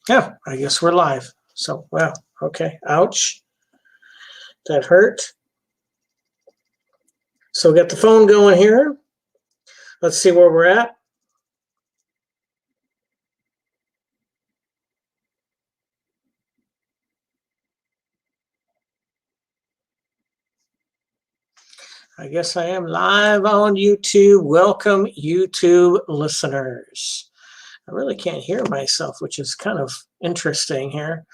Yeah, I guess we're live. So, well, okay. Ouch. That hurt. So we got the phone going here. Let's see where we're at. I guess I am live on YouTube. Welcome, YouTube listeners. I really can't hear myself, which is kind of interesting here.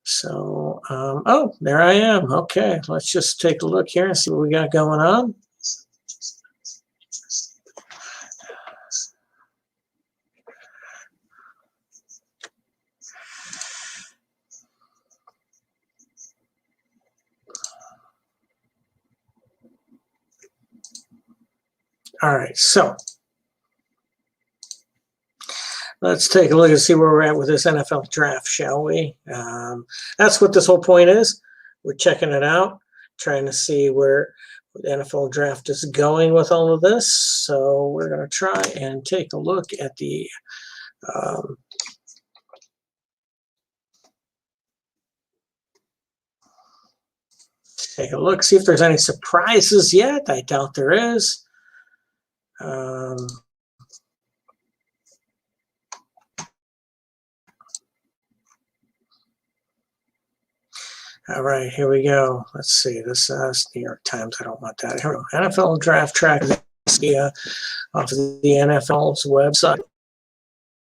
So, oh, there I am. Okay, let's just take a look here and see what we got going on. All right, so let's take a look and see where we're at with this NFL draft, shall we? That's what this whole point is. We're checking it out, trying to see where the NFL draft is going with all of this. So we're going to try and take a look at the take a look, see if there's any surprises yet. I doubt there is. All right, here we go. Let's see. This is New York Times. I don't want that. Here we go. NFL draft track off of the NFL's website.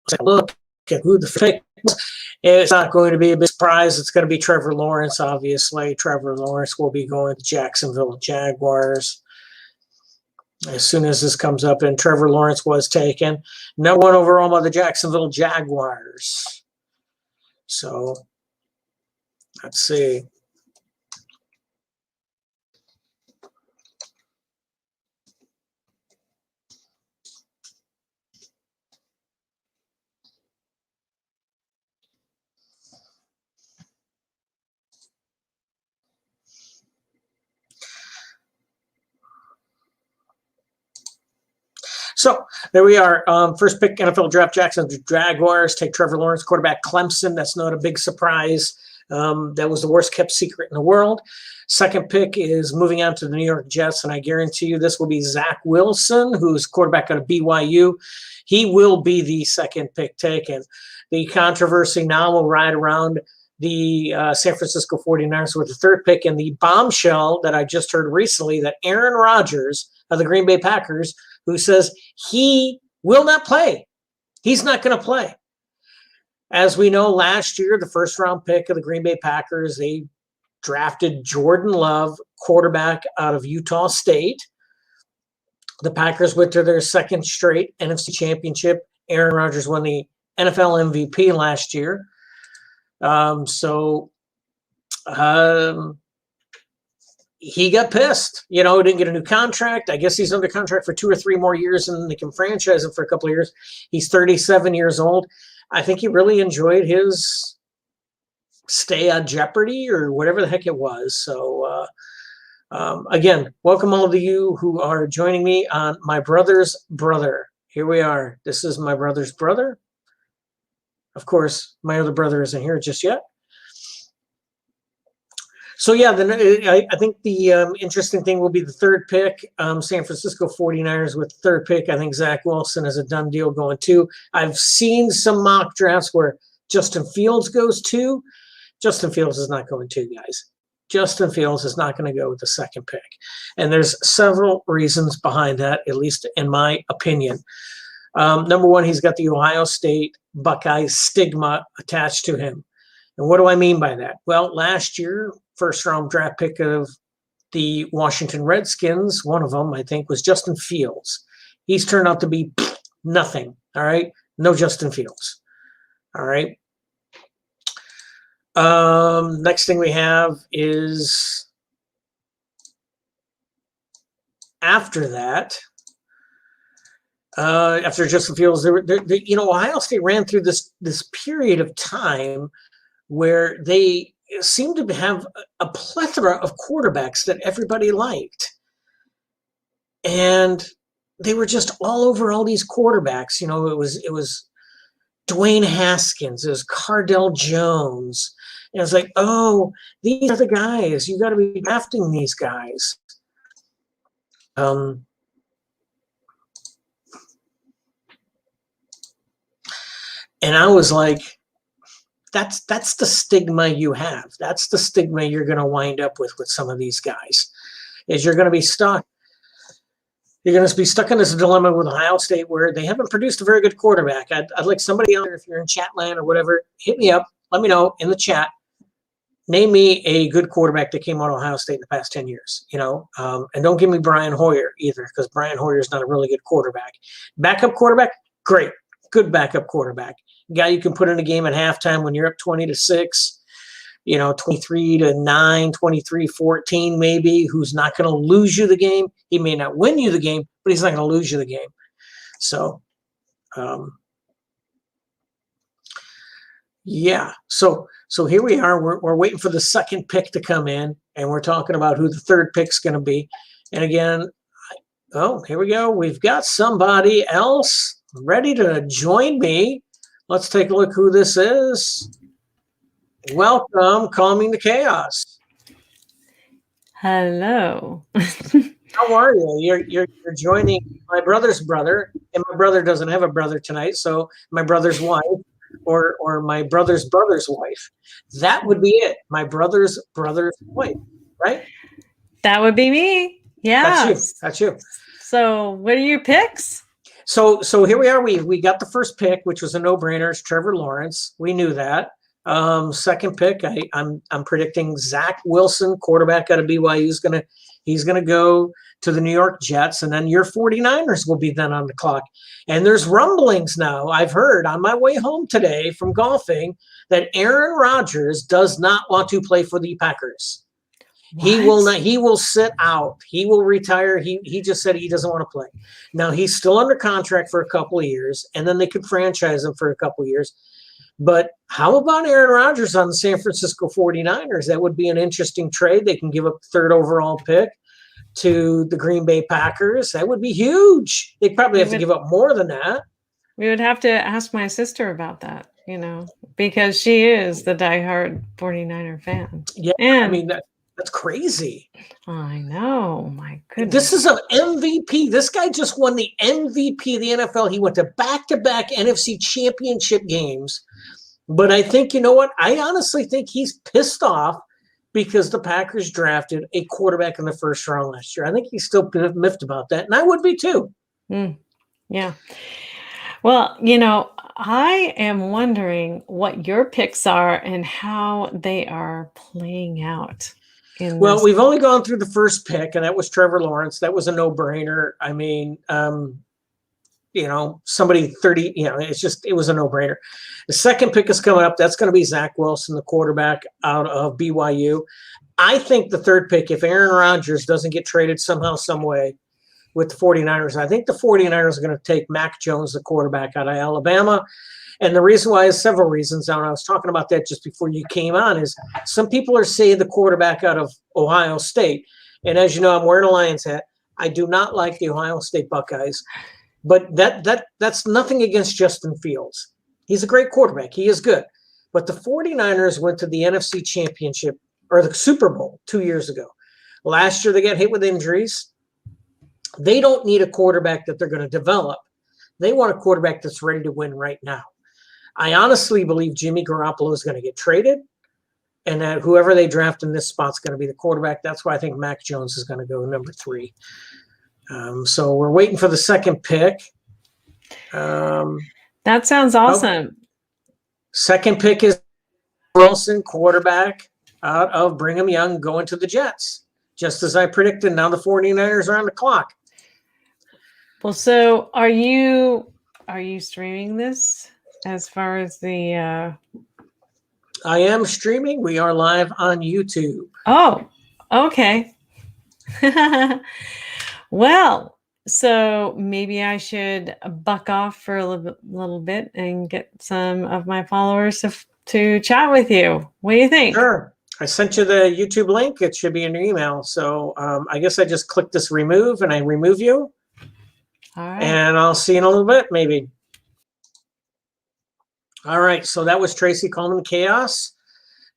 Take a look at who the pick is. It's not going to be a big surprise. It's going to be Trevor Lawrence, obviously. Trevor Lawrence will be going to Jacksonville Jaguars as soon as this comes up. And Trevor Lawrence was taken. No one overall by the Jacksonville Jaguars. So let's see. So there we are. First pick, NFL draft, Jacksonville Jaguars take Trevor Lawrence, quarterback Clemson. That's not a big surprise. That was the worst kept secret in the world. Second pick is moving on to the New York Jets, and I guarantee you this will be Zach Wilson, who's quarterback out of BYU. He will be the second pick taken. The controversy now will ride around the San Francisco 49ers with the third pick, and the bombshell that I just heard recently that Aaron Rodgers of the Green Bay Packers, who says he will not play. He's not going to play. As we know, last year, the first-round pick of the Green Bay Packers, they drafted Jordan Love, quarterback out of Utah State. The Packers went to their second straight NFC championship. Aaron Rodgers won the NFL MVP last year. He got pissed. You know, didn't get a new contract. I guess he's under contract for 2 or 3 more years, and they can franchise him for a couple of years. He's 37 years old. I think he really enjoyed his stay on Jeopardy or whatever the heck it was. So, again, welcome all of you who are joining me on My Brother's Brother. Here we are. This is My Brother's Brother. Of course, my other brother isn't here just yet. So, yeah, I think the interesting thing will be the third pick. San Francisco 49ers with the third pick. I think Zach Wilson is a done deal going too. I've seen some mock drafts where Justin Fields goes too. Justin Fields is not going to, guys. Justin Fields is not going to go with the second pick. And there's several reasons behind that, at least in my opinion. Number one, he's got the Ohio State Buckeyes stigma attached to him. And what do I mean by that? Well, last year, first-round draft pick of the Washington Redskins, one of them, I think, was Justin Fields. He's turned out to be nothing, all right? No Justin Fields, all right? Next thing we have is after that, after Justin Fields, Ohio State ran through this period of time where they seemed to have a plethora of quarterbacks that everybody liked. And they were just all over all these quarterbacks. You know, it was Dwayne Haskins, it was Cardell Jones. And it was like, oh, these are the guys. You got to be drafting these guys. And I was like, that's the stigma you have. That's the stigma you're going to wind up with some of these guys, is you're going to be stuck. You're going to be stuck in this dilemma with Ohio State where they haven't produced a very good quarterback. I'd like somebody out there, if you're in chat land or whatever, hit me up. Let me know in the chat. Name me a good quarterback that came out of Ohio State in the past 10 years, you know, and don't give me Brian Hoyer either, because Brian Hoyer is not a really good quarterback. Backup quarterback, great, good backup quarterback. Guy you can put in a game at halftime when you're up 20-6, you know, 23-9, 23-14 maybe, who's not going to lose you the game. He may not win you the game, but he's not going to lose you the game. So, yeah. So here we are. We're waiting for the second pick to come in, and we're talking about who the third pick's going to be. And again, oh, here we go. We've got somebody else ready to join me. Let's take a look who this is. Welcome, Calming the Chaos. Hello. How are you? You're joining my brother's brother, and my brother doesn't have a brother tonight, so my brother's wife, or my brother's brother's wife. That would be it. My brother's brother's wife, right? That would be me. Yeah. That's you. So what are your picks? So here we are. We got the first pick, which was a no-brainer. It's Trevor Lawrence. We knew that. Second pick, I'm predicting Zach Wilson, quarterback out of BYU, he's gonna go to the New York Jets, and then your 49ers will be then on the clock. And there's rumblings now, I've heard on my way home today from golfing, that Aaron Rodgers does not want to play for the Packers. What? He will not. He will sit out. He will retire. He just said he doesn't want to play. Now he's still under contract for a couple of years, and then they could franchise him for a couple of years. But how about Aaron Rodgers on the San Francisco 49ers? That would be an interesting trade. They can give up the third overall pick to the Green Bay Packers. That would be huge. They'd probably have to give up more than that. We would have to ask my sister about that, you know, because she is the diehard 49er fan. Yeah, and I mean, that's crazy. I know. My goodness. This is an MVP. This guy just won the MVP of the NFL. He went to back-to-back NFC championship games. But I think, you know what? I honestly think he's pissed off because the Packers drafted a quarterback in the first round last year. I think he's still miffed about that, and I would be too. Yeah. Well, you know, I am wondering what your picks are and how they are playing out. Well, we've only gone through the first pick, and that was Trevor Lawrence. That was a no-brainer. I mean, you know, somebody 30, you know, it was a no-brainer. The second pick is coming up. That's going to be Zach Wilson, the quarterback out of BYU. I think the third pick, if Aaron Rodgers doesn't get traded somehow, some way with the 49ers, I think the 49ers are going to take Mac Jones, the quarterback out of Alabama. And the reason why is several reasons. And I was talking about that just before you came on, is some people are saying the quarterback out of Ohio State. And as you know, I'm wearing a Lions hat. I do not like the Ohio State Buckeyes. But that's nothing against Justin Fields. He's a great quarterback. He is good. But the 49ers went to the NFC Championship or the Super Bowl 2 years ago. Last year, they got hit with injuries. They don't need a quarterback that they're going to develop. They want a quarterback that's ready to win right now. I honestly believe Jimmy Garoppolo is going to get traded, and that whoever they draft in this spot is going to be the quarterback. That's why I think Mac Jones is going to go number 3. So we're waiting for the second pick. That sounds awesome. Second pick is Wilson, quarterback out of Brigham Young, going to the Jets. Just as I predicted, now the 49ers are on the clock. Well, so are you streaming this as far as the I am streaming. We are live on YouTube. Oh, okay. Well, so maybe I should buck off for a little bit and get some of my followers to chat with you. What do you think? Sure. I sent you the YouTube link. It should be in your email. So I guess I just click this remove and I remove you. All right. And I'll see you in a little bit, maybe. All right. So that was Tracy Coleman Chaos.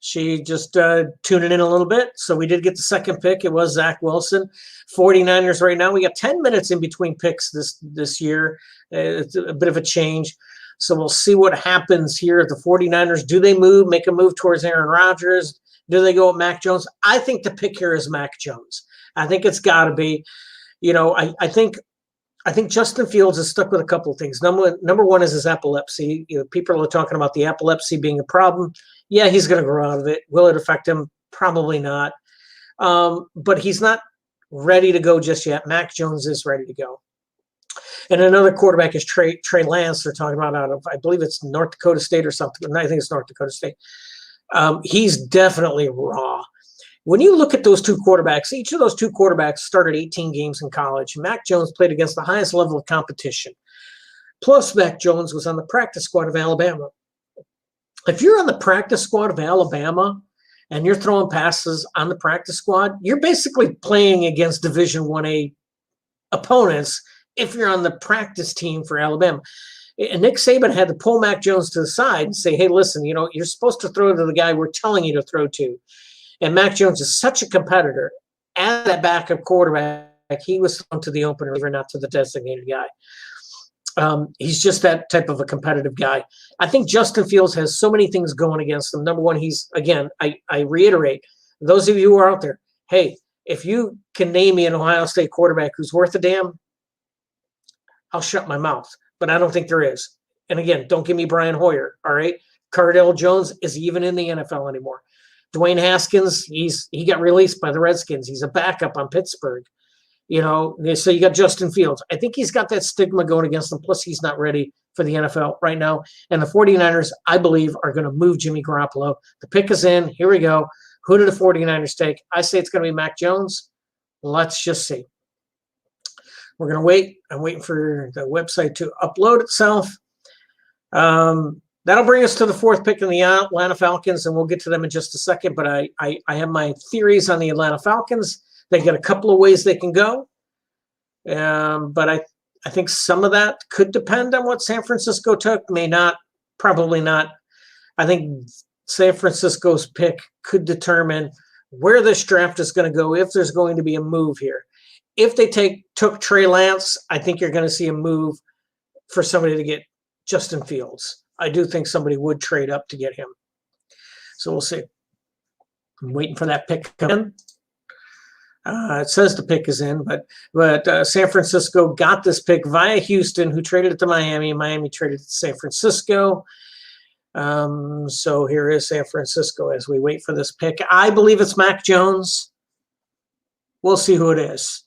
She just tuned it in a little bit. So we did get the second pick. It was Zach Wilson. 49ers right now. We got 10 minutes in between picks this year. It's a bit of a change. So we'll see what happens here at the 49ers. Do they make a move towards Aaron Rodgers? Do they go with Mac Jones? I think the pick here is Mac Jones. I think it's got to be. I think Justin Fields is stuck with a couple of things. Number one is his epilepsy. People are talking about the epilepsy being a problem. Yeah, he's going to grow out of it. Will it affect him? Probably not. But he's not ready to go just yet. Mac Jones is ready to go. And another quarterback is Trey Lance. They're talking about out of, I believe it's North Dakota State or something. I think it's North Dakota State. He's definitely raw. When you look at those two quarterbacks, each of those two quarterbacks started 18 games in college. Mac Jones played against the highest level of competition. Plus, Mac Jones was on the practice squad of Alabama. If you're on the practice squad of Alabama and you're throwing passes on the practice squad, you're basically playing against Division 1A opponents if you're on the practice team for Alabama. And Nick Saban had to pull Mac Jones to the side and say, hey, listen, you're supposed to throw to the guy we're telling you to throw to. And Mac Jones is such a competitor. As that backup quarterback, he was thrown to the open receiver, not to the designated guy. He's just that type of a competitive guy. I think Justin Fields has so many things going against him. Number one, I reiterate, those of you who are out there, hey, if you can name me an Ohio State quarterback who's worth a damn, I'll shut my mouth. But I don't think there is. And again, don't give me Brian Hoyer, all right? Cardale Jones is even in the NFL anymore. Dwayne Haskins, he got released by the Redskins. He's a backup on Pittsburgh. So you got Justin Fields. I think he's got that stigma going against him. Plus, he's not ready for the NFL right now. And the 49ers, I believe, are going to move Jimmy Garoppolo. The pick is in. Here we go. Who do the 49ers take? I say it's going to be Mac Jones. Let's just see. We're going to wait. I'm waiting for the website to upload itself. That'll bring us to the fourth pick in the Atlanta Falcons, and we'll get to them in just a second. But I have my theories on the Atlanta Falcons. They got a couple of ways they can go. But I think some of that could depend on what San Francisco took. May not, probably not. I think San Francisco's pick could determine where this draft is going to go, if there's going to be a move here. If they took Trey Lance, I think you're going to see a move for somebody to get Justin Fields. I do think somebody would trade up to get him. So we'll see. I'm waiting for that pick to come in. It says the pick is in, but San Francisco got this pick via Houston, who traded it to Miami. Miami traded it to San Francisco. So here is San Francisco as we wait for this pick. I believe it's Mac Jones. We'll see who it is.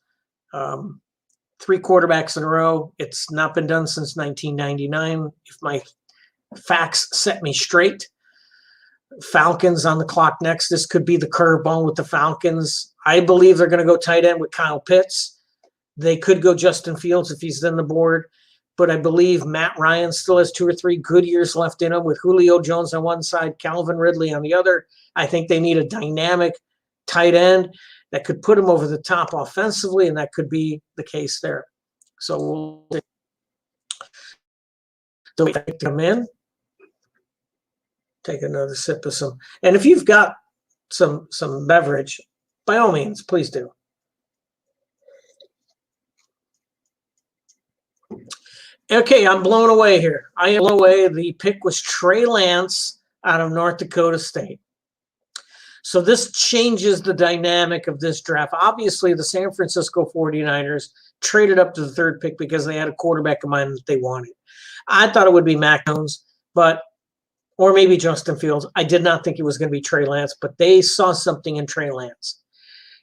3 quarterbacks in a row. It's not been done since 1999. If my facts set me straight. Falcons on the clock next. This could be the curveball with the Falcons. I believe they're going to go tight end with Kyle Pitts. They could go Justin Fields if he's on the board. But I believe Matt Ryan still has 2 or 3 good years left in him with Julio Jones on one side, Calvin Ridley on the other. I think they need a dynamic tight end that could put him over the top offensively, and that could be the case there. So we'll wait to come in. Take another sip of some. And if you've got some beverage, by all means, please do. Okay, I'm blown away here. I am blown away. The pick was Trey Lance out of North Dakota State. So this changes the dynamic of this draft. Obviously, the San Francisco 49ers traded up to the 3rd pick because they had a quarterback in mind that they wanted. I thought it would be Mac Jones, or maybe Justin Fields. I did not think it was going to be Trey Lance, but they saw something in Trey Lance.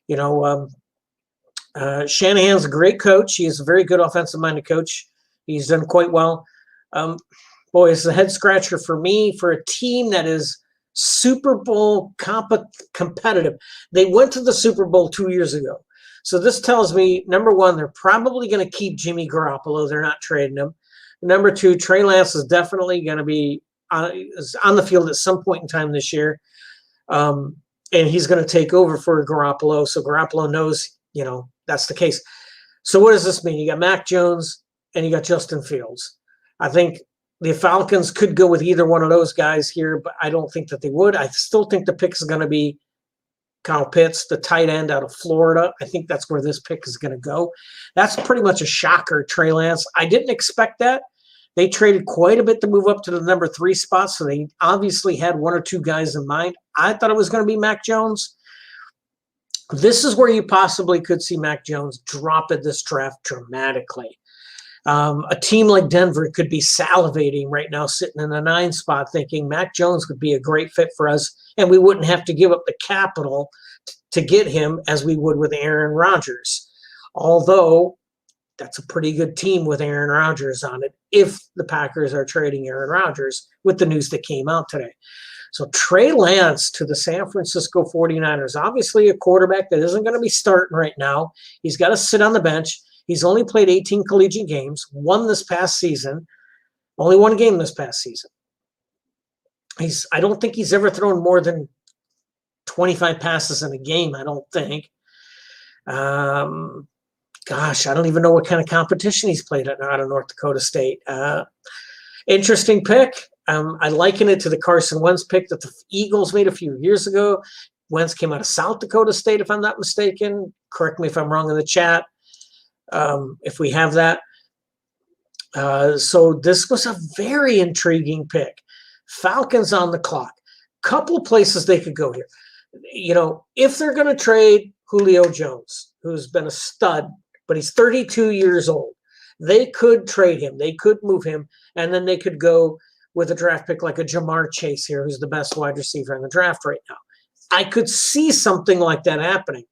Shanahan's a great coach. He is a very good offensive-minded coach. He's done quite well. Boy, it's a head-scratcher for me for a team that is Super Bowl competitive. They went to the Super Bowl 2 years ago. So this tells me, number one, they're probably going to keep Jimmy Garoppolo. They're not trading him. Number 2, Trey Lance is definitely going to be on the field at some point in time this year. and he's going to take over for Garoppolo. So Garoppolo knows, that's the case. So what does this mean? You got Mac Jones and you got Justin Fields. I think the Falcons could go with either one of those guys here, but I don't think that they would. I still think the pick is going to be Kyle Pitts, the tight end out of Florida. I think that's where this pick is going to go. That's pretty much a shocker, Trey Lance. I didn't expect that. They traded quite a bit to move up to the number 3 spot, so they obviously had one or two guys in mind. I thought it was going to be Mac Jones. This is where you possibly could see Mac Jones drop at this draft dramatically. A team like Denver could be salivating right now, sitting in the 9 spot, thinking Mac Jones would be a great fit for us, and we wouldn't have to give up the capital to get him as we would with Aaron Rodgers. Although that's a pretty good team with Aaron Rodgers on it if the Packers are trading Aaron Rodgers with the news that came out today. So Trey Lance to the San Francisco 49ers, obviously a quarterback that isn't going to be starting right now. He's got to sit on the bench. He's only played 18 collegiate games, won this past season, only one game this past season. I don't think he's ever thrown more than 25 passes in a game, I don't think. Gosh, I don't even know what kind of competition he's played out of North Dakota State. Interesting pick. I liken it to the Carson Wentz pick that the Eagles made a few years ago. Wentz came out of South Dakota State, if I'm not mistaken. Correct me if I'm wrong in the chat, if we have that. So this was a very intriguing pick. Falcons on the clock. Couple of places they could go here. If they're going to trade Julio Jones, who's been a stud, but he's 32 years old, they could trade him. They could move him, and then they could go with a draft pick like a Jamar Chase here, who's the best wide receiver in the draft right now. I could see something like that happening.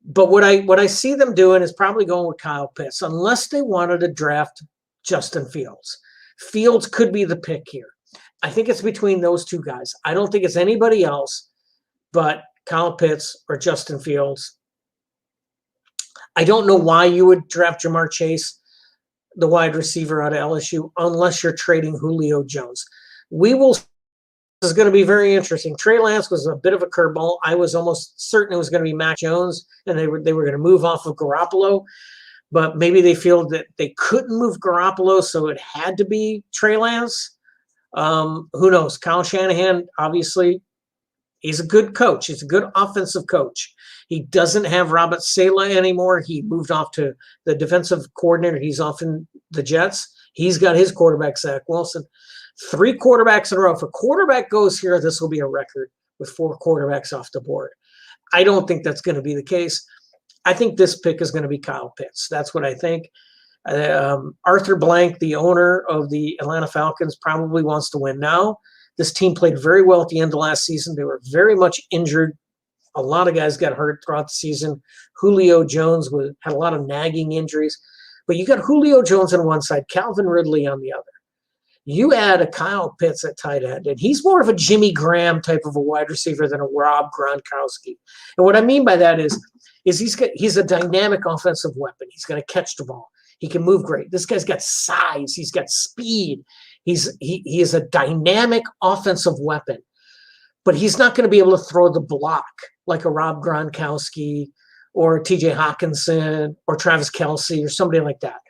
But what I see them doing is probably going with Kyle Pitts, unless they wanted to draft Justin Fields. Fields could be the pick here. I think it's between those two guys. I don't think it's anybody else but Kyle Pitts or Justin Fields. I don't know why you would draft Jamar Chase, the wide receiver out of LSU, unless you're trading Julio Jones. This is going to be very interesting. Trey Lance was a bit of a curveball. I was almost certain it was going to be Mac Jones, and they were going to move off of Garoppolo. But maybe they feel that they couldn't move Garoppolo, so it had to be Trey Lance. Who knows? Kyle Shanahan, obviously, he's a good coach. He's a good offensive coach. He doesn't have Robert Saleh anymore. He moved off to the defensive coordinator. He's off in the Jets. He's got his quarterback, Zach Wilson. 3 quarterbacks in a row. If a quarterback goes here, this will be a record with 4 quarterbacks off the board. I don't think that's going to be the case. I think this pick is going to be Kyle Pitts. That's what I think. Arthur Blank, the owner of the Atlanta Falcons, probably wants to win now. This team played very well at the end of last season. They were very much injured. A lot of guys got hurt throughout the season. Julio Jones had a lot of nagging injuries. But you got Julio Jones on one side, Calvin Ridley on the other. You add a Kyle Pitts at tight end, and he's more of a Jimmy Graham type of a wide receiver than a Rob Gronkowski. And what I mean by that is he's a dynamic offensive weapon. He's going to catch the ball. He can move great. This guy's got size. He's got speed. He is a dynamic offensive weapon. But he's not going to be able to throw the block like a Rob Gronkowski or TJ Hawkinson or Travis Kelce or somebody like that.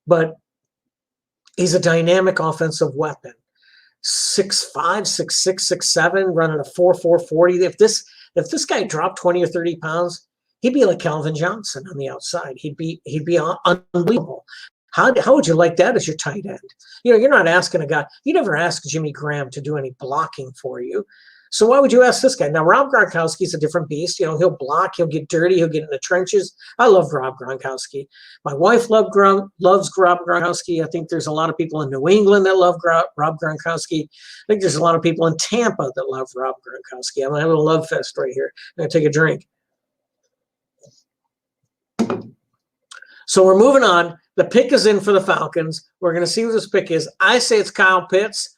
But he's a dynamic offensive weapon. 6'5", 6'6", 6'7", running a 4.4 40. If this guy dropped 20 or 30 pounds, he'd be like Calvin Johnson on the outside. He'd be unbelievable. How would you like that as your tight end? You're not asking a guy. You never ask Jimmy Graham to do any blocking for you. So why would you ask this guy? Now, Rob Gronkowski is a different beast. He'll block, he'll get dirty, he'll get in the trenches. I love Rob Gronkowski. My wife loves Rob Gronkowski. I think there's a lot of people in New England that love Rob Gronkowski. I think there's a lot of people in Tampa that love Rob Gronkowski. I'm having a love fest right here. I'm going to take a drink. So we're moving on. The pick is in for the Falcons. We're going to see who this pick is. I say it's Kyle Pitts.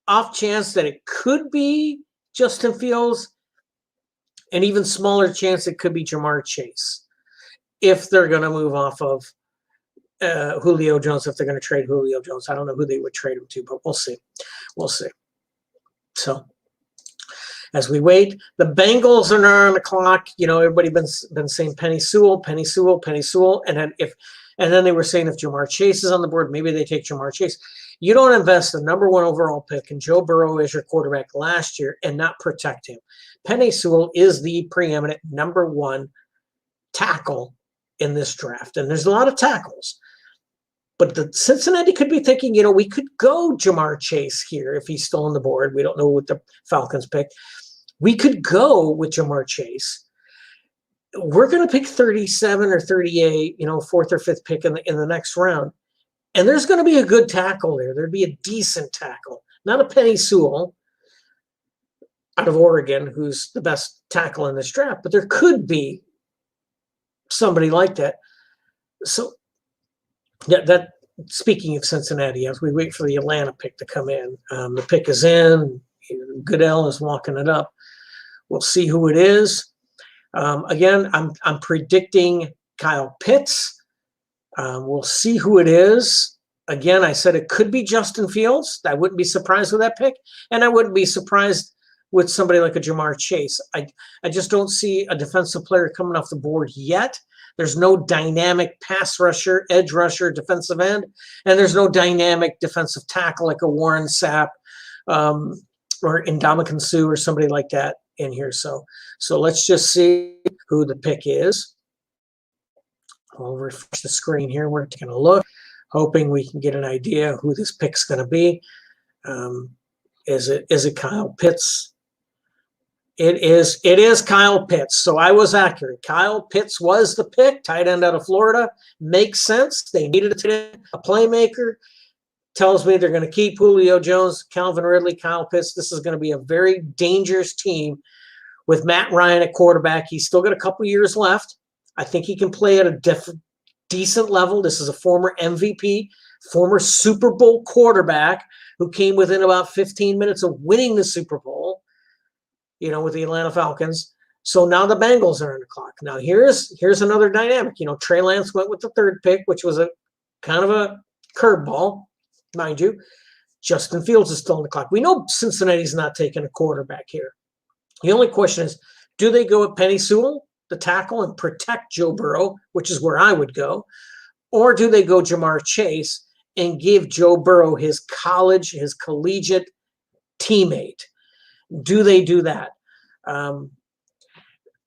Off chance that it could be Justin Fields, an even smaller chance it could be Jamar Chase if they're going to move off of Julio Jones, if they're going to trade Julio Jones. I don't know who they would trade him to, but we'll see. We'll see. So as we wait. The Bengals are now on the clock. You know, everybody been saying Penny Sewell, Penny Sewell, Penny Sewell, and then they were saying if Jamar Chase is on the board, maybe they take Jamar Chase. You don't invest the #1 overall pick in Joe Burrow as your quarterback last year and not protect him. Penny Sewell is the preeminent #1 tackle in this draft, and there's a lot of tackles. But the Cincinnati could be thinking, you know, we could go Jamar Chase here if he's still on the board. We don't know what the Falcons pick. We could go with Jamar Chase. We're going to pick 37 or 38, you know, 4th or 5th pick in the next round. And there's going to be a good tackle there. There'd be a decent tackle. Not a Penny Sewell out of Oregon, who's the best tackle in this draft, but there could be somebody like that. So, yeah, that speaking of Cincinnati, as we wait for the Atlanta pick to come in, the pick is in. Goodell is walking it up. We'll see who it is. Again, I'm predicting Kyle Pitts. We'll see who it is. Again, I said it could be Justin Fields. I wouldn't be surprised with that pick, and I wouldn't be surprised with somebody like a Jamar Chase. I just don't see a defensive player coming off the board yet. There's no dynamic pass rusher, edge rusher, defensive end, and there's no dynamic defensive tackle like a Warren Sapp or Ndamukong Suh or somebody like that in here. So let's just see who the pick is. I'll refresh the screen here. We're taking a look, hoping we can get an idea who this pick's going to be. Is it Kyle Pitts? It is Kyle Pitts. So I was accurate. Kyle Pitts was the pick, tight end out of Florida. Makes sense. They needed a playmaker. Tells me they're going to keep Julio Jones, Calvin Ridley, Kyle Pitts. This is going to be a very dangerous team with Matt Ryan at quarterback. He's still got a couple years left. I think he can play at a decent level. This is a former MVP, former Super Bowl quarterback who came within about 15 minutes of winning the Super Bowl, you know, with the Atlanta Falcons. So now the Bengals are on the clock. Now here's another dynamic. You know, Trey Lance went with the 3rd pick, which was a kind of a curveball, mind you. Justin Fields is still on the clock. We know Cincinnati's not taking a quarterback here. The only question is, do they go with Penny Sewell, the tackle, and protect Joe Burrow, which is where I would go, or do they go Jamar Chase and give Joe Burrow his collegiate teammate? Do they do that?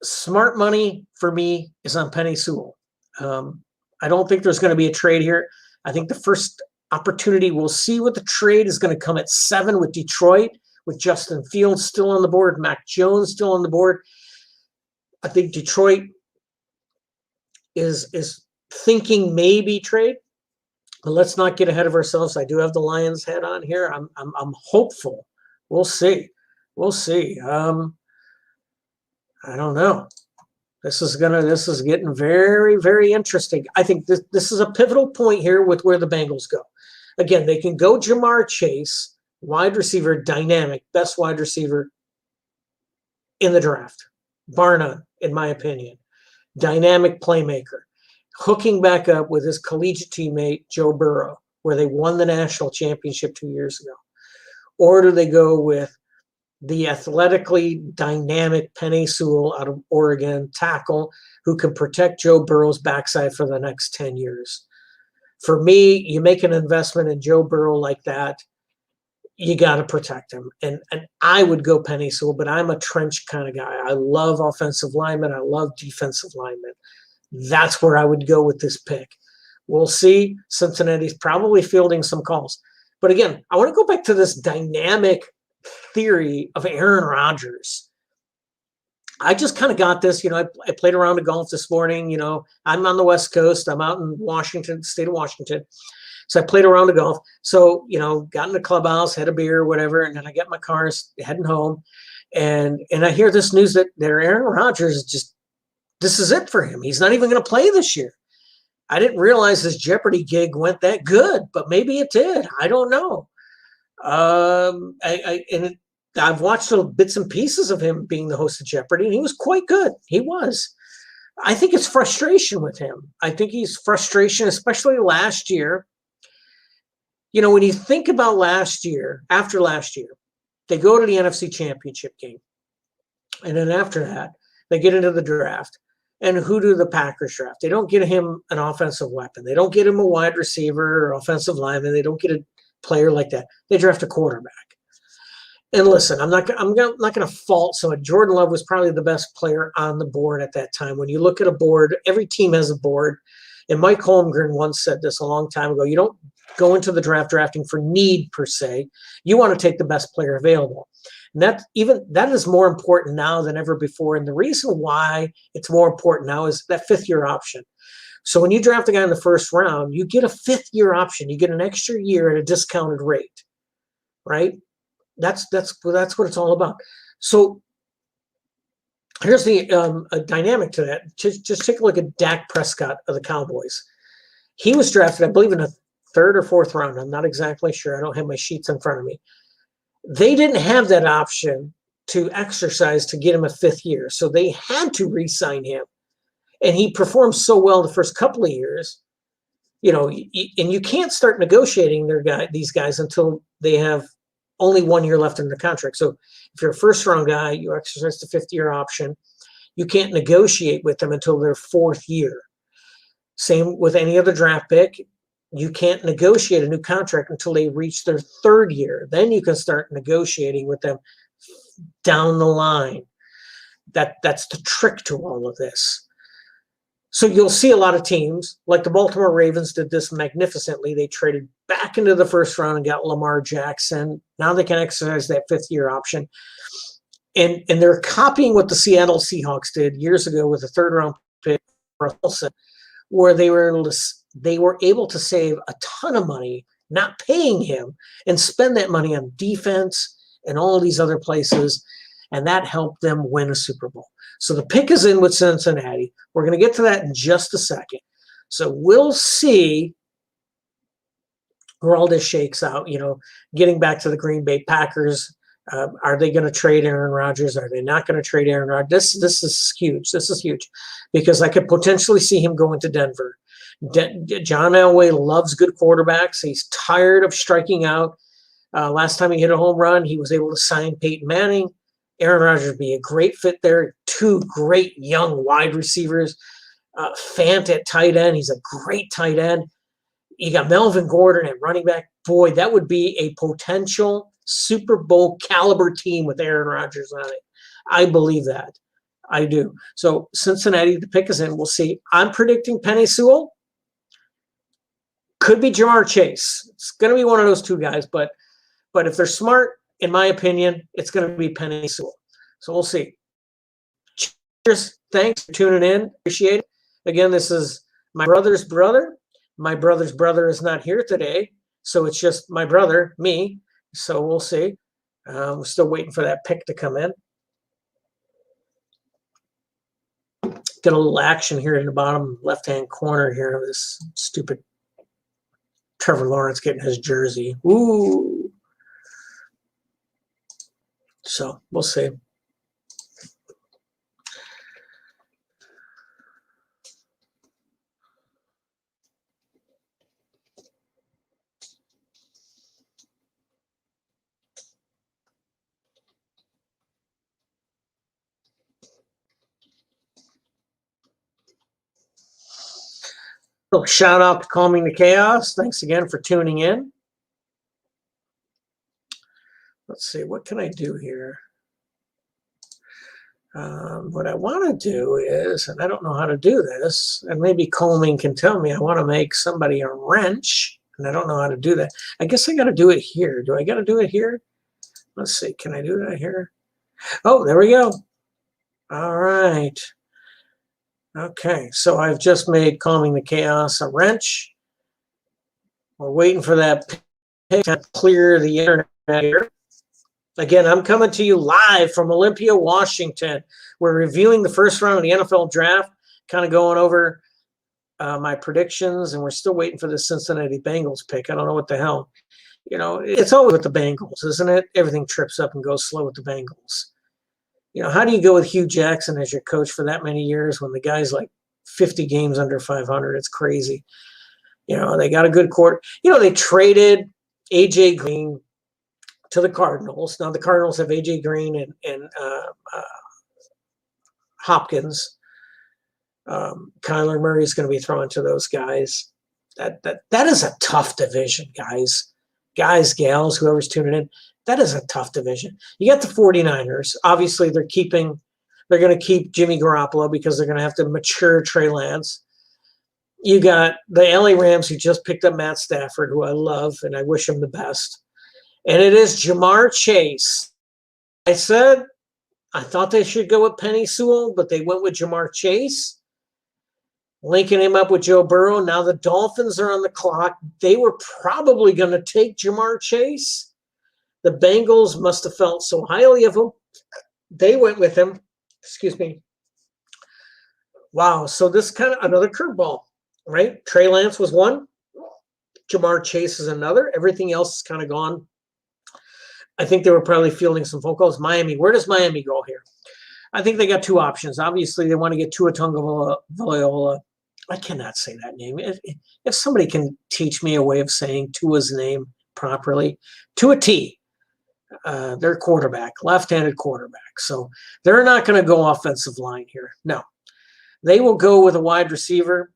Smart money for me is on Penny Sewell. I don't think there's going to be a trade here. I think the first opportunity we'll see what the trade is going to come at 7 with Detroit, with Justin Fields still on the board, Mac Jones still on the board. I think Detroit is thinking maybe trade, but let's not get ahead of ourselves. I do have the Lions head on here. I'm hopeful. We'll see. We'll see. I don't know. This is getting very, very interesting. I think this is a pivotal point here with where the Bengals go. Again, they can go Jamar Chase, wide receiver, dynamic, best wide receiver in the draft, bar none, in my opinion. Dynamic playmaker, hooking back up with his collegiate teammate Joe Burrow, where they won the national championship 2 years ago. Or do they go with the athletically dynamic Penny Sewell out of Oregon, tackle, who can protect Joe Burrow's backside for the next 10 years? For me, you make an investment in Joe Burrow like that, you got to protect him. And I would go Penny Sewell, but I'm a trench kind of guy. I love offensive linemen. I love defensive linemen. That's where I would go with this pick. We'll see. Cincinnati's probably fielding some calls. But again, I want to go back to this dynamic theory of Aaron Rodgers. I just kind of got this, you know, I played around the golf this morning. You know, I'm on the West Coast. I'm out in Washington, state of Washington. So I played around the golf. So, you know, got in the clubhouse, had a beer, whatever, and then I get my car heading home. And I hear this news that Aaron Rodgers is this is it for him. He's not even going to play this year. I didn't realize his Jeopardy gig went that good, but maybe it did. I don't know. I've watched little bits and pieces of him being the host of Jeopardy, and he was quite good. He was. I think it's frustration with him. I think he's frustration, especially last year. You know, when you think about last year, after last year, they go to the NFC Championship game. And then after that, they get into the draft. And who do the Packers draft? They don't get him an offensive weapon. They don't get him a wide receiver or offensive lineman. They don't get a player like that. They draft a quarterback. And listen, I'm not going to fault someone. Jordan Love was probably the best player on the board at that time. When you look at a board, every team has a board. And Mike Holmgren once said this a long time ago. You don't go into the draft drafting for need per se. You want to take the best player available. And that is more important now than ever before. And the reason why it's more important now is that fifth-year option. So when you draft a guy in the first round, you get a fifth-year option. You get an extra year at a discounted rate, right? That's what it's all about. So here's the a dynamic to that. Just take a look at Dak Prescott of the Cowboys. He was drafted, I believe, in the third or fourth round. I'm not exactly sure. I don't have my sheets in front of me. They didn't have that option to exercise to get him a fifth year. So they had to re-sign him. And he performed so well the first couple of years, and you can't start negotiating these guys until they have only 1 year left in the contract. So if you're a first-round guy, you exercise the fifth-year option. You can't negotiate with them until their fourth year. Same with any other draft pick. You can't negotiate a new contract until they reach their third year. Then you can start negotiating with them down the line. That's the trick to all of this. So you'll see a lot of teams, like the Baltimore Ravens did this magnificently. They traded back into the first round and got Lamar Jackson. Now they can exercise that fifth-year option. And they're copying what the Seattle Seahawks did years ago with a third-round pick, Russell Wilson, where they were able to save a ton of money, not paying him, and spend that money on defense and all of these other places, and that helped them win a Super Bowl. So the pick is in with Cincinnati. We're going to get to that in just a second. So we'll see where all this shakes out. Getting back to the Green Bay Packers, are they going to trade Aaron Rodgers? Are they not going to trade Aaron Rodgers? This is huge. This is huge because I could potentially see him going to Denver. John Elway loves good quarterbacks. He's tired of striking out. Last time he hit a home run, he was able to sign Peyton Manning. Aaron Rodgers would be a great fit there. Two great young wide receivers. Fant at tight end. He's a great tight end. You got Melvin Gordon at running back. Boy, that would be a potential Super Bowl caliber team with Aaron Rodgers on it. I believe that. I do. So Cincinnati, the pick is in. We'll see. I'm predicting Penei Sewell. Could be Jamar Chase. It's going to be one of those two guys. But if they're smart, in my opinion, it's going to be Penei Sewell. So we'll see. Cheers. Thanks for tuning in. Appreciate it. Again, this is my brother's brother. My brother's brother is not here today. So it's just my brother, me. So we'll see. We're still waiting for that pick to come in. Get a little action here in the bottom left-hand corner here of this stupid Trevor Lawrence getting his jersey. Ooh. So we'll see. So shout out to Calming the Chaos. Thanks again for tuning in. Let's see, what can I do here? What I want to do is, and I don't know how to do this, and maybe Coleman can tell me, I want to make somebody a wrench, and I don't know how to do that. I guess I got to do it here. Do I got to do it here? Let's see, can I do that here? Oh, there we go. All right. Okay, so I've just made Calming the Chaos a wrench. We're waiting for that pick to clear the internet here. Again, I'm coming to you live from Olympia, Washington. We're reviewing the first round of the NFL draft, kind of going over my predictions, and we're still waiting for the Cincinnati Bengals pick. I don't know what the hell. It's always with the Bengals, isn't it? Everything trips up and goes slow with the Bengals. How do you go with Hugh Jackson as your coach for that many years when the guy's like 50 games under 500? It's crazy. They got a good quarter. They traded A.J. Green to the Cardinals. Now the Cardinals have A.J. Green and Hopkins. Kyler Murray is going to be throwing to those guys. That is a tough division, guys, gals, whoever's tuning in. That is a tough division. You got the 49ers. Obviously, they're going to keep Jimmy Garoppolo because they're going to have to mature Trey Lance. You got the LA Rams, who just picked up Matt Stafford, who I love, and I wish him the best. And it is Ja'Marr Chase. I thought they should go with Penny Sewell, but they went with Ja'Marr Chase, linking him up with Joe Burrow. Now the Dolphins are on the clock. They were probably going to take Ja'Marr Chase. The Bengals must have felt so highly of him. They went with him. Excuse me. Wow. So this kind of another curveball, right? Trey Lance was one. Ja'Marr Chase is another. Everything else is kind of gone. I think they were probably fielding some phone calls. Miami. Where does Miami go here? I think they got two options. Obviously, they want to get Tua Tagovailoa. I cannot say that name. If somebody can teach me a way of saying Tua's name properly, Tua T. Their quarterback, left-handed quarterback. So they're not going to go offensive line here. No. They will go with a wide receiver.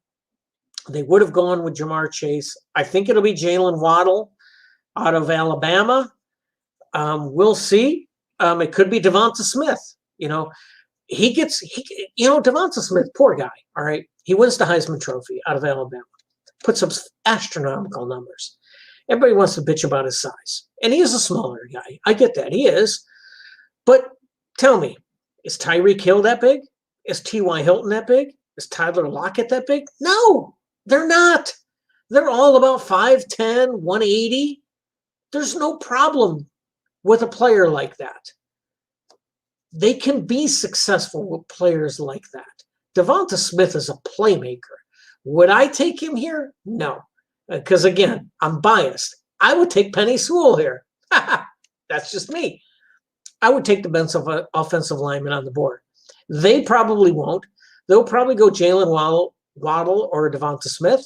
They would have gone with Ja'Marr Chase. I think it'll be Jalen Waddle out of Alabama. We'll see. It could be Devonta Smith. Devonta Smith, poor guy. All right. He wins the Heisman Trophy out of Alabama, puts up astronomical numbers. Everybody wants to bitch about his size. And he is a smaller guy. I get that. He is. But tell me, is Tyreek Hill that big? Is T.Y. Hilton that big? Is Tyler Lockett that big? No, they're not. They're all about 5'10", 180. There's no problem with a player like that. They can be successful with players like that. Devonta Smith is a playmaker. Would I take him here? No. Because, again, I'm biased. I would take Penny Sewell here. That's just me. I would take the best of an offensive lineman on the board. They probably won't. They'll probably go Jalen Waddle or Devonta Smith.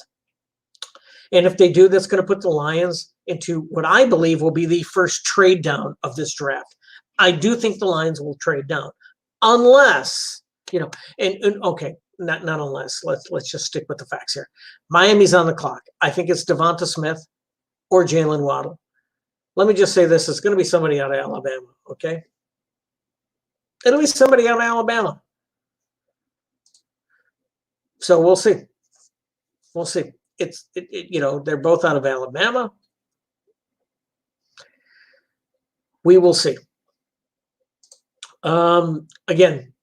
And if they do, that's going to put the Lions into what I believe will be the first trade down of this draft. I do think the Lions will trade down unless, okay, not unless. Let's just stick with the facts here. Miami's on the clock. I think it's Devonta Smith or Jalen Waddle. Let me just say this. It's going to be somebody out of Alabama, okay? It'll be somebody out of Alabama. So we'll see. We'll see. They're both out of Alabama. We will see. Again,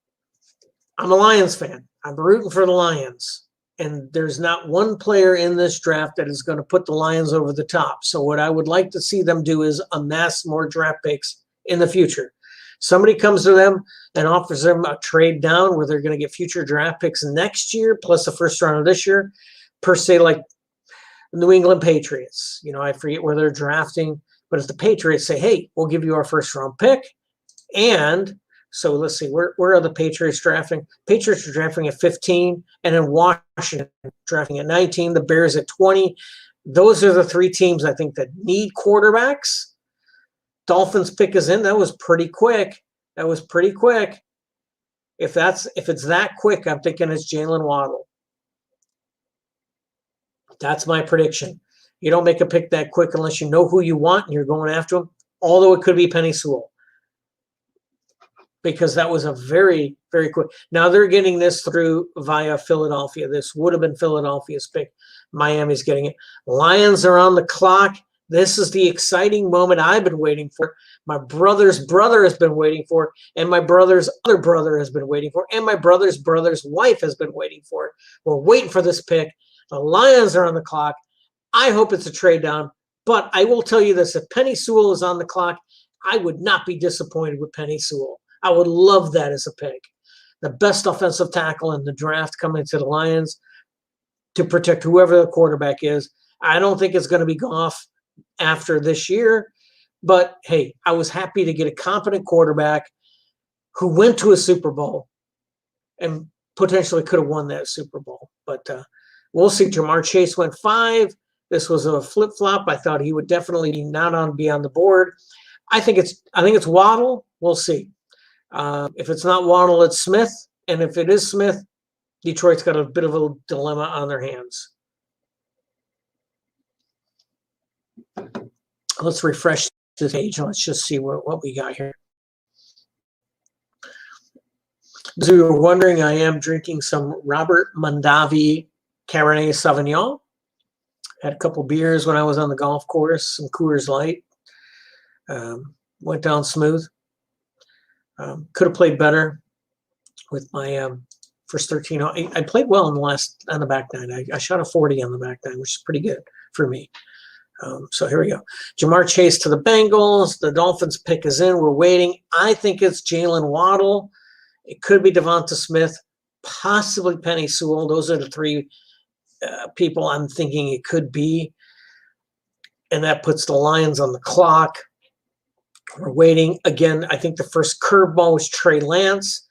I'm a Lions fan. I'm rooting for the Lions. And there's not one player in this draft that is going to put the Lions over the top. So what I would like to see them do is amass more draft picks in the future. Somebody comes to them and offers them a trade down where they're going to get future draft picks next year, plus the first round of this year, per se, like New England Patriots. I forget where they're drafting. But if the Patriots say, hey, we'll give you our first round pick, and so let's see, where are the Patriots drafting? Patriots are drafting at 15, and then Washington drafting at 19, the Bears at 20. Those are the three teams I think that need quarterbacks. Dolphins pick is in. That was pretty quick. If it's that quick, I'm thinking it's Jalen Waddle. That's my prediction. You don't make a pick that quick unless you know who you want and you're going after him, although it could be Penny Sewell. Because that was a very, very quick. Now they're getting this through via Philadelphia. This would have been Philadelphia's pick. Miami's getting it. Lions are on the clock. This is the exciting moment I've been waiting for. My brother's brother has been waiting for, and my brother's other brother has been waiting for, and my brother's brother's wife has been waiting for it. We're waiting for this pick. The Lions are on the clock. I hope it's a trade down, but I will tell you this. If Penny Sewell is on the clock, I would not be disappointed with Penny Sewell. I would love that as a pick. The best offensive tackle in the draft coming to the Lions to protect whoever the quarterback is. I don't think it's going to be Goff after this year, but hey, I was happy to get a competent quarterback who went to a Super Bowl and potentially could have won that Super Bowl. But we'll see. Ja'Marr Chase went 5. This was a flip-flop. I thought he would definitely be on the board. I think it's Waddle. We'll see. If it's not Waddle, it's Smith. And if it is Smith, Detroit's got a bit of a dilemma on their hands. Let's refresh this page. Let's just see what we got here. As you were wondering, I am drinking some Robert Mondavi Cabernet Sauvignon. Had a couple beers when I was on the golf course, some Coors Light. Went down smooth. Could have played better with my first 13. I played well on the back nine. I shot a 40 on the back nine, which is pretty good for me. So here we go. Ja'Marr Chase to the Bengals. The Dolphins pick is in. We're waiting. I think it's Jalen Waddle. It could be Devonta Smith, possibly Penei Sewell. Those are the three people I'm thinking it could be. And that puts the Lions on the clock. We're waiting. Again, I think the first curveball was Trey Lance.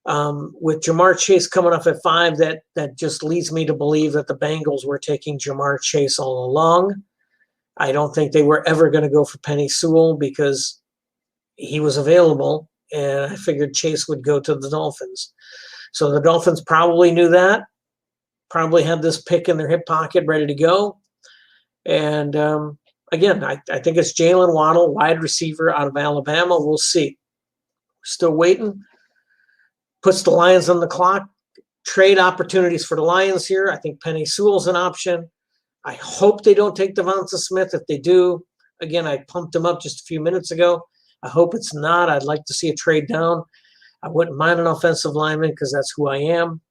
With Ja'Marr Chase coming off at 5, that just leads me to believe that the Bengals were taking Ja'Marr Chase all along. I don't think they were ever going to go for Penei Sewell because he was available, and I figured Chase would go to the Dolphins. So the Dolphins probably knew that, probably had this pick in their hip pocket ready to go. And again, I think it's Jalen Waddle, wide receiver out of Alabama. We'll see. We're still waiting. Puts the Lions on the clock. Trade opportunities for the Lions here. I think Penei Sewell's an option. I hope they don't take Devonta Smith. If they do, again, I pumped him up just a few minutes ago. I hope it's not. I'd like to see a trade down. I wouldn't mind an offensive lineman because that's who I am.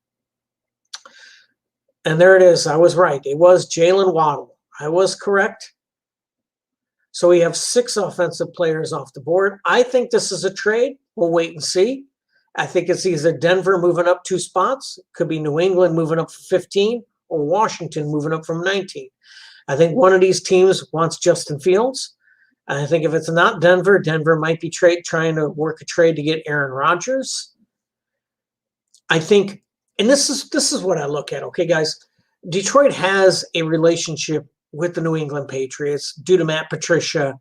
And there it is. I was right. It was Jalen Waddle. I was correct. So we have 6 offensive players off the board. I think this is a trade. We'll wait and see. I think it's either Denver moving up 2 spots. It could be New England moving up from 15 or Washington moving up from 19. I think one of these teams wants Justin Fields. I think if it's not Denver, Denver might be trying to work a trade to get Aaron Rodgers. I think, and this is what I look at, okay, guys? Detroit has a relationship with the New England Patriots due to Matt Patricia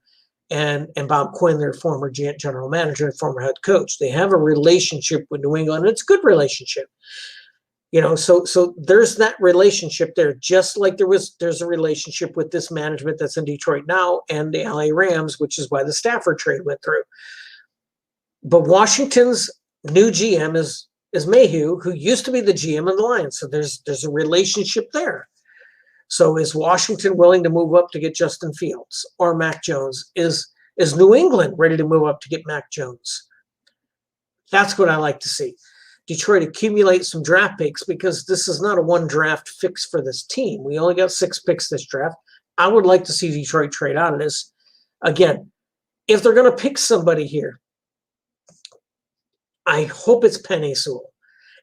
and Bob Quinn, their former general manager and former head coach. They have a relationship with New England, and it's a good relationship. So there's that relationship there, just like there's a relationship with this management that's in Detroit now and the LA Rams, which is why the Stafford trade went through. But Washington's new GM is Mayhew, who used to be the GM of the Lions. So there's a relationship there. So is Washington willing to move up to get Justin Fields or Mac Jones? Is New England ready to move up to get Mac Jones? That's what I like to see. Detroit accumulate some draft picks because this is not a one draft fix for this team. We only got 6 picks this draft. I would like to see Detroit trade out of this. Again, if they're going to pick somebody here, I hope it's Penei Sewell.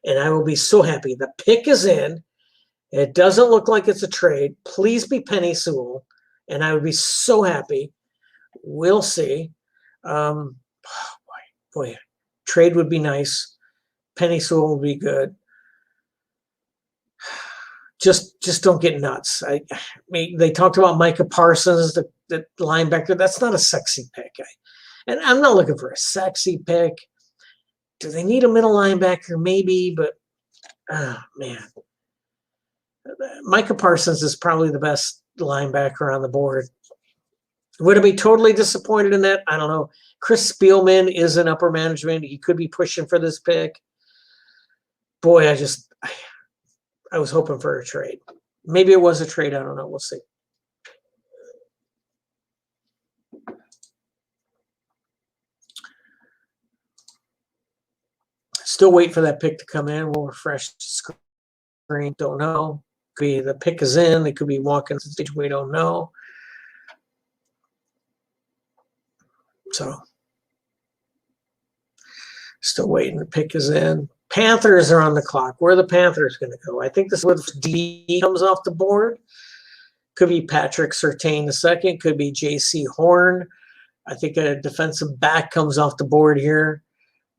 And I will be so happy. The pick is in. It doesn't look like it's a trade. Please be Penei Sewell. And I would be so happy. We'll see. Boy, trade would be nice. Penei Sewell would be good. Just don't get nuts. I mean, they talked about Micah Parsons, the linebacker. That's not a sexy pick. And I'm not looking for a sexy pick. Do they need a middle linebacker? Maybe, but man. Micah Parsons is probably the best linebacker on the board. Would I be totally disappointed in that? I don't know. Chris Spielman is in upper management. He could be pushing for this pick. Boy, I was hoping for a trade. Maybe it was a trade. I don't know. We'll see. Still wait for that pick to come in. We'll refresh the screen. Don't know. Could be the pick is in. They could be walking to the stage. We don't know. So, still waiting. The pick is in. Panthers are on the clock. Where are the Panthers going to go? I think this is where the D comes off the board. Could be Patrick Surtain II. Could be J.C. Horn. I think a defensive back comes off the board here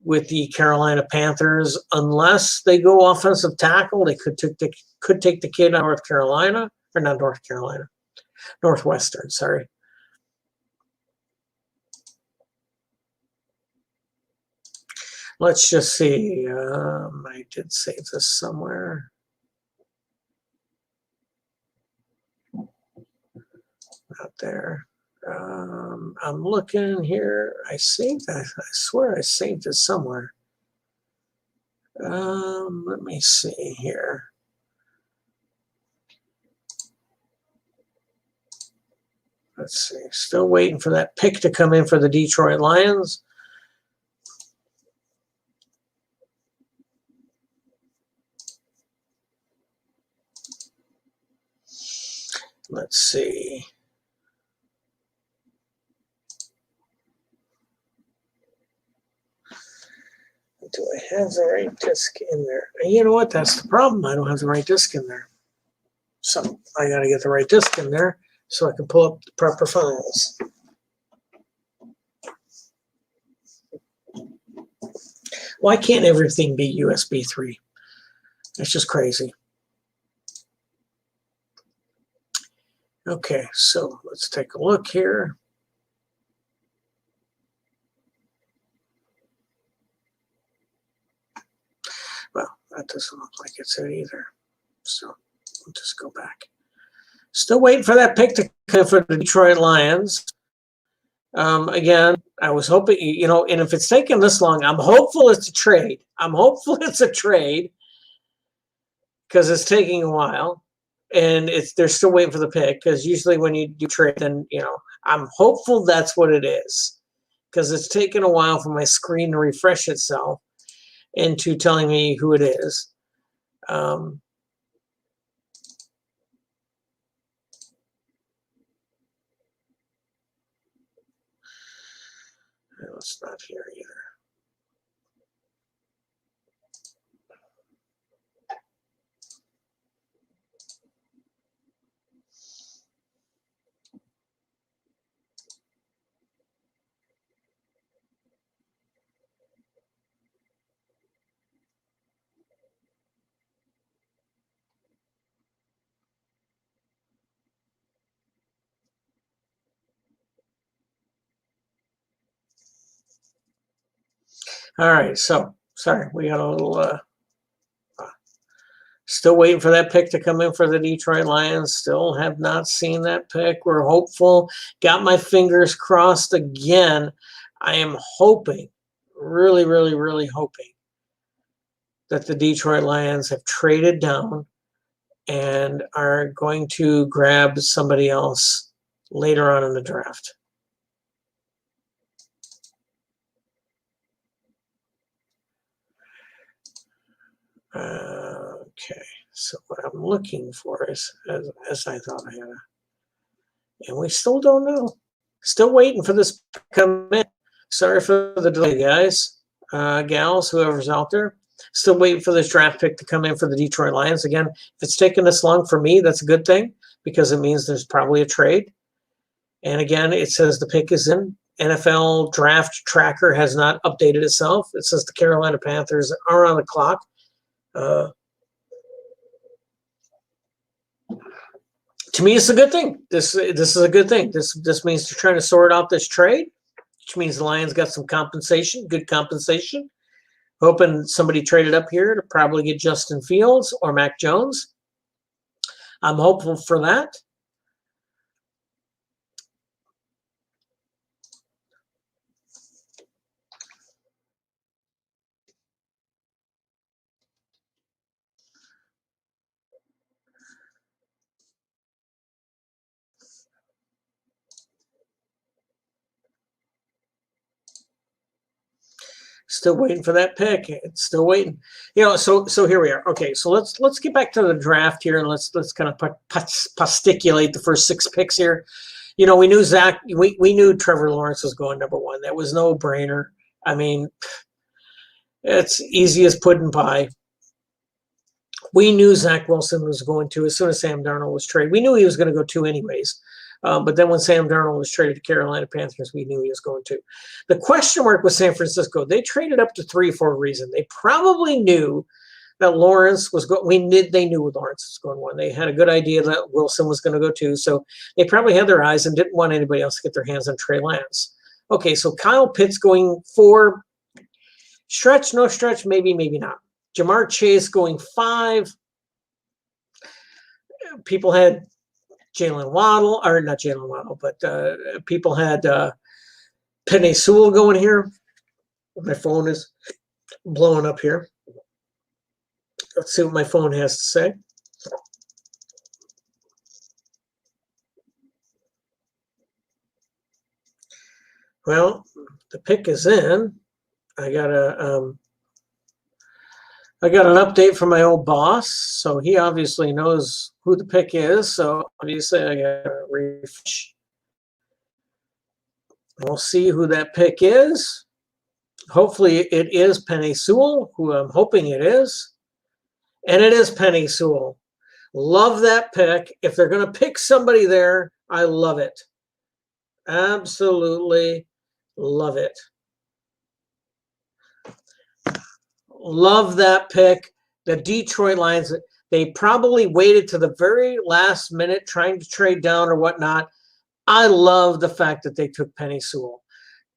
with the Carolina Panthers. Unless they go offensive tackle, they could take the kid out of North Carolina. Or not North Carolina. Northwestern, sorry. Let's just see. I did save this somewhere. Out there. I'm looking here. I saved that. I swear I saved it somewhere. Let me see here. Let's see. Still waiting for that pick to come in for the Detroit Lions. Let's see. Do I have the right disc in there? And you know what? That's the problem. I don't have the right disc in there. So I got to get the right disc in there so I can pull up the proper files. Why can't everything be USB 3? That's just crazy. Okay, so let's take a look here. Well, that doesn't look like it's it either. So we'll just go back. Still waiting for that pick to come for the Detroit Lions. Again, I was hoping, you know, and if it's taking this long, I'm hopeful it's a trade. I'm hopeful it's a trade because it's taking a while. And they're still waiting for the pick because usually when you do trade, then, you know, I'm hopeful that's what it is because it's taken a while for my screen to refresh itself into telling me who it is. It's not here either. All right, so sorry, we got a little. Still waiting for that pick to come in for the Detroit Lions. Still have not seen that pick. We're hopeful. Got my fingers crossed again. I am hoping, really, really, really hoping that the Detroit Lions have traded down and are going to grab somebody else later on in the draft. Okay, so what I'm looking for is, as I thought I had, and we still don't know. Still waiting for this to come in. Sorry for the delay, guys, gals, whoever's out there. Still waiting for this draft pick to come in for the Detroit Lions. Again, if it's taken this long for me, that's a good thing because it means there's probably a trade. And again, it says the pick is in. NFL Draft Tracker has not updated itself. It says the Carolina Panthers are on the clock. To me, it's a good thing. This is a good thing. This means they're trying to sort out this trade, which means the Lions got some compensation, good compensation. Hoping somebody traded up here to probably get Justin Fields or Mac Jones. I'm hopeful for that. Still waiting for that pick. It's still waiting. You know, so here we are. Okay, so let's get back to the draft here and let's kind of posticulate the first 6 picks here. You know, we knew we knew Trevor Lawrence was going number 1. That was no brainer. I mean, it's easy as pudding pie. We knew Zach Wilson was going to as soon as Sam Darnold was traded. We knew he was going to go 2 anyways. But then when Sam Darnold was traded to Carolina Panthers, we knew he was going to. The question mark was San Francisco. They traded up to 3 for a reason. They probably knew that Lawrence was going. They knew Lawrence was going 1. They had a good idea that Wilson was going to go 2. So they probably had their eyes and didn't want anybody else to get their hands on Trey Lance. Okay, so Kyle Pitts going 4. Stretch, no stretch, maybe, maybe not. Jamar Chase going 5. People had Jalen Waddle, or not Jalen Waddle, but people had Penei Sewell going here. My phone is blowing up here. Let's see what my phone has to say. Well, the pick is in. I got an update from my old boss, so he obviously knows who the pick is. So obviously I got to refresh. We'll see who that pick is. Hopefully it is Penei Sewell, who I'm hoping it is. And it is Penei Sewell. Love that pick. If they're going to pick somebody there, I love it. Absolutely love it. Love that pick. The Detroit Lions, they probably waited to the very last minute trying to trade down or whatnot. I love the fact that they took Penei Sewell.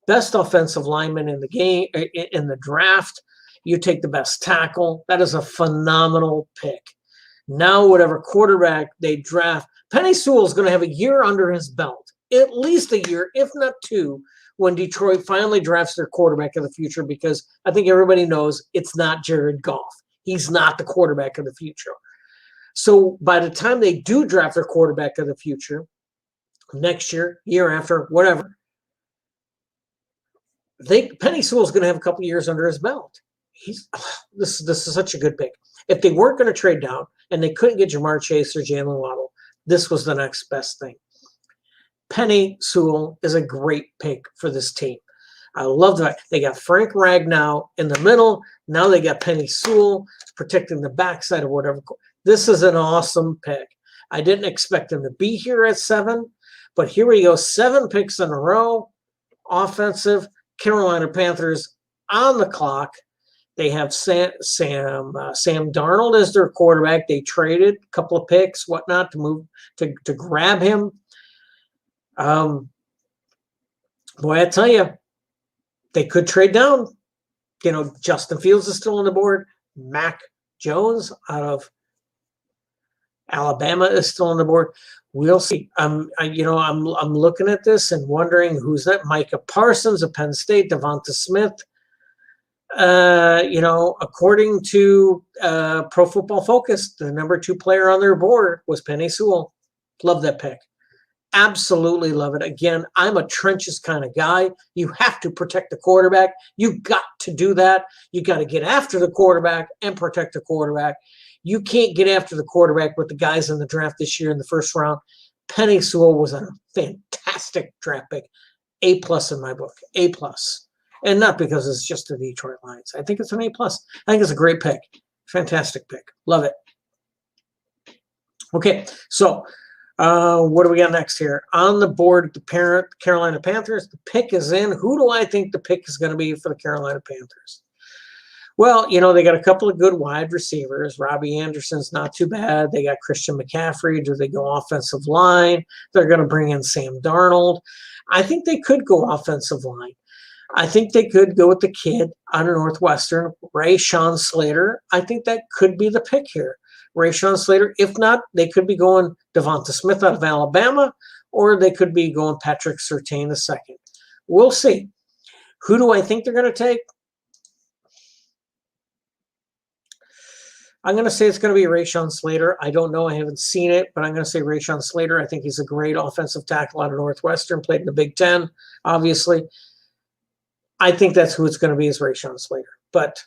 Best offensive lineman in the game, in the draft. You take the best tackle. That is a phenomenal pick. Now, whatever quarterback they draft, Penei Sewell is going to have a year under his belt, at least a year, if not 2, when Detroit finally drafts their quarterback of the future, because I think everybody knows it's not Jared Goff. He's not the quarterback of the future. So by the time they do draft their quarterback of the future, next year, year after, whatever, Penei Sewell is going to have a couple years under his belt. This is such a good pick. If they weren't going to trade down and they couldn't get Jamar Chase or Jalen Waddle, this was the next best thing. Penei Sewell is a great pick for this team. I love that. They got Frank Ragnow in the middle. Now they got Penei Sewell protecting the backside of whatever. This is an awesome pick. I didn't expect them to be here at 7, but here we go. 7 picks in a row. Offensive. Carolina Panthers on the clock. They have Sam Darnold as their quarterback. They traded a couple of picks, whatnot, to move to grab him. Boy, I tell you, they could trade down. You know, Justin Fields is still on the board. Mac Jones out of Alabama is still on the board. We'll see. I'm looking at this and wondering who's that. Micah Parsons of Penn State, Devonta Smith. According to Pro Football Focus, the number 2 player on their board was Penei Sewell. Love that pick. Absolutely love it. Again, I'm a trenches kind of guy. You have to protect the quarterback. You got to do that. You got to get after the quarterback and protect the quarterback. You can't get after the quarterback with the guys in the draft this year in the first round. Penei Sewell was a fantastic draft pick. A+ in my book. A+. And not because it's just the Detroit Lions. I think it's an A+. I think it's a great pick. Fantastic pick. Love it. Okay, so what do we got next here? On the board, the Carolina Panthers. The pick is in. Who do I think the pick is going to be for the Carolina Panthers? Well, they got a couple of good wide receivers. Robbie Anderson's not too bad. They got Christian McCaffrey. Do they go offensive line? They're going to bring in Sam Darnold. I think they could go offensive line. I think they could go with the kid out of Northwestern, Rashawn Slater. I think that could be the pick here. Rashawn Slater. If not, they could be going Devonta Smith out of Alabama, or they could be going Patrick Surtain II. We'll see. Who do I think they're going to take? I'm going to say it's going to be Rashawn Slater. I don't know. I haven't seen it, but I'm going to say Rashawn Slater. I think he's a great offensive tackle out of Northwestern, played in the Big Ten, obviously. I think that's who it's going to be, is Rashawn Slater. But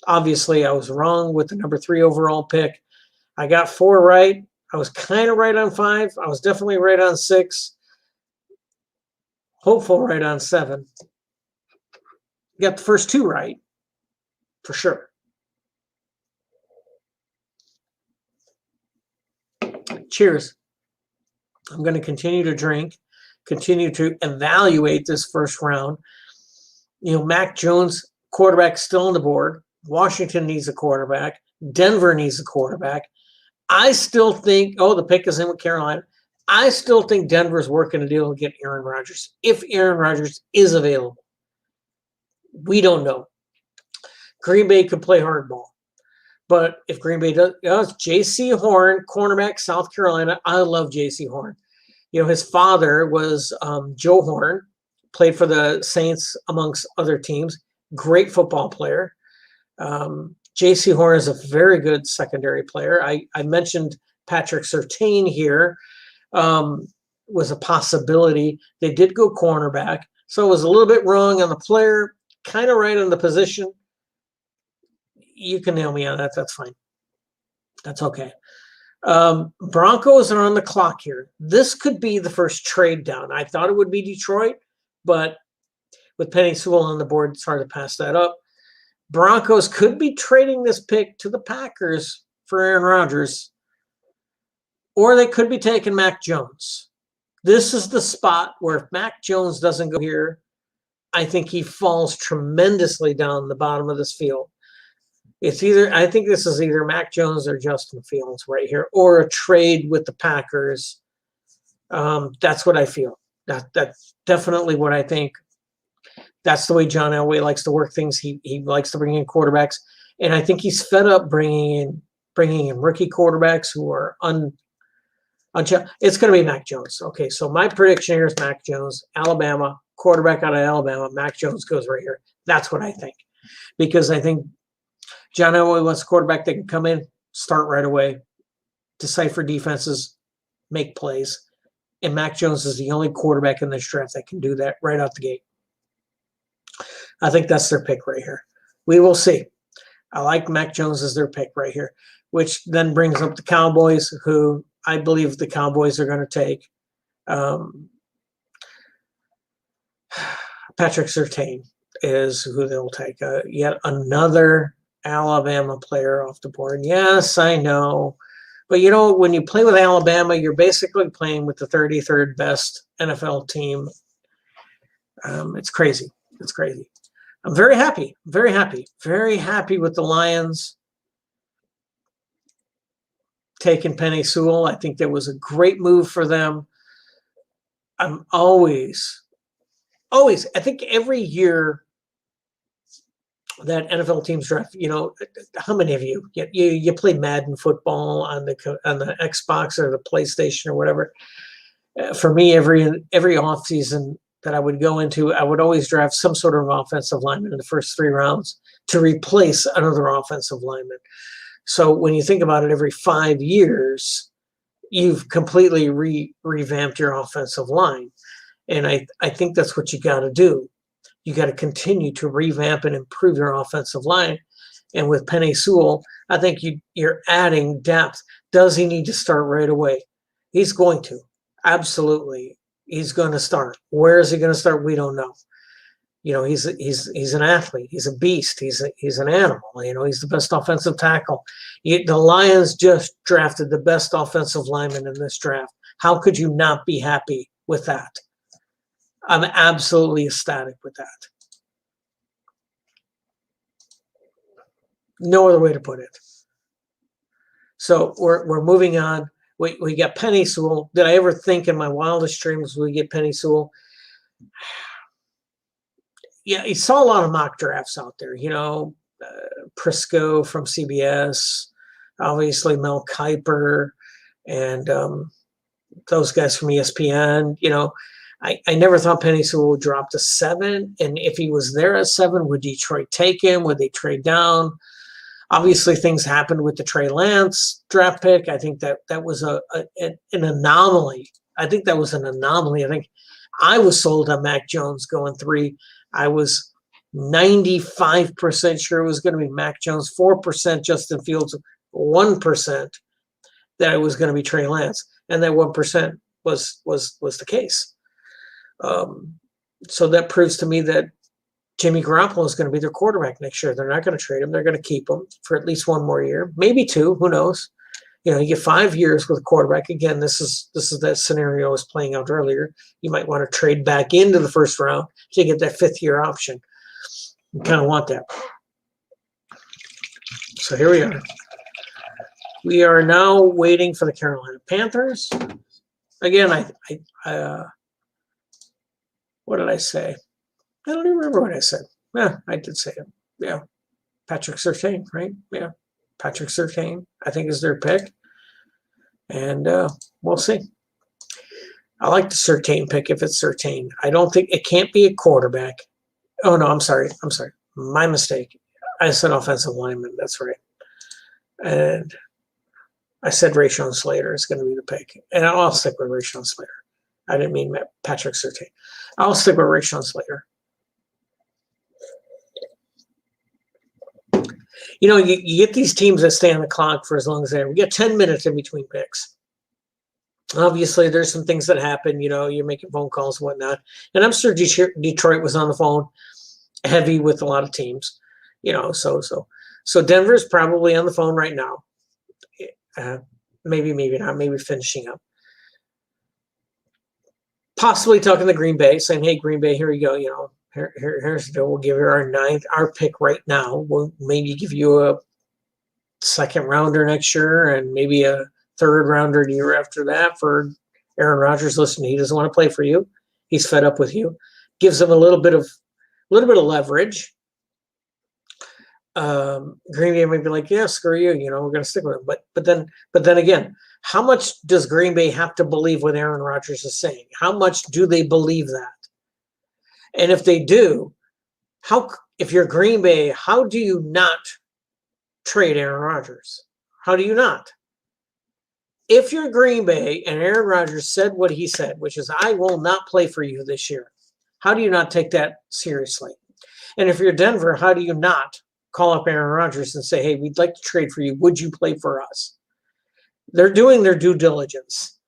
obviously I was wrong with the number 3 overall pick. I got 4 right. I was kind of right on 5. I was definitely right on 6. Hopeful right on 7. Got the first 2 right, for sure. Cheers. I'm going to continue to drink, continue to evaluate this first round. Mac Jones, quarterback, still on the board. Washington needs a quarterback. Denver needs a quarterback. I still think, the pick is in with Carolina. I still think Denver's working a deal to get Aaron Rodgers, if Aaron Rodgers is available. We don't know. Green Bay could play hardball. But if Green Bay does, J.C. Horn, cornerback, South Carolina. I love J.C. Horn. His father was Joe Horn, played for the Saints amongst other teams. Great football player. J.C. Horn is a very good secondary player. I mentioned Patrick Surtain here was a possibility. They did go cornerback, so it was a little bit wrong on the player, kind of right on the position. You can nail me on that. That's fine. That's okay. Broncos are on the clock here. This could be the first trade down. I thought it would be Detroit, but with Penei Sewell on the board, it's hard to pass that up. Broncos could be trading this pick to the Packers for Aaron Rodgers, or they could be taking Mac Jones. This is the spot where if Mac Jones doesn't go here, I think he falls tremendously down the bottom of this field. I think this is either Mac Jones or Justin Fields right here, or a trade with the Packers. That's what I feel. That's definitely what I think. That's the way John Elway likes to work things. He likes to bring in quarterbacks, and I think he's fed up bringing in rookie quarterbacks who are it's going to be Mac Jones. Okay, so my prediction here is Mac Jones, Alabama, quarterback out of Alabama. Mac Jones goes right here. That's what I think, because I think John Elway wants a quarterback that can come in, start right away, decipher defenses, make plays. And Mac Jones is the only quarterback in this draft that can do that right out the gate. I think that's their pick right here. We will see. I like Mac Jones as their pick right here, which then brings up the Cowboys, who I believe the Cowboys are going to take. Patrick Surtain is who they'll take. Yet another Alabama player off the board. Yes, I know. But, when you play with Alabama, you're basically playing with the 33rd best NFL team. It's crazy. It's crazy. I'm very happy with the Lions taking Penei Sewell. I think that was a great move for them. I'm always, I think every year that NFL teams draft, how many of you play Madden football on the Xbox or the PlayStation or whatever? For me, every offseason that I would go into, I would always draft some sort of offensive lineman in the first 3 rounds to replace another offensive lineman. So when you think about it, every 5 years, you've completely revamped your offensive line. And I think that's what you got to do. You got to continue to revamp and improve your offensive line. And with Penei Sewell, I think you're adding depth. Does he need to start right away? He's going to. Absolutely. He's going to start. Where is he going to start? We don't know. He's an athlete. He's a beast. He's an animal. He's the best offensive tackle. The Lions just drafted the best offensive lineman in this draft. How could you not be happy with that? I'm absolutely ecstatic with that. No other way to put it. So we're moving on. We got Penei Sewell. Did I ever think in my wildest dreams we get Penei Sewell? Yeah, you saw a lot of mock drafts out there. Prisco from CBS, obviously Mel Kiper, and those guys from ESPN. I never thought Penei Sewell would drop to 7. And if he was there at 7, would Detroit take him? Would they trade down? Obviously, things happened with the Trey Lance draft pick. I think that was an anomaly. I think that was an anomaly. I think I was sold on Mac Jones going 3. I was 95% sure it was going to be Mac Jones, 4% Justin Fields, 1% that it was going to be Trey Lance. And that 1% was the case. So that proves to me that Jimmy Garoppolo is going to be their quarterback next year. They're not going to trade him. They're going to keep him for at least 1 more year, maybe 2. Who knows? You get 5 years with a quarterback. Again, this is that scenario I was playing out earlier. You might want to trade back into the first round to get that 5th year option. You kind of want that. So here we are. We are now waiting for the Carolina Panthers. Again, what did I say? I don't even remember what I said. Yeah, I did say it. Yeah. Patrick Surtain, right? Yeah, Patrick Surtain, I think, is their pick. And we'll see. I like the Surtain pick if it's Surtain. I don't think it can't be a quarterback. Oh, no, I'm sorry. My mistake. I said offensive lineman. That's right. And I said Rashawn Slater is going to be the pick. And I'll stick with Rashawn Slater. I didn't mean Patrick Surtain. I'll stick with Rashawn Slater. You know, you get these teams that stay on the clock for as long as they are. We get 10 minutes in between picks. Obviously, there's some things that happen. You know, you're making phone calls and whatnot. And I'm sure Detroit was on the phone heavy with a lot of teams. You know, so Denver's probably on the phone right now. Maybe not. Maybe finishing up. Possibly talking to Green Bay, saying, "Hey, Green Bay, here you go. You know, here's the deal. We'll give you our pick right now. We'll maybe give you a second rounder next year and maybe a third rounder the year after that for Aaron Rodgers. Listen, he doesn't want to play for you. He's fed up with you. Gives him a little bit of leverage. Green Bay may be like, yeah, screw you. You know, we're going to stick with him. But then again, how much does Green Bay have to believe what Aaron Rodgers is saying? How much do they believe that? And if they do, if you're Green Bay, how do you not trade Aaron Rodgers? How do you not? If you're Green Bay and Aaron Rodgers said what he said, which is, I will not play for you this year, how do you not take that seriously? And if you're Denver, how do you not call up Aaron Rodgers and say, hey, we'd like to trade for you. Would you play for us? They're doing their due diligence.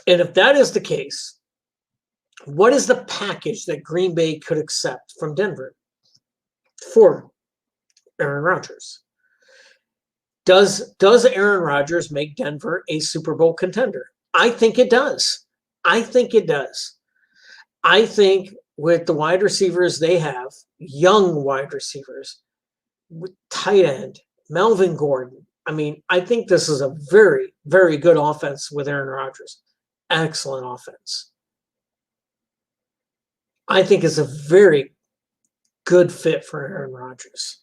And if that is the case, what is the package that Green Bay could accept from Denver for Aaron Rodgers? Does Aaron Rodgers make Denver a Super Bowl contender? I think it does. I think with the wide receivers they have, young wide receivers, with tight end, Melvin Gordon. I mean, I think this is a very, very good offense with Aaron Rodgers. Excellent offense. I think it's a very good fit for Aaron Rodgers.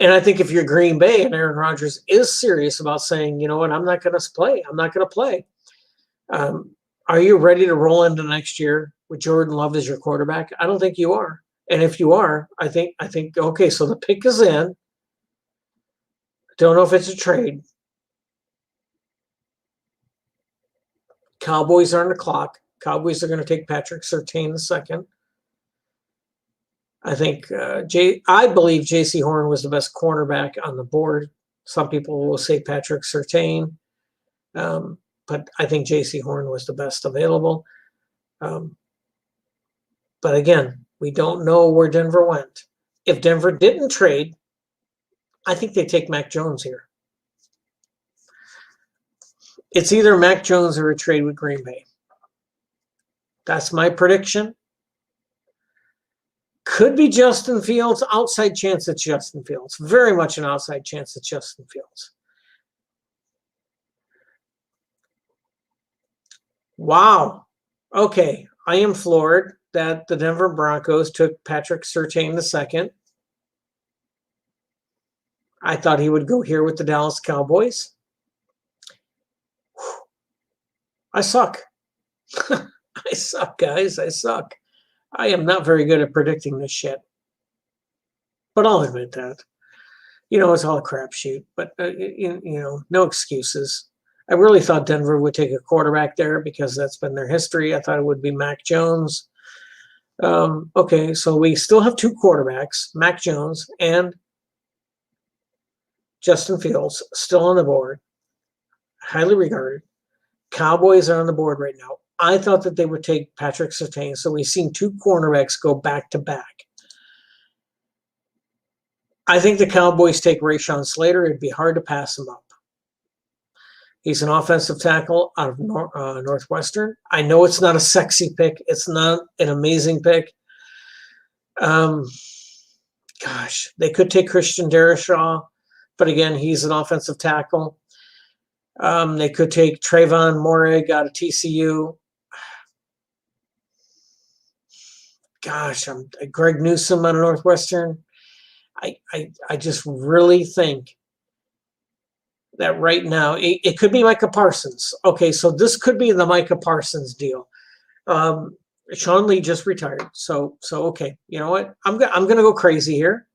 And I think if you're Green Bay and Aaron Rodgers is serious about saying, you know what, I'm not going to play. I'm not going to play. Are you ready to roll into next year with Jordan Love as your quarterback? I don't think you are. And if you are, I think okay, so the pick is in. Don't know if it's a trade. Cowboys are on the clock. Cowboys are going to take Patrick Surtain the second. I think I believe J.C. Horn was the best cornerback on the board. Some people will say Patrick Surtain, but I think J.C. Horn was the best available. But again, we don't know where Denver went. If Denver didn't trade, I think they take Mac Jones here. It's either Mac Jones or a trade with Green Bay. That's my prediction. Could be Justin Fields. Outside chance it's Justin Fields. Very much an outside chance it's Justin Fields. Wow. Okay. I am floored that the Denver Broncos took Patrick Surtain the second. I thought he would go here with the Dallas Cowboys. I suck. I suck, guys. I suck. I am not very good at predicting this shit. But I'll admit that. You know, it's all a crapshoot. But, you know, no excuses. I really thought Denver would take a quarterback there because that's been their history. I thought it would be Mac Jones. Okay, so we still have two quarterbacks, Mac Jones and Justin Fields, still on the board. Highly regarded. Cowboys are on the board right now. I thought that they would take Patrick Surtain, so we've seen two cornerbacks go back to back. I think the Cowboys take Rashawn Slater. It'd be hard to pass him up. He's an offensive tackle out of Northwestern. I know it's not a sexy pick. It's not an amazing pick. Gosh, they could take Christian Darrisaw, but again, he's an offensive tackle. They could take Trayvon Moehrig out of TCU. gosh, I'm Greg Newsome out of Northwestern. I just really think that right now it could be Micah Parsons. Okay, so this could be the Micah Parsons deal. Sean Lee just retired, so okay. You know what? I'm gonna go crazy here.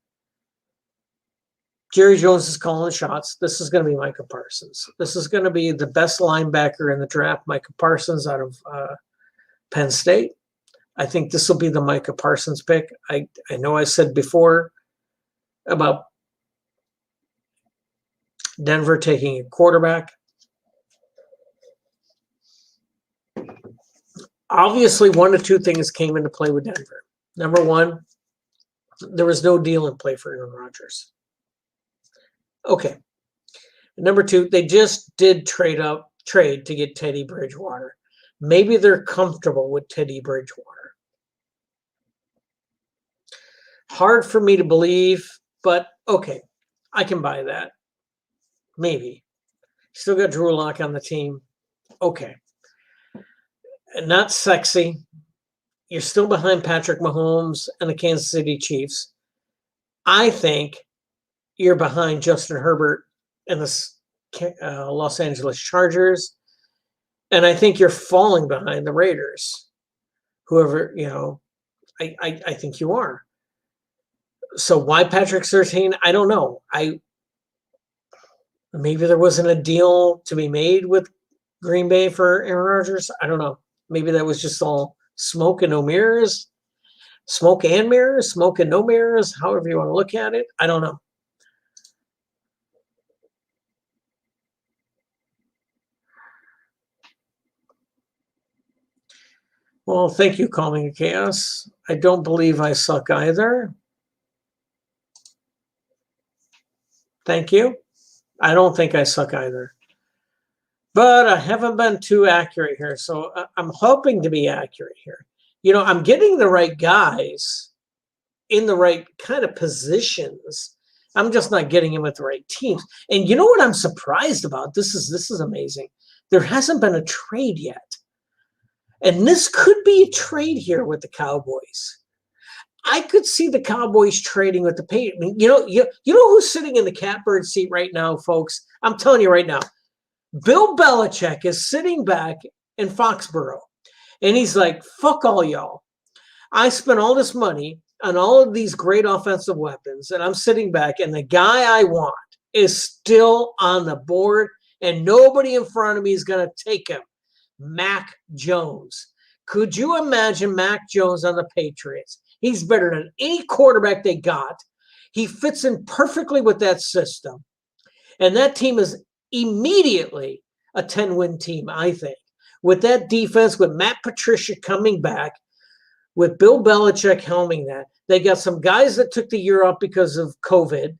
Jerry Jones is calling the shots. This is going to be Micah Parsons. This is going to be the best linebacker in the draft, Micah Parsons out of Penn State. I think this will be the Micah Parsons pick. I know I said before about Denver taking a quarterback. Obviously, one of two things came into play with Denver. Number one, there was no deal in play for Aaron Rodgers. Okay. Number two, they just did trade to get Teddy Bridgewater. Maybe they're comfortable with Teddy Bridgewater. Hard for me to believe, but okay, I can buy that. Maybe. Still got Drew Lock on the team. Okay. Not sexy. You're still behind Patrick Mahomes and the Kansas City Chiefs. I think you're behind Justin Herbert and the Los Angeles Chargers. And I think you're falling behind the Raiders. Whoever, I think you are. So why Patrick Surtain? I don't know. Maybe there wasn't a deal to be made with Green Bay for Aaron Rodgers. I don't know. Maybe that was just all smoke and no mirrors. Smoke and mirrors, smoke and no mirrors, however you want to look at it. I don't know. Well, thank you, Calming Chaos. I don't believe I suck either. Thank you. I don't think I suck either. But I haven't been too accurate here, so I'm hoping to be accurate here. I'm getting the right guys in the right kind of positions. I'm just not getting them with the right teams. And you know what I'm surprised about? This is amazing. There hasn't been a trade yet. And this could be a trade here with the Cowboys. I could see the Cowboys trading with the Patriots. You know who's sitting in the catbird seat right now, folks? I'm telling you right now. Bill Belichick is sitting back in Foxborough. And he's like, fuck all y'all. I spent all this money on all of these great offensive weapons, and I'm sitting back, and the guy I want is still on the board, and nobody in front of me is going to take him. Mac Jones. Could you imagine Mac Jones on the Patriots? He's better than any quarterback they got. He fits in perfectly with that system. And that team is immediately a 10-win team, I think. With that defense, with Matt Patricia coming back, with Bill Belichick helming that. They got some guys that took the year off because of COVID.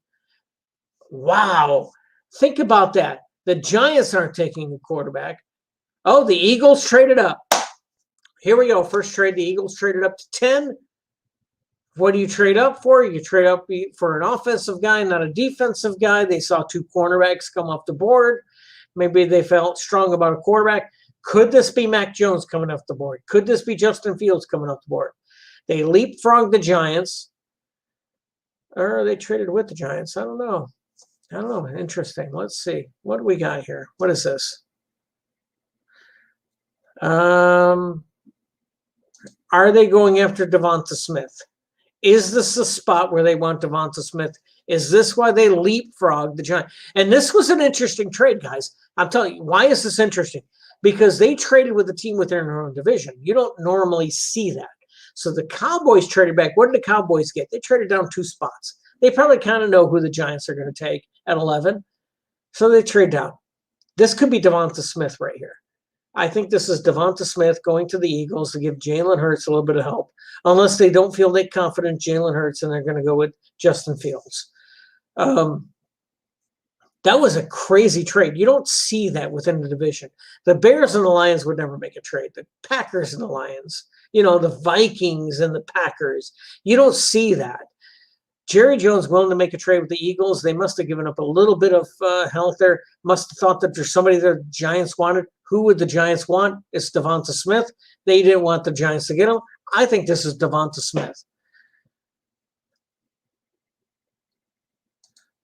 Wow. Think about that. The Giants aren't taking a quarterback. Oh, the Eagles traded up. Here we go. First trade, the Eagles traded up to 10. What do you trade up for? You trade up for an offensive guy, not a defensive guy. They saw two cornerbacks come off the board. Maybe they felt strong about a quarterback. Could this be Mac Jones coming off the board? Could this be Justin Fields coming off the board? They leapfrogged the Giants. Or they traded with the Giants. I don't know. Interesting. Let's see. What do we got here? What is this? Are they going after Devonta Smith? Is this the spot where they want Devonta Smith? Is this why they leapfrogged the Giants? And this was an interesting trade, guys. I'm telling you, why is this interesting? Because they traded with a team within their own division. You don't normally see that. So the Cowboys traded back. What did the Cowboys get? They traded down 2 spots. They probably kind of know who the Giants are going to take at 11. So they trade down. This could be Devonta Smith right here. I think this is Devonta Smith going to the Eagles to give Jalen Hurts a little bit of help, unless they don't feel that confident in Jalen Hurts and they're going to go with Justin Fields. That was a crazy trade. You don't see that within the division. The Bears and the Lions would never make a trade. The Packers and the Lions, the Vikings and the Packers. You don't see that. Jerry Jones willing to make a trade with the Eagles. They must have given up a little bit of health there. Must have thought that there's somebody the Giants wanted. Who would the Giants want? It's Devonta Smith. They didn't want the Giants to get him. I think this is Devonta Smith.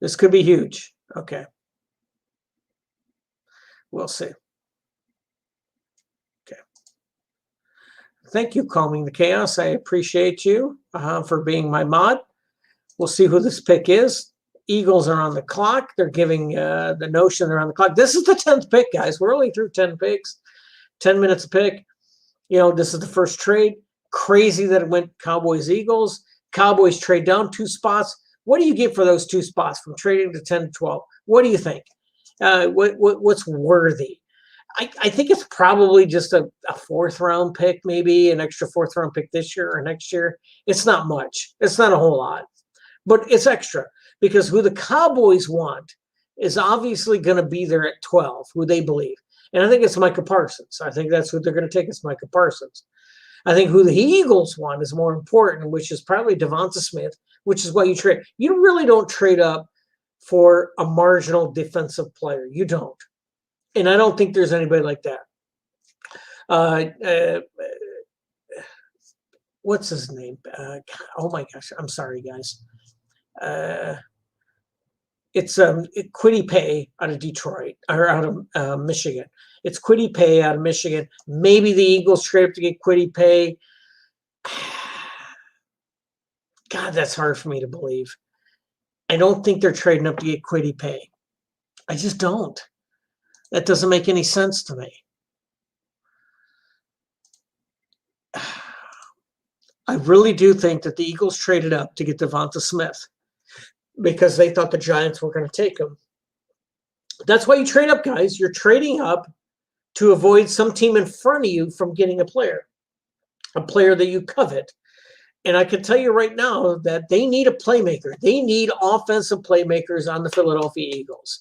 This could be huge. Okay. We'll see. Okay. Thank you, Calming the Chaos. I appreciate you for being my mod. We'll see who this pick is. Eagles are on the clock. They're giving the notion they're on the clock. This is the 10th pick, guys. We're only through 10 picks, 10 minutes a pick. This is the first trade. Crazy that it went Cowboys-Eagles. Cowboys trade down 2 spots. What do you get for those 2 spots from trading to 10 to 12? What do you think? What's worthy? I think it's probably just a 4th-round pick, maybe an extra 4th-round pick this year or next year. It's not much. It's not a whole lot. But it's extra because who the Cowboys want is obviously going to be there at 12, who they believe. And I think it's Micah Parsons. I think that's who they're going to take is Micah Parsons. I think who the Eagles want is more important, which is probably Devonta Smith, which is why you trade. You really don't trade up for a marginal defensive player. You don't. And I don't think there's anybody like that. What's his name? Oh, my gosh. I'm sorry, guys. It's Kwity Paye out of Detroit or out of Michigan. It's Kwity Paye out of Michigan. Maybe the Eagles trade up to get Kwity Paye. God, that's hard for me to believe. I don't think they're trading up to get Kwity Paye. I just don't. That doesn't make any sense to me. I really do think that the Eagles traded up to get Devonta Smith because they thought the Giants were going to take him. That's why you trade up, guys. You're trading up to avoid some team in front of you from getting a player that you covet. And I can tell you right now that they need a playmaker. They need offensive playmakers on the Philadelphia Eagles.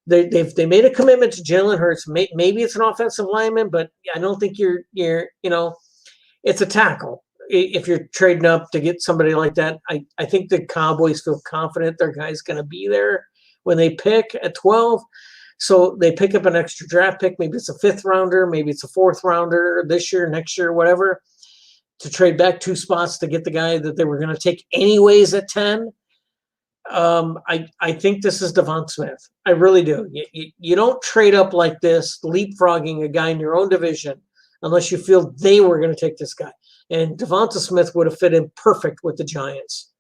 They made a commitment to Jalen Hurts. Maybe it's an offensive lineman, but I don't think you're it's a tackle. If you're trading up to get somebody like that, I think the Cowboys feel confident their guy's going to be there when they pick at 12. So they pick up an extra draft pick. Maybe it's a 5th rounder. Maybe it's a 4th rounder this year, next year, whatever, to trade back 2 spots to get the guy that they were going to take anyways at 10. I think this is Devonta Smith. I really do. You don't trade up like this, leapfrogging a guy in your own division, unless you feel they were going to take this guy. And Devonta Smith would have fit in perfect with the Giants.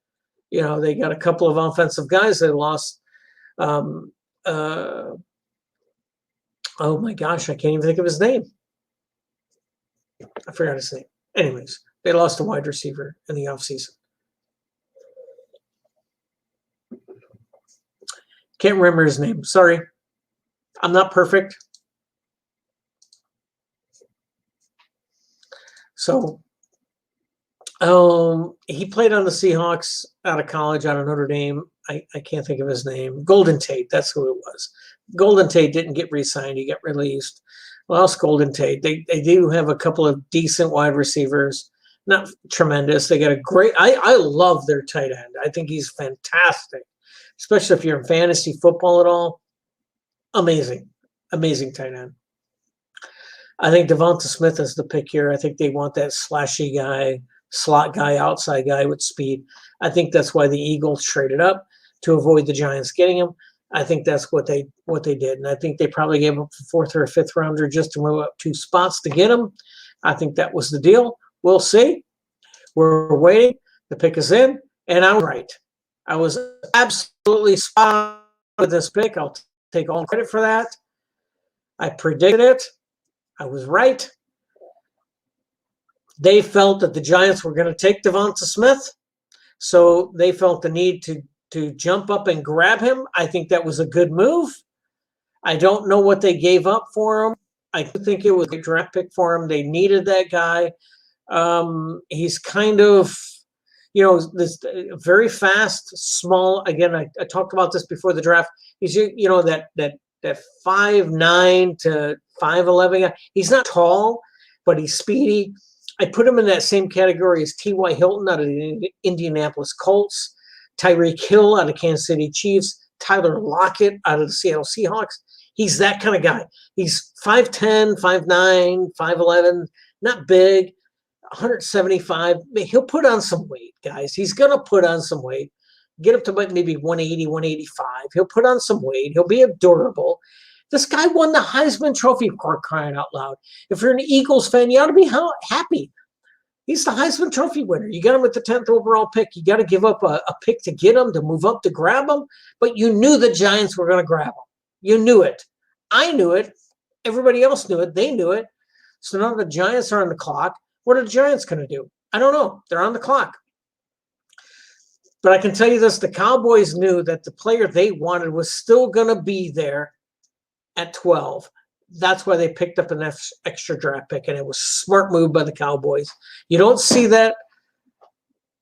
They got a couple of offensive guys. They lost. Oh my gosh, I can't even think of his name. I forgot his name. Anyways, they lost a wide receiver in the offseason. Can't remember his name. Sorry. I'm not perfect. So he played on the Seahawks out of college, out of Notre Dame. I can't think of his name. Golden Tate, that's who it was. Golden Tate didn't get re-signed. He got released. Lost Golden Tate. They do have a couple of decent wide receivers. Not tremendous. They got a great – I love their tight end. I think he's fantastic, especially if you're in fantasy football at all. Amazing. Amazing tight end. I think Devonta Smith is the pick here. I think they want that slashy guy, slot guy, outside guy with speed. I think that's why the Eagles traded up to avoid the Giants getting him. I think that's what they did. And I think they probably gave up a 4th or a 5th rounder just to move up 2 spots to get him. I think that was the deal. We'll see. We're waiting. The pick is in, and I'm right. I was absolutely spot on with this pick. I'll take all credit for that. I predicted it. I was right. They felt that the Giants were going to take Devonta Smith, so they felt the need to jump up and grab him. I think that was a good move. I don't know what they gave up for him. I think it was a draft pick for him. They needed that guy. He's kind of, this very fast, small. Again, I talked about this before the draft. He's, that 5'9" to 5'11" guy. He's not tall, but he's speedy. I put him in that same category as T.Y. Hilton out of the Indianapolis Colts, Tyreek Hill out of Kansas City Chiefs, Tyler Lockett out of the Seattle Seahawks. He's that kind of guy. He's 5'10", 5'9", 5'11", not big. 175. He'll put on some weight, guys. He's going to put on some weight. Get up to maybe 180, 185. He'll put on some weight. He'll be durable. This guy won the Heisman Trophy, for crying out loud. If you're an Eagles fan, you ought to be happy. He's the Heisman Trophy winner. You got him with the 10th overall pick. You got to give up a pick to get him, to move up, to grab him. But you knew the Giants were going to grab him. You knew it. I knew it. Everybody else knew it. They knew it. So now the Giants are on the clock. What are the Giants going to do? I don't know. They're on the clock. But I can tell you this, the Cowboys knew that the player they wanted was still going to be there at 12. That's why they picked up an extra draft pick, and it was a smart move by the Cowboys. You don't see that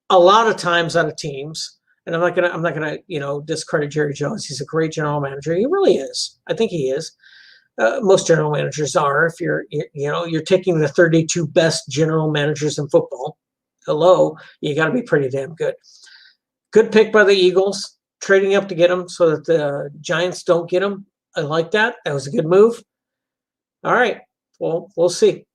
a lot of times out of teams. And I'm not gonna discredit Jerry Jones. He's a great general manager. He really is. I think he is. Most general managers are. If you're taking the 32 best general managers in football, hello, you got to be pretty damn good. Good pick by the Eagles, trading up to get him so that the Giants don't get him. I like that. That was a good move. All right. Well, we'll see.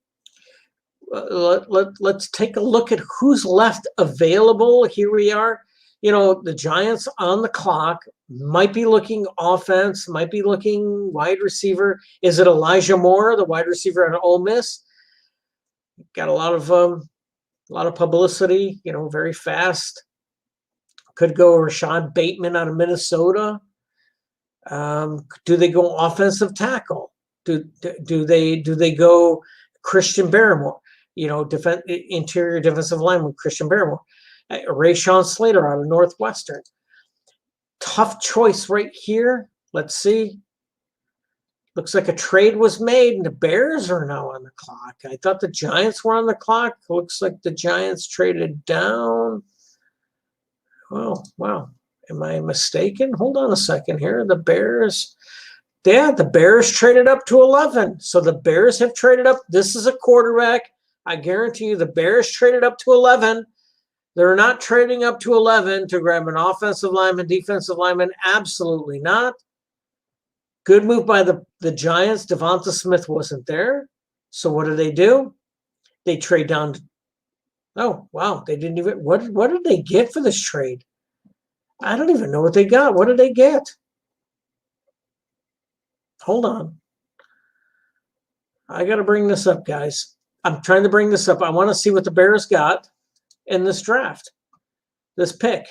Let's take a look at who's left available. Here we are. The Giants on the clock, might be looking offense, might be looking wide receiver. Is it Elijah Moore, the wide receiver at Ole Miss? Got a lot of publicity, very fast. Could go Rashad Bateman out of Minnesota. Do they go offensive tackle? Do they go Christian Barmore? Interior defensive lineman Christian Barmore. Rashawn Slater out of Northwestern. Tough choice right here. Let's see. Looks like a trade was made, and the Bears are now on the clock. I thought the Giants were on the clock. Looks like the Giants traded down. Oh, wow. Am I mistaken? Hold on a second here. The Bears. Yeah, the Bears traded up to 11. So the Bears have traded up. This is a quarterback. I guarantee you the Bears traded up to 11. They're not trading up to 11 to grab an offensive lineman, defensive lineman. Absolutely not. Good move by the Giants. Devonta Smith wasn't there. So what do? They trade down. Oh, wow. They didn't even. What did they get for this trade? I don't even know what they got. What did they get? Hold on. I got to bring this up, guys. I'm trying to bring this up. I want to see what the Bears got in this draft, this pick.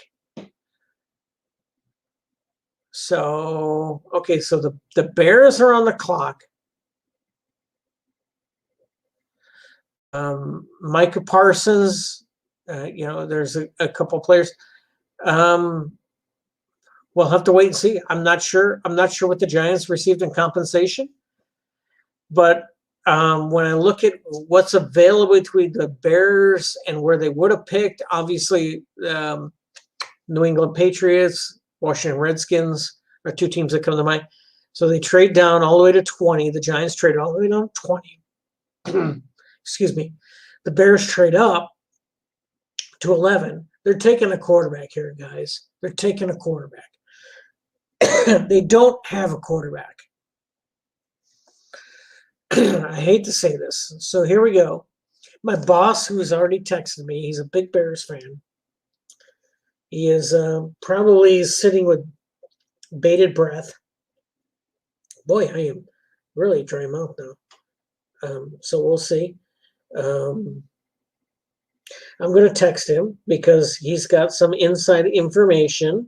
So, okay, so the Bears are on the clock. Micah Parsons, there's a couple players. We'll have to wait and see. I'm not sure what the Giants received in compensation, but when I look at what's available between the Bears and where they would have picked, obviously New England Patriots, Washington Redskins are two teams that come to mind. So they trade down all the way to 20. The Giants trade all the way down to 20. Excuse me. The Bears trade up to 11. They're taking a quarterback here, guys. They're taking a quarterback. They don't have a quarterback. I hate to say this. So here we go. My boss, who has already texted me, he's a big Bears fan. He is probably sitting with bated breath. Boy, I am really dry mouth now. So we'll see. I'm going to text him because he's got some inside information.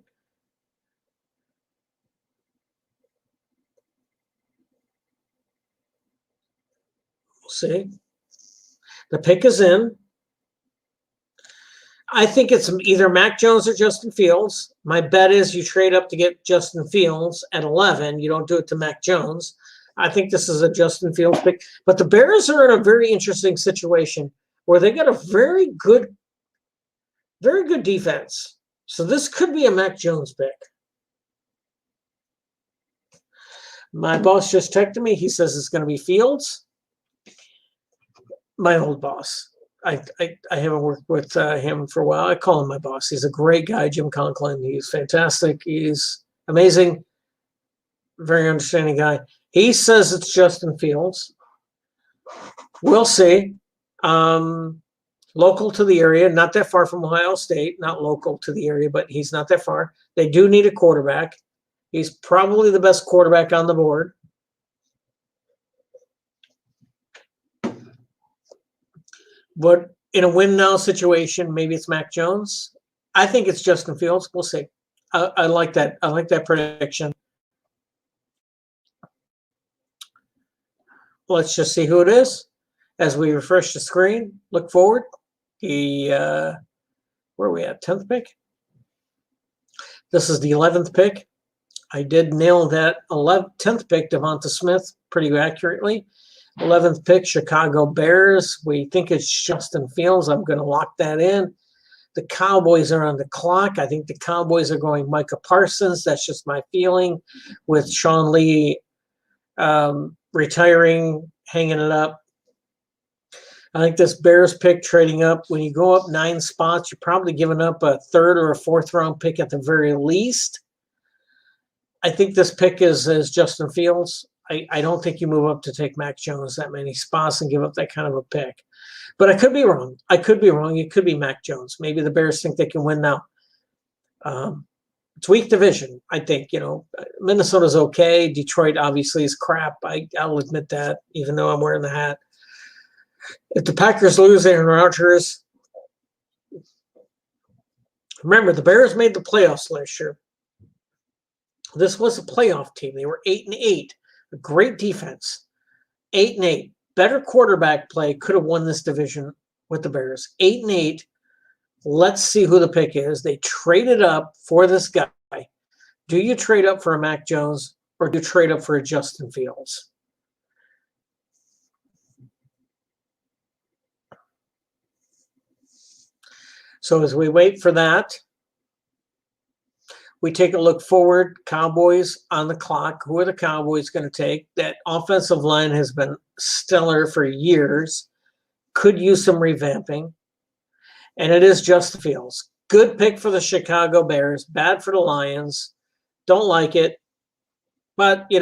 We'll see. The pick is in. I think it's either Mac Jones or Justin Fields. My bet is you trade up to get Justin Fields at 11. You don't do it to Mac Jones. I think this is a Justin Fields pick. But the Bears are in a very interesting situation where they got a very good defense. So this could be a Mac Jones pick. My boss just texted me. He says it's going to be Fields. My old boss. I haven't worked with him for a while. I call him my boss. He's a great guy, Jim Conklin. He's fantastic. He's amazing. Very understanding guy. He says it's Justin Fields. We'll see. local to the area, not that far from Ohio State, not local to the area, but he's not that far. They do need a quarterback. He's probably the best quarterback on the board. But in a win now situation, maybe it's Mac Jones. I think it's Justin Fields. We'll see. I like that. I like that prediction. Let's just see who it is as we refresh the screen. Look forward. Where are we at? 10th pick. This is the 11th pick. I did nail that 10th pick, Devonta Smith, pretty accurately. 11th pick, Chicago Bears. We think it's Justin Fields. I'm going to lock that in. The Cowboys are on the clock. I think the Cowboys are going Micah Parsons. That's just my feeling with Sean Lee retiring, hanging it up. I think this Bears pick trading up, when you go up 9 spots, you're probably giving up a 3rd or a 4th round pick at the very least. I think this pick is Justin Fields. I don't think you move up to take Mac Jones that many spots and give up that kind of a pick. But I could be wrong. I could be wrong. It could be Mac Jones. Maybe the Bears think they can win now. It's weak division, I think. Minnesota's okay. Detroit obviously is crap. I'll admit that, even though I'm wearing the hat. If the Packers lose Aaron Rodgers, remember, the Bears made the playoffs last year. This was a playoff team. They were 8-8. A great defense. 8-8. Better quarterback play could have won this division with the Bears. 8-8. Let's see who the pick is. They traded up for this guy. Do you trade up for a Mac Jones or do you trade up for a Justin Fields? So as we wait for that, we take a look forward. Cowboys on the clock. Who are the Cowboys going to take? That offensive line has been stellar for years. Could use some revamping. And it is Justin Fields. Good pick for the Chicago Bears. Bad for the Lions. Don't like it. But, it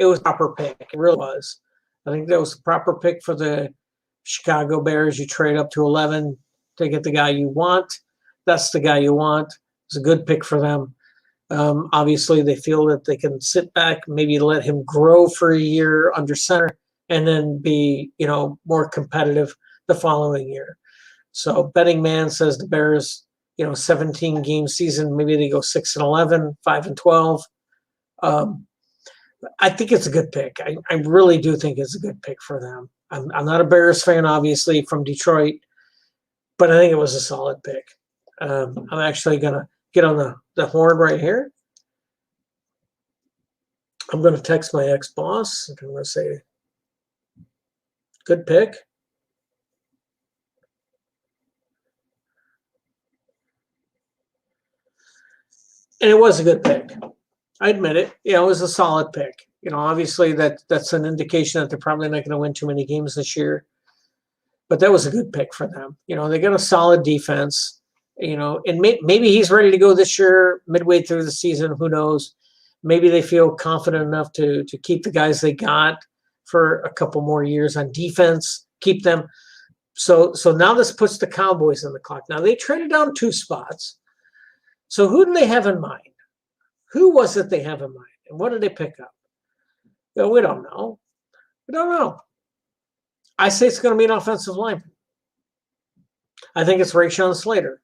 was a proper pick. It really was. I think that was the proper pick for the Chicago Bears. You trade up to 11 to get the guy you want. That's the guy you want. It's a good pick for them. Obviously, they feel that they can sit back, maybe let him grow for a year under center, and then be, more competitive the following year. So betting man says the Bears, 17-game season, maybe they go 6-11, 5-12. I think it's a good pick. I really do think it's a good pick for them. I'm not a Bears fan, obviously, from Detroit, but I think it was a solid pick. I'm actually going to get on the horn right here. I'm going to text my ex-boss. I'm going to say, good pick. And it was a good pick. I admit it. It was a solid pick. Obviously that's an indication that they're probably not going to win too many games this year. But that was a good pick for them. They got a solid defense. And maybe he's ready to go this year, midway through the season. Who knows? Maybe they feel confident enough to keep the guys they got for a couple more years on defense, keep them. So now this puts the Cowboys on the clock. Now they traded down 2 spots. So who do they have in mind? Who was it they have in mind? And what did they pick up? We don't know. We don't know. I say it's going to be an offensive lineman. I think it's Rashawn Slater.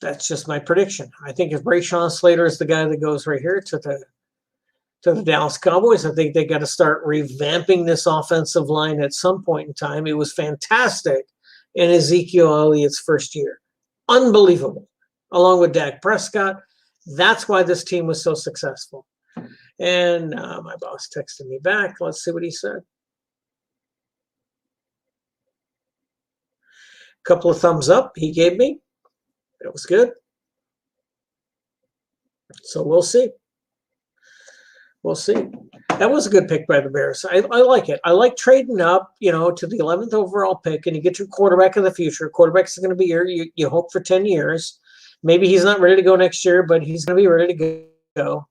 That's just my prediction. I think if Rashawn Slater is the guy that goes right here to the Dallas Cowboys, I think they got to start revamping this offensive line at some point in time. It was fantastic in Ezekiel Elliott's first year. Unbelievable. Along with Dak Prescott. That's why this team was so successful. And my boss texted me back. Let's see what he said. A couple of thumbs up he gave me. It was good. So we'll see. We'll see. That was a good pick by the Bears. I like it. I like trading up, to the 11th overall pick, and you get your quarterback of the future. Quarterback's going to be here. You hope for 10 years. Maybe he's not ready to go next year, but he's going to be ready to go.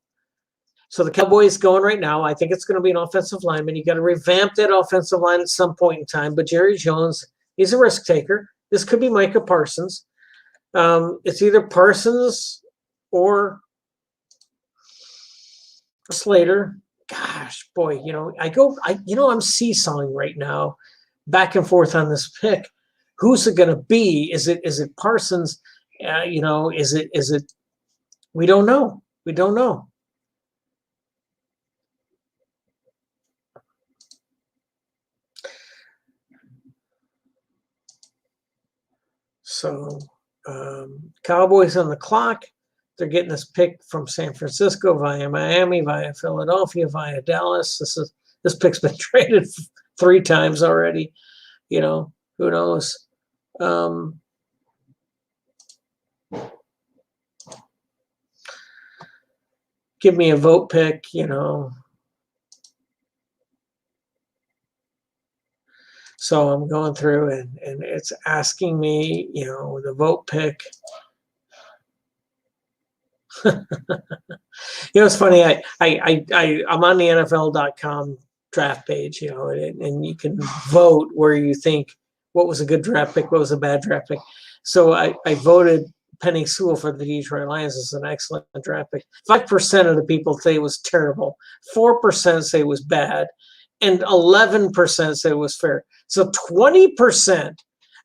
So the Cowboys going right now, I think it's going to be an offensive lineman. You got to revamp that offensive line at some point in time. But Jerry Jones He's a risk taker. This could be Micah Parsons. It's either Parsons or Slater. Gosh, boy, I'm seesawing right now, back and forth on this pick. Who's it going to be? Is it Parsons? Is it? We don't know. We don't know. So, Cowboys on the clock. They're getting this pick from San Francisco via Miami, via Philadelphia, via Dallas. This pick's been traded 3 times already. Who knows? Give me a vote pick, So I'm going through and it's asking me, the vote pick. It's funny. I'm on the NFL.com draft page, and you can vote where you think what was a good draft pick, what was a bad draft pick. So I voted Penei Sewell for the Detroit Lions as an excellent draft pick. 5% of the people say it was terrible. 4% say it was bad, and 11% say it was fair. So 20%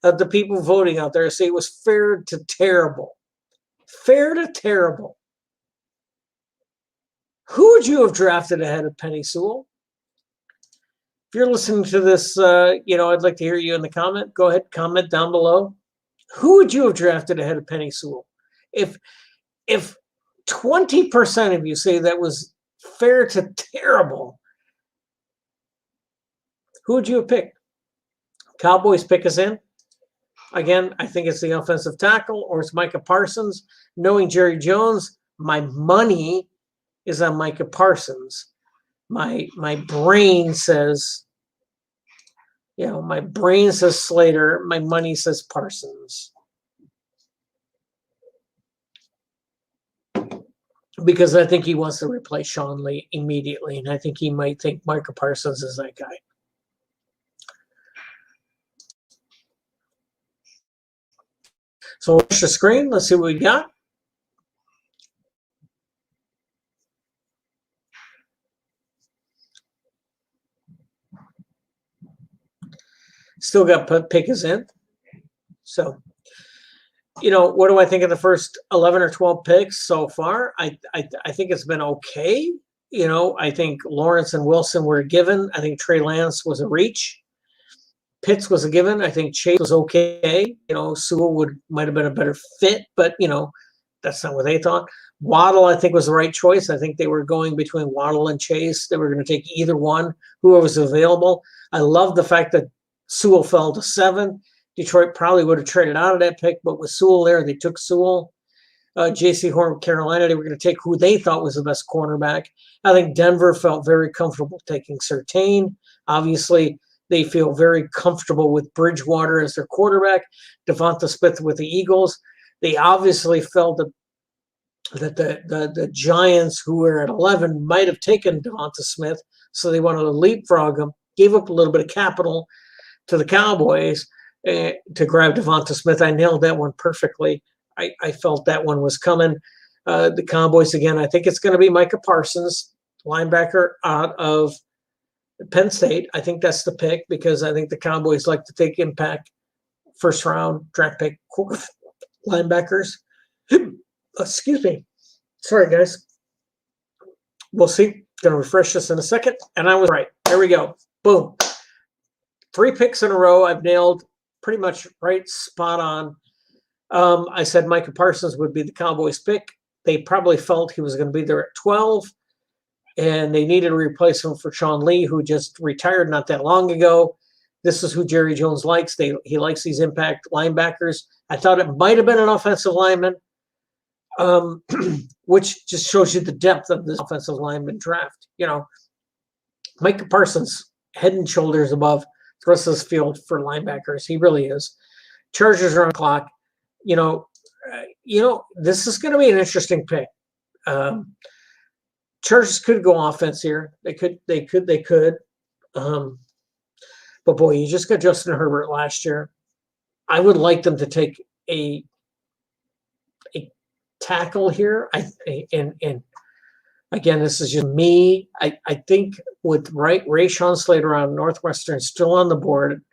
of the people voting out there say it was fair to terrible. Fair to terrible. Who would you have drafted ahead of Penei Sewell? If you're listening to this, I'd like to hear you in the comment. Go ahead, comment down below. Who would you have drafted ahead of Penei Sewell? If 20% of you say that was fair to terrible, who would you have picked? Cowboys pick us in. Again, I think it's the offensive tackle or it's Micah Parsons. Knowing Jerry Jones, my money is on Micah Parsons. My brain says, Slater. My money says Parsons. Because I think he wants to replace Sean Lee immediately, and I think he might think Micah Parsons is that guy. So watch the screen. Let's see what we got. Still got Pickens in. So, what do I think of the first 11 or 12 picks so far? I think it's been okay. I think Lawrence and Wilson were a given. I think Trey Lance was a reach. Pitts was a given. I think Chase was okay. Sewell might have been a better fit, but that's not what they thought. Waddle, I think, was the right choice. I think they were going between Waddle and Chase. They were going to take either one, whoever was available. I love the fact that Sewell fell to 7. Detroit probably would have traded out of that pick, but with Sewell there, they took Sewell. J.C. Horn, Carolina, they were going to take who they thought was the best cornerback. I think Denver felt very comfortable taking Surtain. Obviously, they feel very comfortable with Bridgewater as their quarterback. Devonta Smith with the Eagles. They obviously felt that the Giants, who were at 11, might have taken Devonta Smith, so they wanted to leapfrog him, gave up a little bit of capital to the Cowboys to grab Devonta Smith. I nailed that one perfectly. I felt that one was coming. The Cowboys, again, I think it's going to be Micah Parsons, linebacker out of Penn State. I think that's the pick because I think the Cowboys like to take impact first-round draft pick linebackers. Excuse me. Sorry, guys. We'll see. Going to refresh this in a second. And I was right. There we go. Boom. 3 picks in a row. I've nailed pretty much right, spot on. I said Micah Parsons would be the Cowboys pick. They probably felt he was going to be there at 12, and they needed a replacement for Sean Lee, who just retired not that long ago. This is who Jerry Jones likes. He likes these impact linebackers. I thought it might have been an offensive lineman, which just shows you the depth of this offensive lineman draft. Micah Parsons, head and shoulders above the rest of this field for linebackers. He really is. Chargers are on the clock. This is going to be an interesting pick. Chargers could go offense here. They could. But boy, you just got Justin Herbert last year. I would like them to take a tackle here. And again, this is just me. I think with Rashawn Slater on Northwestern still on the board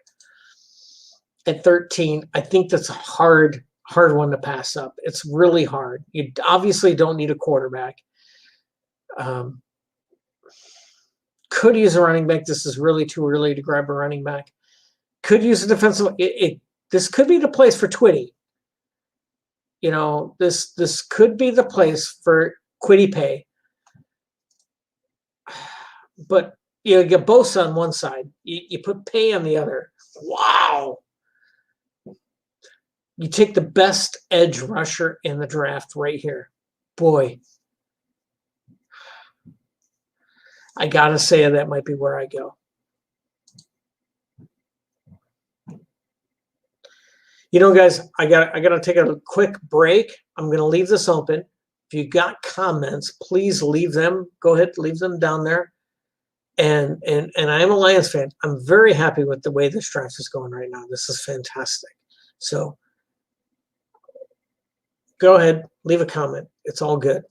at 13, I think that's a hard one to pass up. It's really hard. You obviously don't need a quarterback. Could use a running back. This is really too early to grab a running back. Could use a defensive. This could be the place for Twitty. You know, this could be the place for Quiddy Pay. But you get Bosa on one side. You put Pay on the other. Wow. You take the best edge rusher in the draft right here. Boy. I got to say that might be where I go. You know, guys, I got to take a quick break. I'm going to leave this open. If you got comments, please leave them. Go ahead, leave them down there. And I am a Lions fan. I'm very happy with the way this draft is going right now. This is fantastic. So go ahead, leave a comment. It's all good.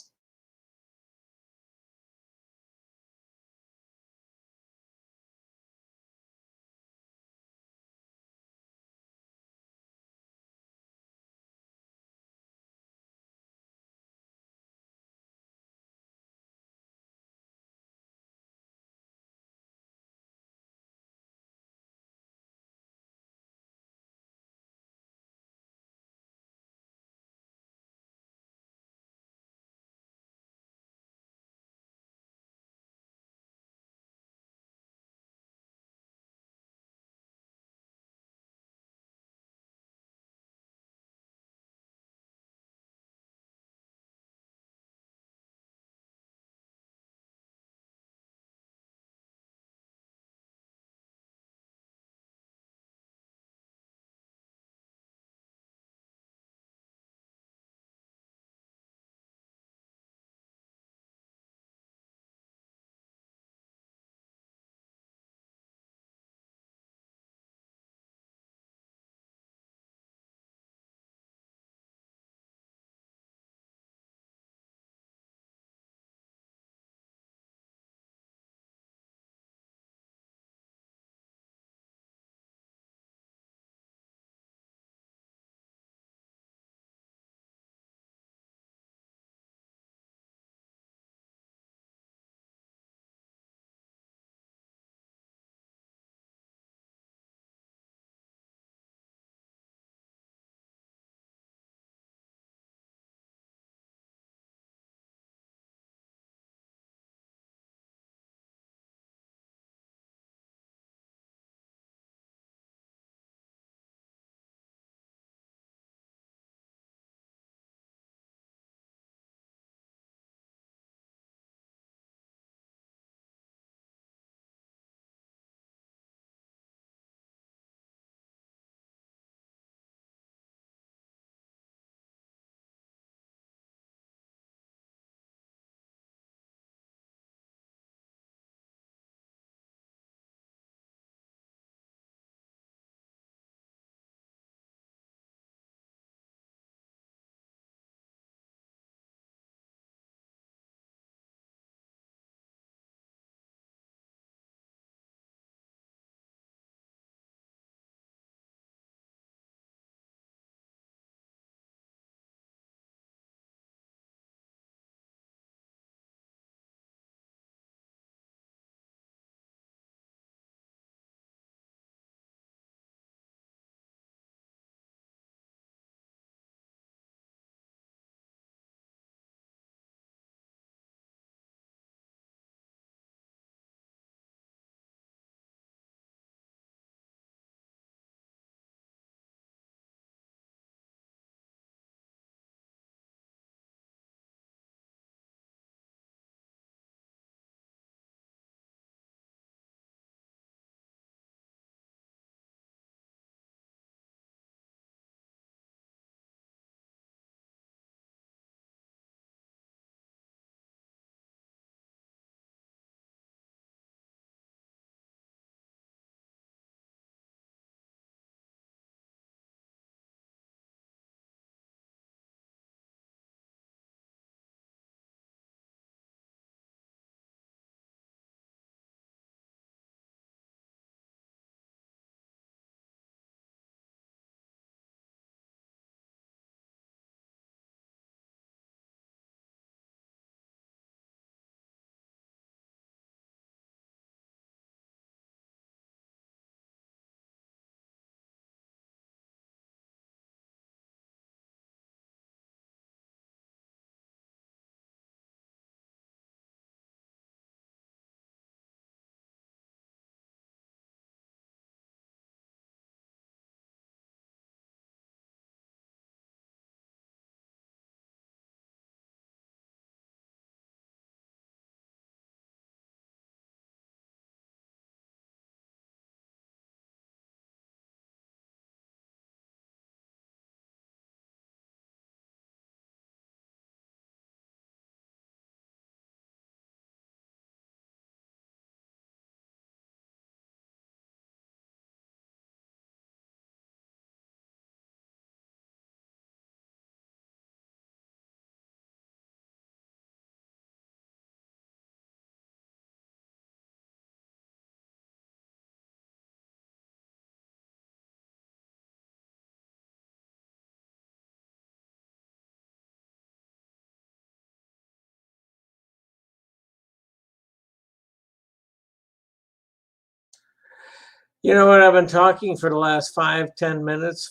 You know what? I've been talking for the last 5 minutes,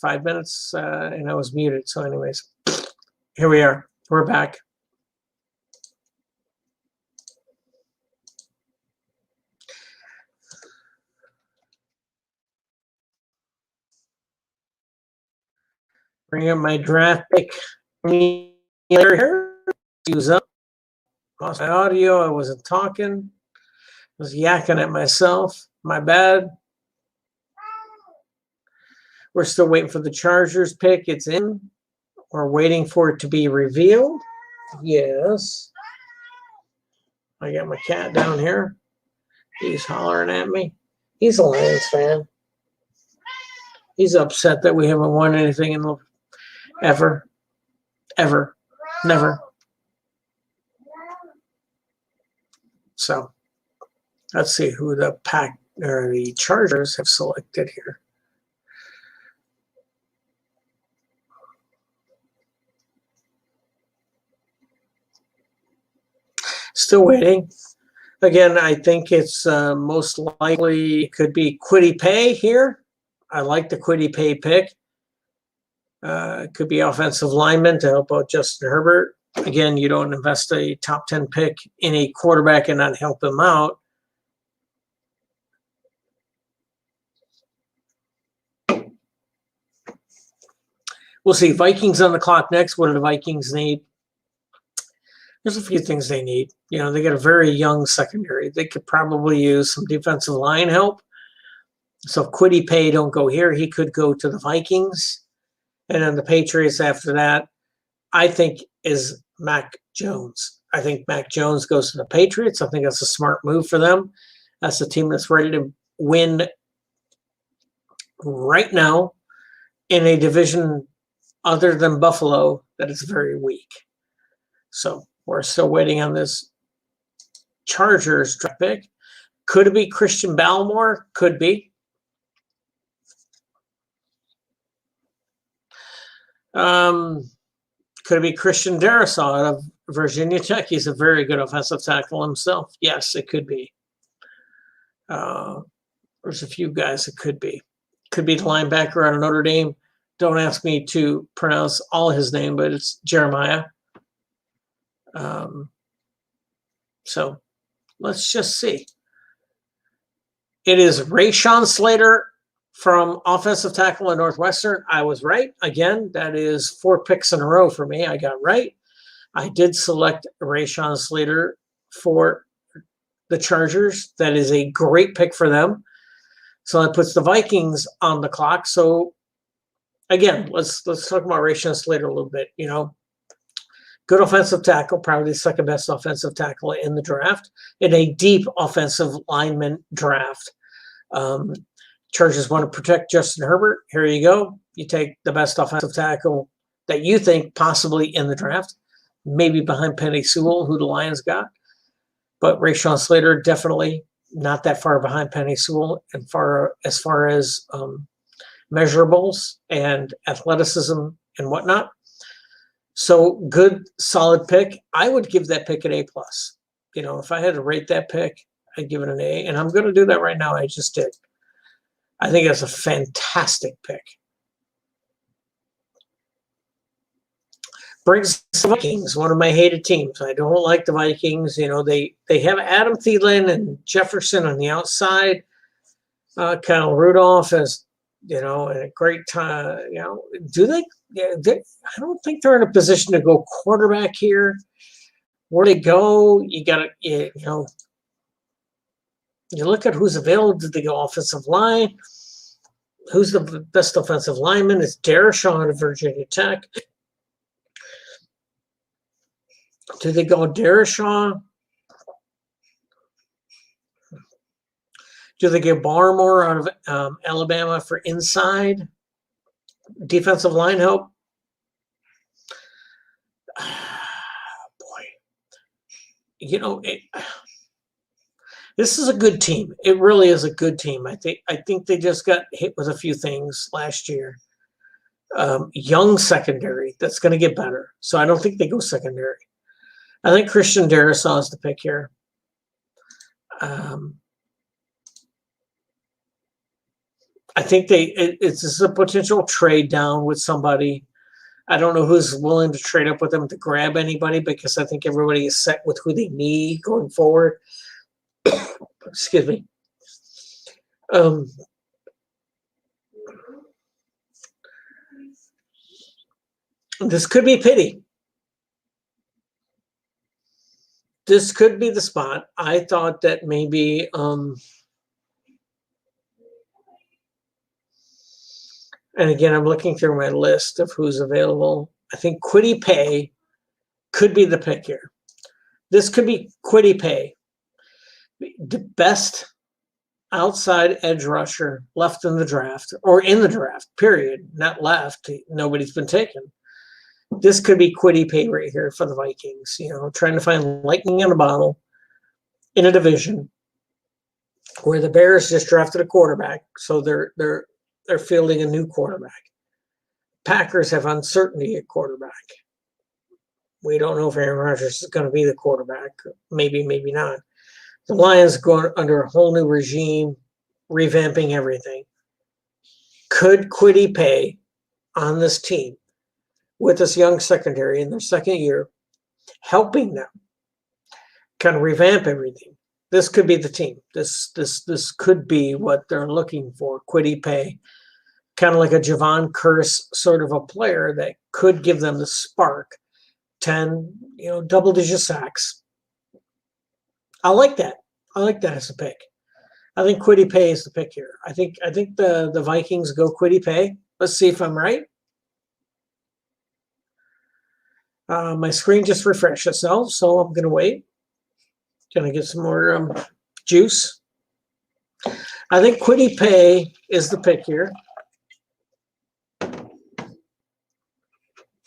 and I was muted. So, anyways, here we are. We're back. Bring up my draft pick. Use up. Lost my audio. I wasn't talking. I was yakking at myself. My bad. We're still waiting for the Chargers pick. It's in. We're waiting for it to be revealed. Yes. I got my cat down here. He's hollering at me. He's a Lions fan. He's upset that we haven't won anything in the ever, never. So let's see who the Chargers have selected here. Still waiting. Again, I think it's most likely it could be Kwity Paye here. I like the Kwity Paye pick. It could be offensive lineman to help out Justin Herbert. Again, you don't invest a top 10 pick in a quarterback and not help him out. We'll see. Vikings on the clock next. What do the Vikings need? There's a few things they need. You know, they got a very young secondary. They could probably use some defensive line help. So if Kwity Paye don't go here, he could go to the Vikings. And then the Patriots after that, I think, is Mac Jones. I think Mac Jones goes to the Patriots. I think that's a smart move for them. That's a team that's ready to win right now in a division other than Buffalo that is very weak. So we're still waiting on this Chargers draft pick. Could it be Christian Balmore? Could be. Could it be Christian Darrisaw out of Virginia Tech? He's a very good offensive tackle himself. Yes, it could be. There's a few guys it could be. Could be the linebacker out of Notre Dame. Don't ask me to pronounce all his name, but it's Jeremiah. So let's just see. It is Rashawn Slater from offensive tackle at Northwestern. I was right. Again, that is 4 picks in a row for me. I got right. I did select Rashawn Slater for the Chargers. That is a great pick for them. So that puts the Vikings on the clock. So again, let's talk about Rashawn Slater a little bit. You know, good offensive tackle, probably the second best offensive tackle in the draft, in a deep offensive lineman draft. Chargers want to protect Justin Herbert. Here you go. You take the best offensive tackle that you think possibly in the draft, maybe behind Penei Sewell, who the Lions got. But Rashawn Slater definitely not that far behind Penei Sewell as far as measurables and athleticism and whatnot. So good, solid pick. I would give that pick an A+. You know, if I had to rate that pick, I'd give it an A. And I'm going to do that right now. I just did. I think that's a fantastic pick. Brings the Vikings, one of my hated teams. I don't like the Vikings. You know, they have Adam Thielen and Jefferson on the outside. Kyle Rudolph as, you know, and a great time. You know, do they? Yeah, I don't think they're in a position to go quarterback here. Where they go, you got to, you know, you look at who's available. Did they go offensive line? Who's the best offensive lineman? It's Darrisaw of Virginia Tech. Do they go Darrisaw? Do they get Barmore out of Alabama for inside defensive line help? Boy, you know, this is a good team. It really is a good team. I think they just got hit with a few things last year. Young secondary that's going to get better. So I don't think they go secondary. I think Christian Darrisaw is the pick here. I think it's a potential trade down with somebody. I don't know who's willing to trade up with them to grab anybody because I think everybody is set with who they need going forward. Excuse me. This could be pity. This could be the spot. I thought that maybe and again, I'm looking through my list of who's available. I think Kwity Paye could be the pick here. This could be Kwity Paye, the best outside edge rusher left in the draft, or in the draft, period. Not left. Nobody's been taken. This could be Kwity Paye right here for the Vikings. You know, trying to find lightning in a bottle in a division where the Bears just drafted a quarterback, so they're fielding a new quarterback. Packers have uncertainty at quarterback. We don't know if Aaron Rodgers is going to be the quarterback. Maybe, maybe not. The Lions going under a whole new regime, revamping everything. Could Kwity Paye on this team with this young secondary in their second year, helping them kind of revamp everything? This could be the team. This could be what they're looking for. Kwity Paye, kind of like a Javon Curse sort of a player that could give them the spark. 10, double-digit sacks. I like that. I like that as a pick. I think Kwity Paye is the pick here. I think the Vikings go Kwity Paye. Let's see if I'm right. My screen just refreshed itself, so I'm going to wait. Going to get some more juice. I think Kwity Paye is the pick here.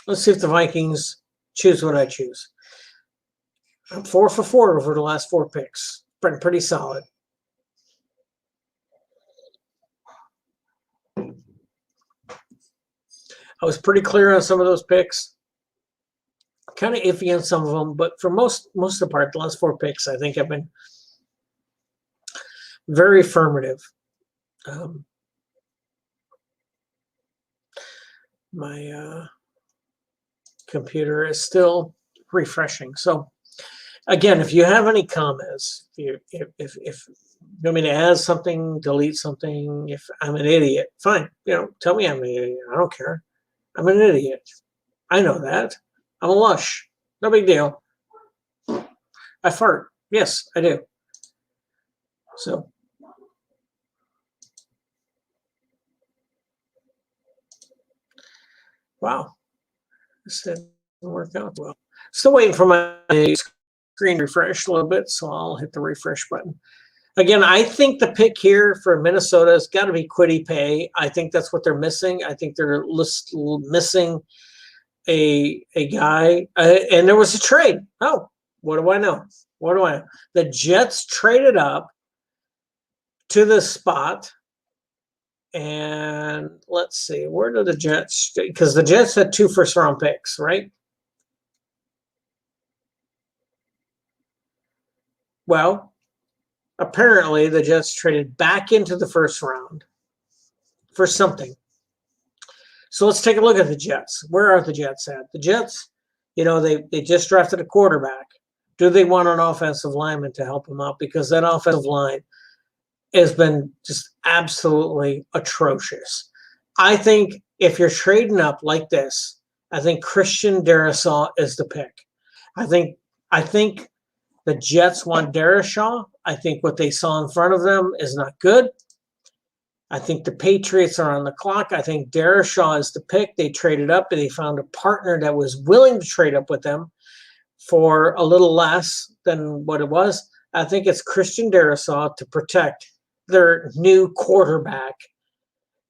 Let's see if the Vikings choose what I choose. I'm 4 for 4 over the last 4 picks. Been pretty solid. I was pretty clear on some of those picks. Kind of iffy on some of them, but for most of the part, the last 4 picks, I think I've been very affirmative. My computer is still refreshing. So again, if you have any comments, if you want me to add something, delete something, if I'm an idiot, fine. Tell me I'm an idiot. I don't care. I'm an idiot. I know that. I'm a lush. No big deal. I fart. Yes, I do. So wow. This didn't work out well. Still waiting for my screen to refresh a little bit, so I'll hit the refresh button. Again, I think the pick here for Minnesota has got to be Kwity Paye. I think that's what they're missing. I think they're missing a guy. And there was a trade. Oh, what do I know? What do I know? The Jets traded up to the spot. And let's see, where did the Jets? Because the Jets had 2 first-round picks, right? Well, apparently the Jets traded back into the first round for something. So let's take a look at the Jets. Where are the Jets at? The Jets, they just drafted a quarterback. Do they want an offensive lineman to help them out? Because that offensive line has been just absolutely atrocious. I think if you're trading up like this, I think Christian Darrisaw is the pick. I think the Jets want Darrisaw. I think what they saw in front of them is not good. I think the Patriots are on the clock. I think Darrisaw is the pick. They traded up and they found a partner that was willing to trade up with them for a little less than what it was. I think it's Christian Darrisaw to protect their new quarterback.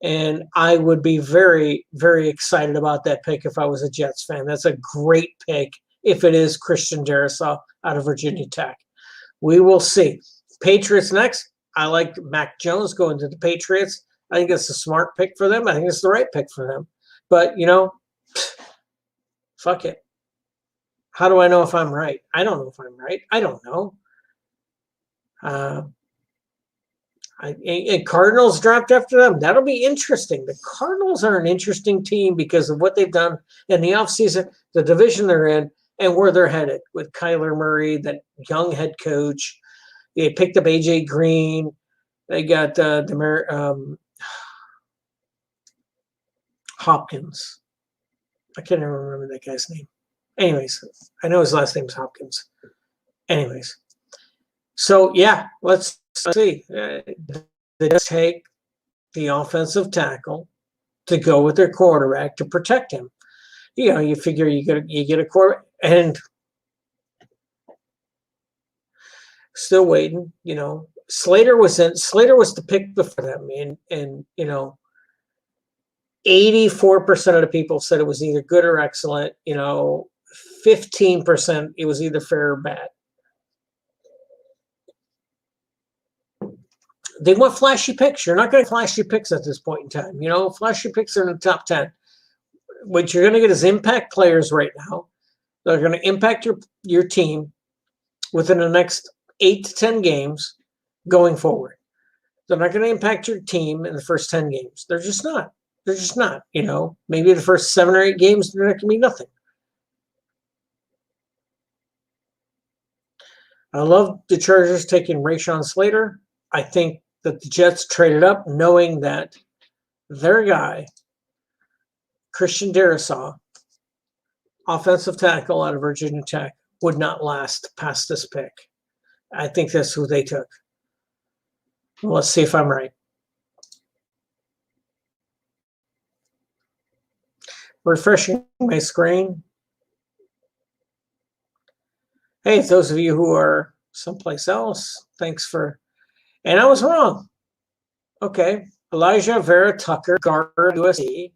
And I would be very, very excited about that pick if I was a Jets fan. That's a great pick if it is Christian Darrisaw out of Virginia Tech. We will see. Patriots next. I like Mac Jones going to the Patriots. I think it's a smart pick for them. I think it's the right pick for them. But, fuck it. How do I know if I'm right? I don't know if I'm right. I don't know. And Cardinals dropped after them. That'll be interesting. The Cardinals are an interesting team because of what they've done in the offseason, the division they're in, and where they're headed with Kyler Murray, that young head coach. They picked up AJ Green. They got Hopkins. I can't even remember that guy's name. Anyways, I know his last name's Hopkins. Anyways, so yeah, let's see. They take the offensive tackle to go with their quarterback to protect him. You know, you figure you get a quarterback, and still waiting. You know, Slater was the pick before them, and you know, 84% of the people said it was either good or excellent. You know, 15% it was either fair or bad. They want flashy picks. You're not going to flashy picks at this point in time. You know, flashy picks are in the top 10. What you're going to get is impact players right now. They're going to impact your team within the next 8 to 10 games going forward. They're not going to impact your team in the first 10 games. They're just not. They're just not. You know, maybe the first 7 or 8 games, they're not going to be nothing. I love the Chargers taking Rashawn Slater. I think that the Jets traded up knowing that their guy, Christian Darrisaw, offensive tackle out of Virginia Tech, would not last past this pick. I think that's who they took. Well, let's see if I'm right. Refreshing my screen. Hey, those of you who are someplace else, thanks for... And I was wrong. Okay. Elijah Vera Tucker, guard USC.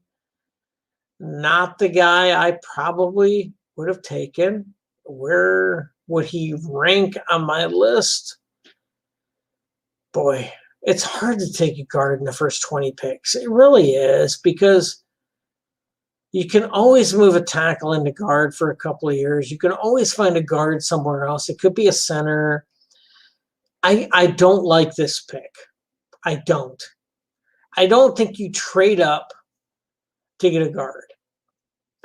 Not the guy I probably would have taken. Where would he rank on my list? Boy, it's hard to take a guard in the first 20 picks. It really is, because you can always move a tackle into guard for a couple of years. You can always find a guard somewhere else. It could be a center. I don't like this pick. I don't think you trade up to get a guard.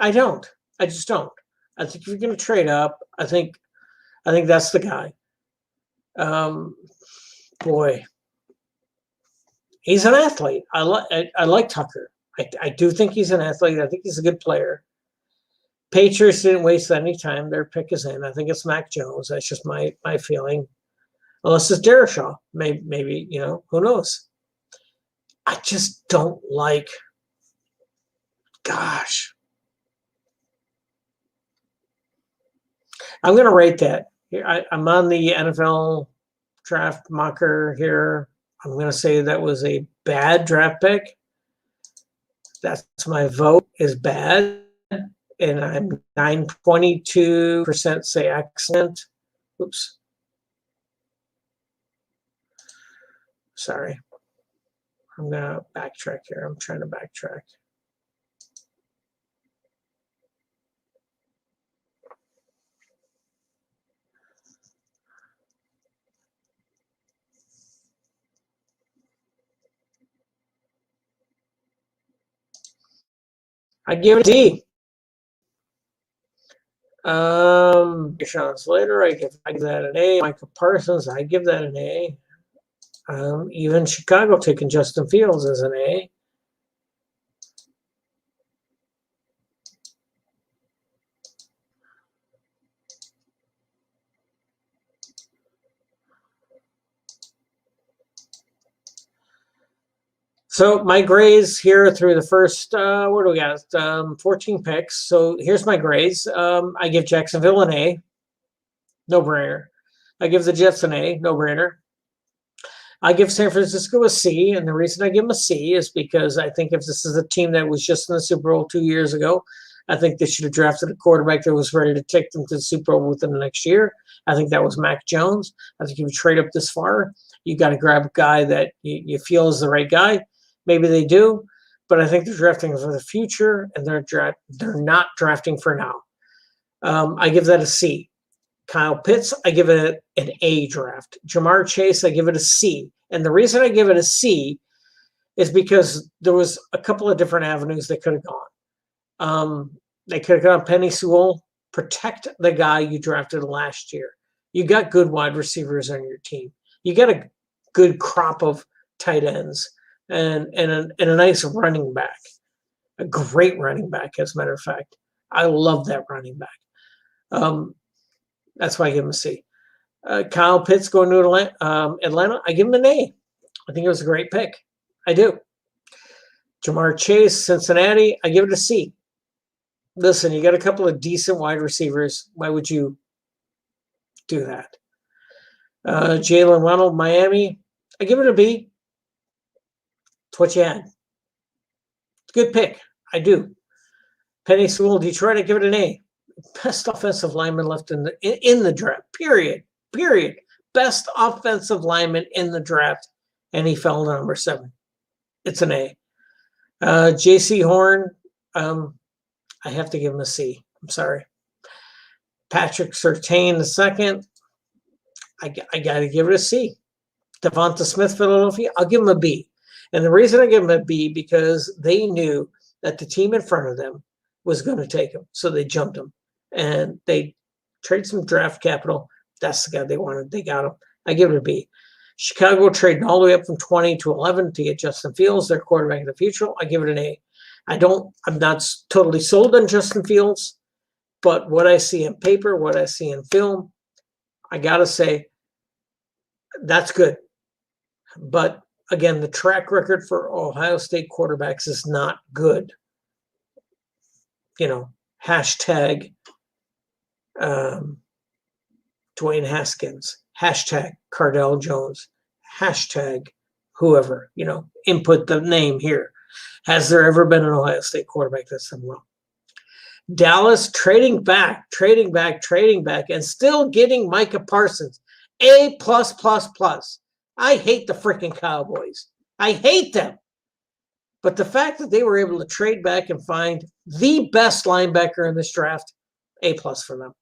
I don't. I just don't. I think if you're going to trade up, I think that's the guy. Boy, he's an athlete. I like Tucker. I do think he's an athlete. I think he's a good player. Patriots didn't waste any time. Their pick is in. I think it's Mac Jones. That's just my feeling. Unless it's Darrisaw. Maybe, you know, who knows? I just don't like, gosh. I'm going to rate that. I'm on the NFL draft mocker here. I'm going to say that was a bad draft pick. That's my vote, is bad. And I'm 9.22% say excellent. Oops. Sorry. I'm going to backtrack here. I'm trying to backtrack. I give it a D. Sean Slater, I give that an A. Michael Parsons, I give that an A. Even Chicago taking Justin Fields as an A. So my grades here through the first, what do we got? 14 picks. So here's my grades. I give Jacksonville an A. No-brainer. I give the Jets an A. No-brainer. I give San Francisco a C, and the reason I give them a C is because I think if this is a team that was just in the Super Bowl 2 years ago, I think they should have drafted a quarterback that was ready to take them to the Super Bowl within the next year. I think that was Mac Jones. I think if you trade up this far, you got to grab a guy that you feel is the right guy. Maybe they do, but I think they're drafting for the future, and they're not drafting for now. I give that a C. Kyle Pitts, I give it an A draft. Jamar Chase, I give it a C. And the reason I give it a C is because there was a couple of different avenues they could have gone. They could have gone Penny Sewell, protect the guy you drafted last year. You got good wide receivers on your team. You got a good crop of tight ends and a nice running back, a great running back, as a matter of fact. I love that running back. That's why I give him a C. Kyle Pitts going to Atlanta, I give him an A. I think it was a great pick. I do. Jamar Chase, Cincinnati, I give it a C. Listen, you got a couple of decent wide receivers. Why would you do that? Jalen Waddle, Miami, I give it a B. It's what you had. Good pick. I do. Penny Sewell, Detroit, I give it an A. Best offensive lineman left in the draft. Period. Best offensive lineman in the draft, and he fell to number 7. It's an A. J.C. Horn, I have to give him a C. I'm sorry. Patrick Surtain II, I got to give it a C. Devonta Smith, Philadelphia, I'll give him a B. And the reason I give him a B because they knew that the team in front of them was going to take him, so they jumped him. And they trade some draft capital. That's the guy they wanted. They got him. I give it a B. Chicago trading all the way up from 20 to 11 to get Justin Fields, their quarterback of the future. I give it an A. I'm not totally sold on Justin Fields, but what I see in paper, what I see in film, I got to say that's good. But again, the track record for Ohio State quarterbacks is not good. Hashtag Dwayne Haskins, hashtag Cardell Jones, hashtag whoever, input the name here. Has there ever been an Ohio State quarterback that's done well? Dallas trading back, and still getting Micah Parsons. A+++. I hate the freaking Cowboys. I hate them. But the fact that they were able to trade back and find the best linebacker in this draft, A+ for them.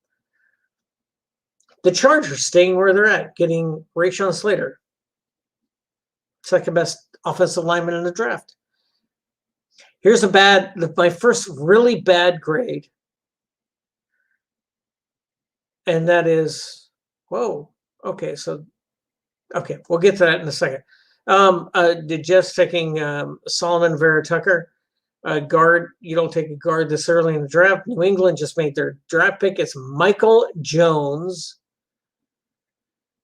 The Chargers staying where they're at, getting Rashawn Slater, second best offensive lineman in the draft. Here's my first really bad grade. And that is, we'll get to that in a second. Just taking Solomon Vera-Tucker, guard. You don't take a guard this early in the draft. New England just made their draft pick. It's Michael Jones.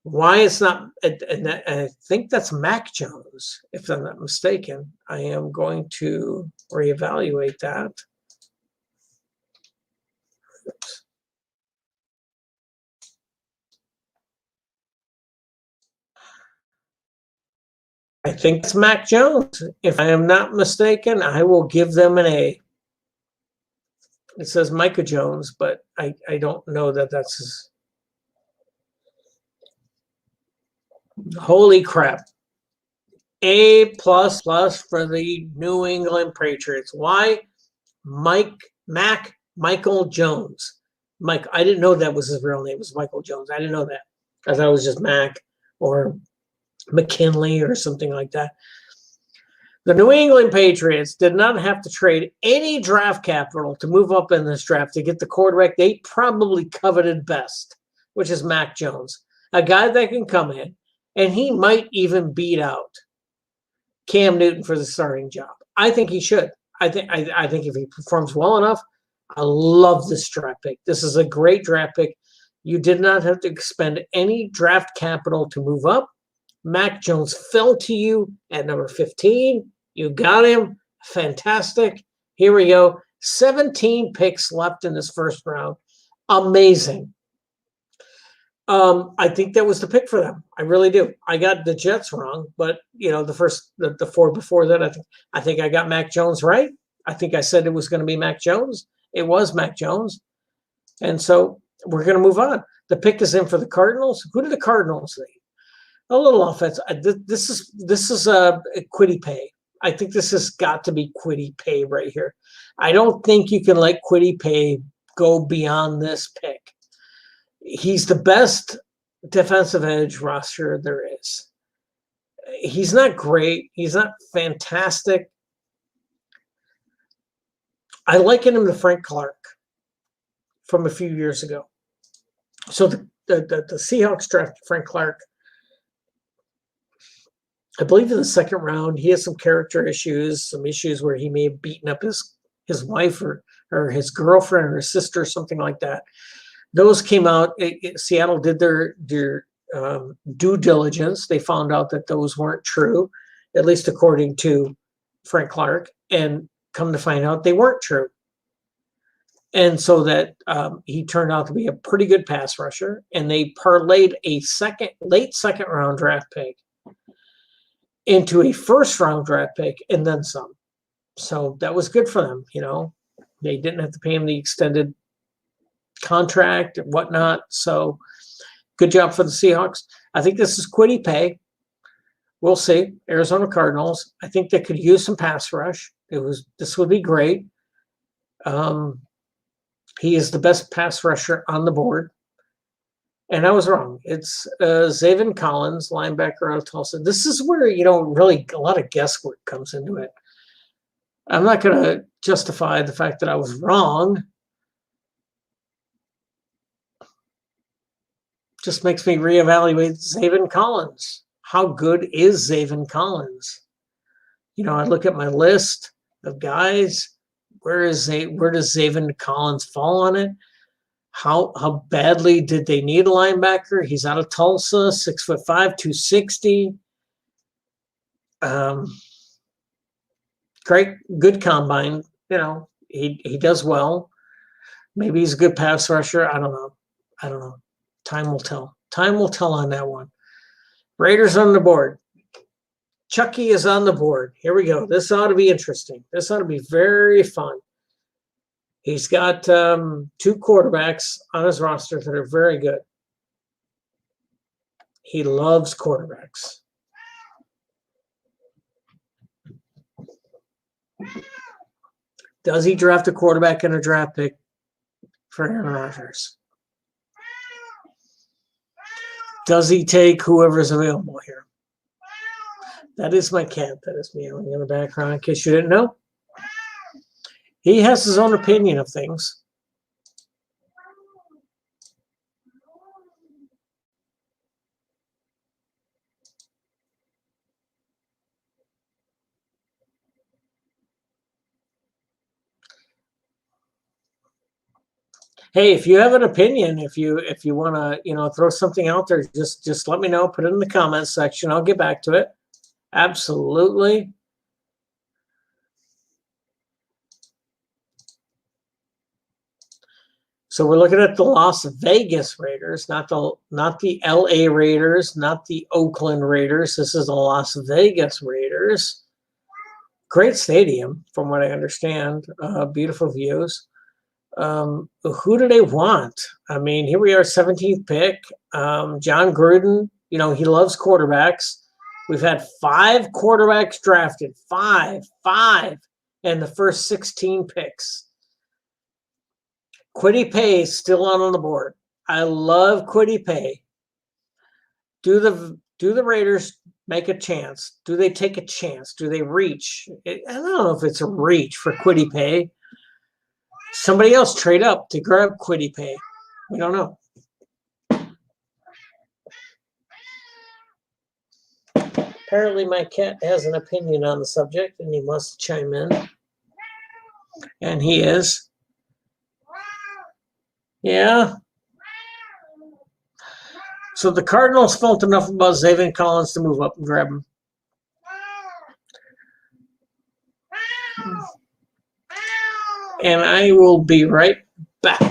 Why it's not, and I think that's Mac Jones, if I'm not mistaken. I am going to reevaluate that. Oops. I think it's Mac Jones. If I am not mistaken, I will give them an A. It says Micah Jones, but I don't know that that's his. Holy crap. A++ for the New England Patriots. Why? Michael Jones. Mike, I didn't know that was his real name. It was Michael Jones. I didn't know that. I thought it was just Mac or McKinley or something like that. The New England Patriots did not have to trade any draft capital to move up in this draft to get the quarterback they probably coveted best, which is Mac Jones, a guy that can come in, and he might even beat out Cam Newton for the starting job. I think he should. I think if he performs well enough, I love this draft pick. This is a great draft pick. You did not have to expend any draft capital to move up. Mac Jones fell to you at number 15. You got him. Fantastic. Here we go. 17 picks left in this first round. Amazing. I think that was the pick for them. I really do. I got the Jets wrong, but the 4 before that, I think I got Mac Jones right. I think I said it was going to be Mac Jones. It was Mac Jones. And so we're going to move on. The pick is in for the Cardinals. Who do the Cardinals need? A little offense. This is a Kwity Paye. I think this has got to be Kwity Paye right here. I don't think you can let Kwity Paye go beyond this pick. He's the best defensive edge rusher there is. He's not great. He's not fantastic. I liken him to Frank Clark from a few years ago. So the Seahawks drafted Frank Clark, I believe, in the second round. He has some character issues, some issues where he may have beaten up his wife or his girlfriend or his sister, something like that. Those came out. Seattle did their due diligence. They found out that those weren't true, at least according to Frank Clark, and come to find out they weren't true. And so that he turned out to be a pretty good pass rusher, and they parlayed a late second round draft pick into a first round draft pick and then some. So that was good for them. They didn't have to pay him the extended contract and whatnot. So good job for the Seahawks. I think this is Kwity Paye. We'll see. Arizona Cardinals. I think they could use some pass rush. This would be great. He is the best pass rusher on the board. And I was wrong. It's Zaven Collins, linebacker out of Tulsa. This is where, really a lot of guesswork comes into it. I'm not going to justify the fact that I was wrong. Just makes me reevaluate Zaven Collins. How good is Zaven Collins? I look at my list of guys. Where does Zaven Collins fall on it? How badly did they need a linebacker? He's out of Tulsa, 6'5", 260. Great, good combine. He does well. Maybe he's a good pass rusher. I don't know. Time will tell. Time will tell on that one. Raiders on the board. Chucky is on the board. Here we go. This ought to be interesting. This ought to be very fun. He's got 2 quarterbacks on his roster that are very good. He loves quarterbacks. Does he draft a quarterback in a draft pick for Aaron Rodgers? Does he take whoever's available here? That is my cat that is meowing in the background, in case you didn't know. He has his own opinion of things. Hey, if you have an opinion, if you want to, throw something out there, just let me know. Put it in the comments section. I'll get back to it. Absolutely. So we're looking at the Las Vegas Raiders, not the LA Raiders, not the Oakland Raiders. This is the Las Vegas Raiders. Great stadium, from what I understand. Beautiful views. Who do they want? I mean, here we are, 17th pick. John Gruden, he loves quarterbacks. We've had 5 quarterbacks drafted, five in the first 16 picks. Kwity Paye is still out on the board. I love Kwity Paye. Do the Raiders make a chance? Do they take a chance? Do they reach? I don't know if it's a reach for Kwity Paye. Somebody else trade up to grab Kwity Paye. We don't know. Apparently my cat has an opinion on the subject and he must chime in. And he is. Yeah. So the Cardinals felt enough about Zaven Collins to move up and grab him. And I will be right back.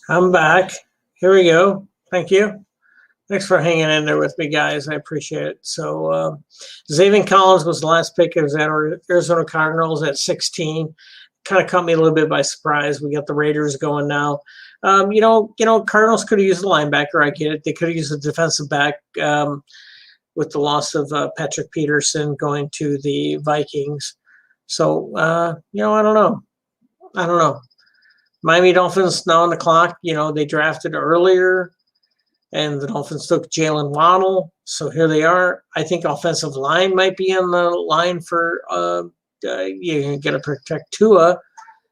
I'm back. Here we go. Thank you. Thanks for hanging in there with me, guys. I appreciate it. So, Zaven Collins was the last pick. It was at Arizona Cardinals at 16. Kind of caught me a little bit by surprise. We got the Raiders going now. Cardinals could have used a linebacker. I get it. They could have used a defensive back with the loss of Patrick Peterson going to the Vikings. So, I don't know. Miami Dolphins now on the clock. They drafted earlier, and the Dolphins took Jalen Waddle. So here they are. I think offensive line might be on the line for you got to protect Tua.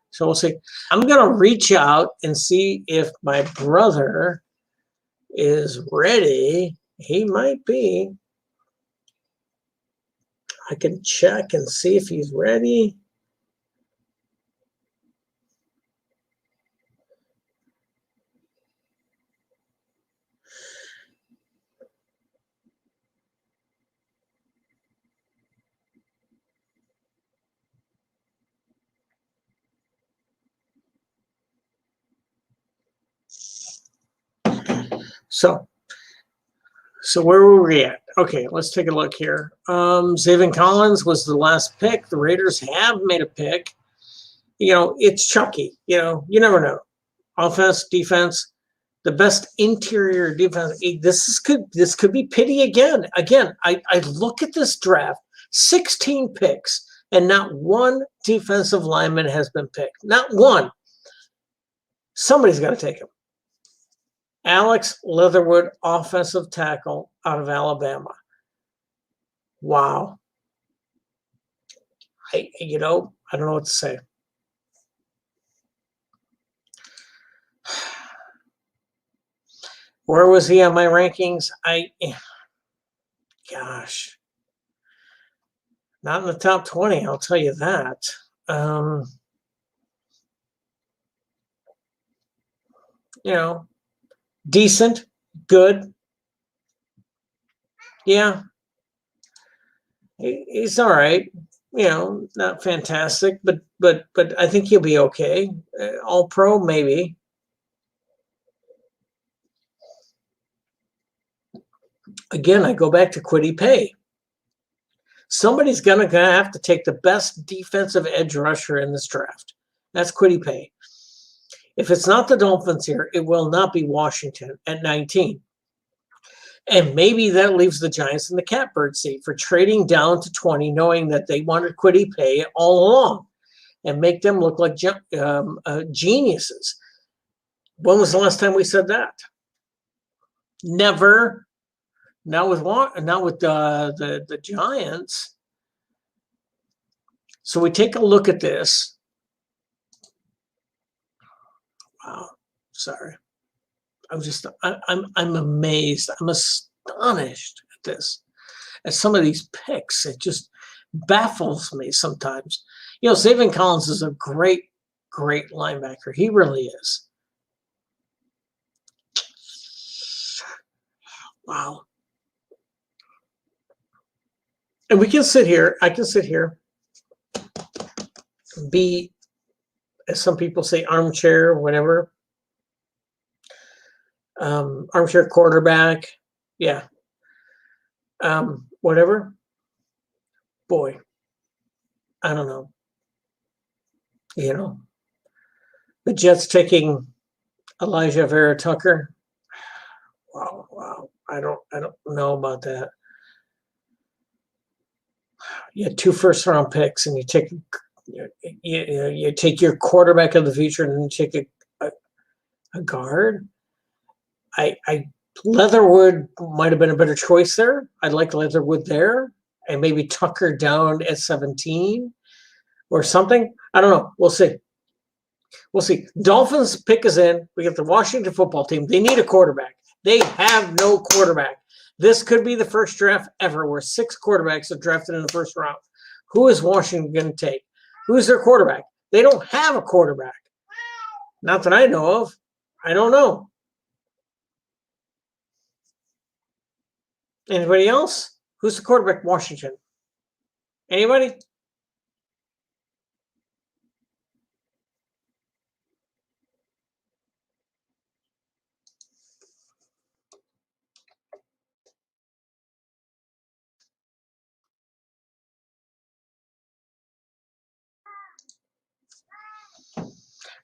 So we'll see. I'm going to reach out and see if my brother is ready. He might be. I can check and see if he's ready. So where were we at? Okay, let's take a look here. Zaven Collins was the last pick. The Raiders have made a pick. It's Chucky. You never know. Offense, defense, the best interior defense. This could be pity again. Again, I look at this draft, 16 picks, and not one defensive lineman has been picked. Not one. Somebody's got to take him. Alex Leatherwood, offensive tackle out of Alabama. Wow. I don't know what to say. Where was he on my rankings? Gosh. Not in the top 20, I'll tell you that. Decent, good. Yeah. He's all right. Not fantastic, but I think he'll be okay. All pro, maybe. Again, I go back to Kwity Paye. Somebody's gonna have to take the best defensive edge rusher in this draft. That's Kwity Paye. If it's not the Dolphins here, it will not be Washington at 19. And maybe that leaves the Giants in the catbird seat for trading down to 20, knowing that they wanted Kwity Paye all along and make them look like geniuses. When was the last time we said that? Never. Not with the Giants. So we take a look at this. Wow, sorry. I'm amazed. I'm astonished at this. At some of these picks, it just baffles me sometimes. Zaven Collins is a great linebacker. He really is. Wow. And we can sit here. I can sit here. Be, as some people say, armchair, whatever. Armchair quarterback. Yeah. Whatever. Boy, I don't know. The Jets taking Elijah Vera Tucker. Wow. I don't know about that. You had 2 first-round picks, and you take your quarterback of the future, and then you take a guard. Leatherwood might have been a better choice there. I'd like Leatherwood there, and maybe Tucker down at 17 or something. I don't know. We'll see. Dolphins pick is in. We get the Washington football team. They need a quarterback. They have no quarterback. This could be the first draft ever where 6 quarterbacks are drafted in the first round. Who is Washington going to take? Who's their quarterback? They don't have a quarterback. Not that I know of. I don't know. Anybody else? Who's the quarterback? Washington. Anybody?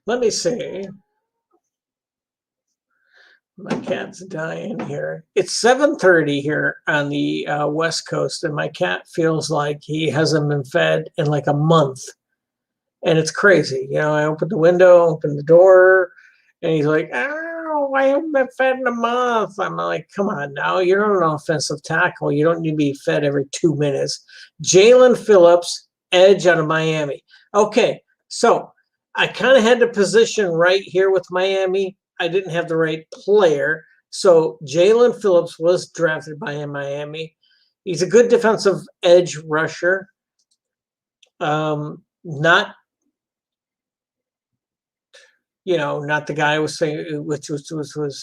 Let me see. My cat's dying here. It's 7:30 here on the West Coast, and my cat feels like he hasn't been fed in like a month. And it's crazy. I open the window, open the door, and he's like, "Oh, I haven't been fed in a month." I'm like, "Come on now, you're an offensive tackle. You don't need to be fed every 2 minutes." Jalen Phillips, edge out of Miami. Okay, so I kind of had the position right here with Miami. I didn't have the right player. So Jalen Phillips was drafted by Miami. He's a good defensive edge rusher. Not not the guy I was saying, which was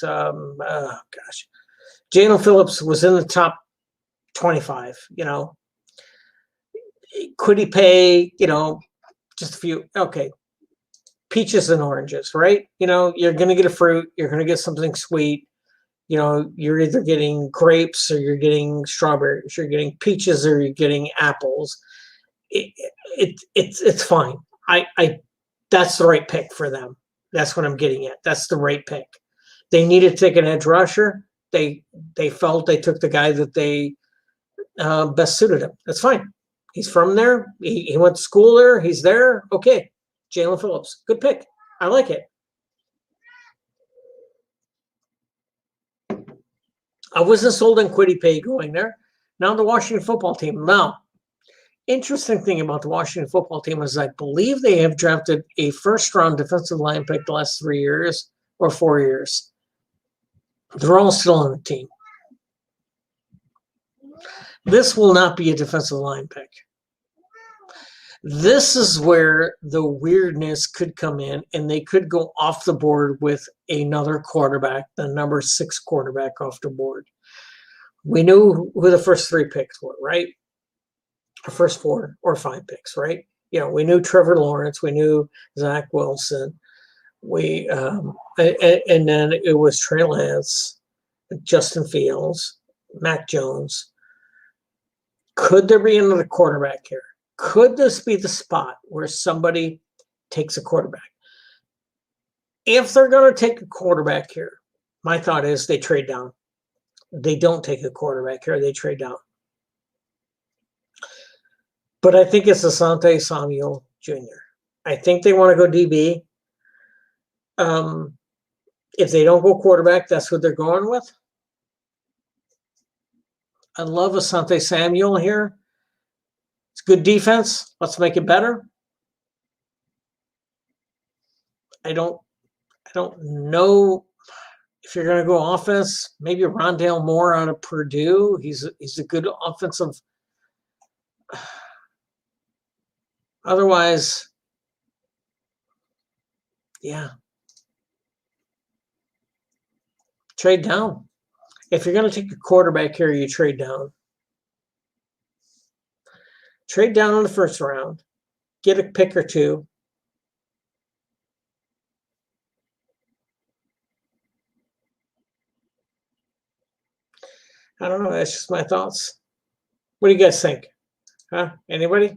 oh gosh, Jalen Phillips was in the top 25. Could he pay? Just a few. Okay, peaches and oranges, right? You're going to get a fruit. You're going to get something sweet. You're either getting grapes or you're getting strawberries. You're getting peaches or you're getting apples. It's fine. That's the right pick for them. That's what I'm getting at. That's the right pick. They needed to take an edge rusher. They felt they took the guy that they best suited him. That's fine. He's from there. He went to school there. He's there. Okay. Jalen Phillips. Good pick. I like it. I wasn't sold on Kwity Paye going there. Now the Washington football team. Now, interesting thing about the Washington football team is I believe they have drafted a first-round defensive line pick the last 3 years or 4 years. They're all still on the team. This will not be a defensive line pick. This is where the weirdness could come in, and they could go off the board with another quarterback, the number 6 quarterback off the board. We knew who the first 3 picks were, right? Or first 4 or 5 picks, right? We knew Trevor Lawrence, we knew Zach Wilson, and then it was Trey Lance, Justin Fields, Mac Jones. Could there be another quarterback here? Could this be the spot where somebody takes a quarterback? If they're going to take a quarterback here, my thought is they trade down. They don't take a quarterback here, they trade down. But I think it's Asante Samuel Jr. I think they want to go DB. If they don't go quarterback, that's what they're going with. I love Asante Samuel here. It's good defense. Let's make it better. I don't know if you're going to go offense. Maybe Rondale Moore out of Purdue. He's a good offensive. Otherwise, yeah. Trade down. If you're going to take a quarterback here, you trade down. Trade down in the first round. Get a pick or 2. I don't know. That's just my thoughts. What do you guys think? Huh? Anybody?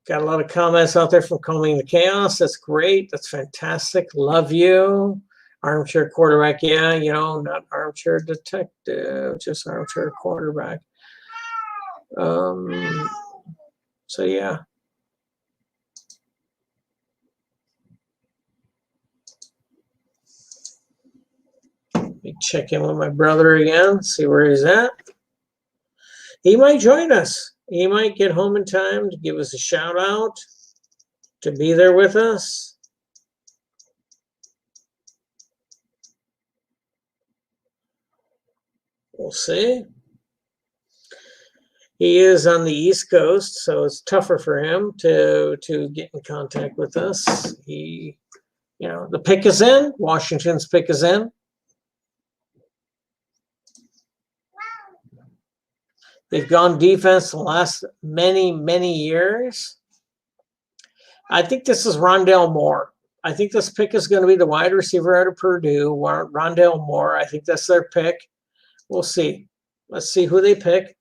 Got a lot of comments out there from Combing the Chaos. That's great. That's fantastic. Love you. Armchair quarterback. Yeah, not armchair detective, just armchair quarterback. So, yeah. Let me check in with my brother again, see where he's at. He might join us. He might get home in time to give us a shout out, to be there with us. We'll see. He is on the East Coast, so it's tougher for him to get in contact with us. The pick is in. Washington's pick is in. They've gone defense the last many, many years. I think this is Rondale Moore. I think this pick is going to be the wide receiver out of Purdue, Rondale Moore. I think that's their pick. We'll see. Let's see who they pick.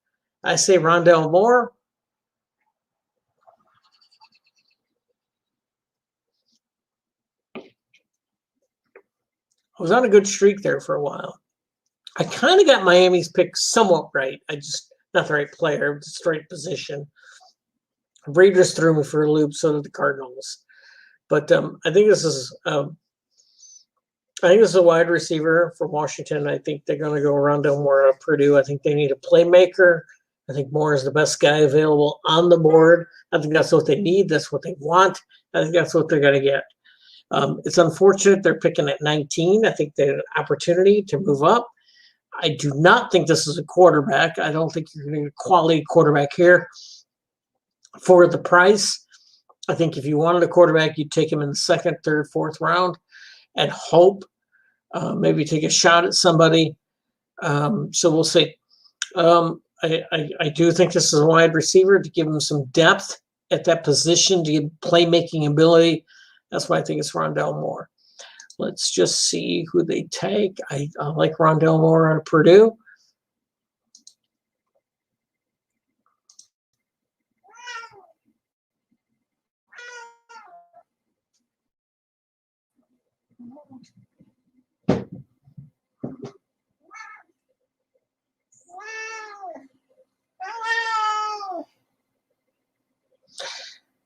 I say Rondale Moore. I was on a good streak there for a while. I kind of got Miami's pick somewhat right. I just, not the right player, just the right position. Raiders threw me for a loop, so did the Cardinals. But I think this is a wide receiver for Washington. I think they're going to go Rondale Moore out of Purdue. I think they need a playmaker. I think Moore is the best guy available on the board. I think that's what they need. That's what they want. I think that's what they're going to get. It's unfortunate they're picking at 19. I think they had an opportunity to move up. I do not think this is a quarterback. I don't think you're going to get a quality quarterback here for the price. I think if you wanted a quarterback, you'd take him in the second, third, fourth round and hope, maybe take a shot at somebody. So we'll see. I do think this is a wide receiver to give him some depth at that position, to give playmaking ability. That's why I think it's Rondale Moore. Let's just see who they take. I like Rondale Moore out of Purdue.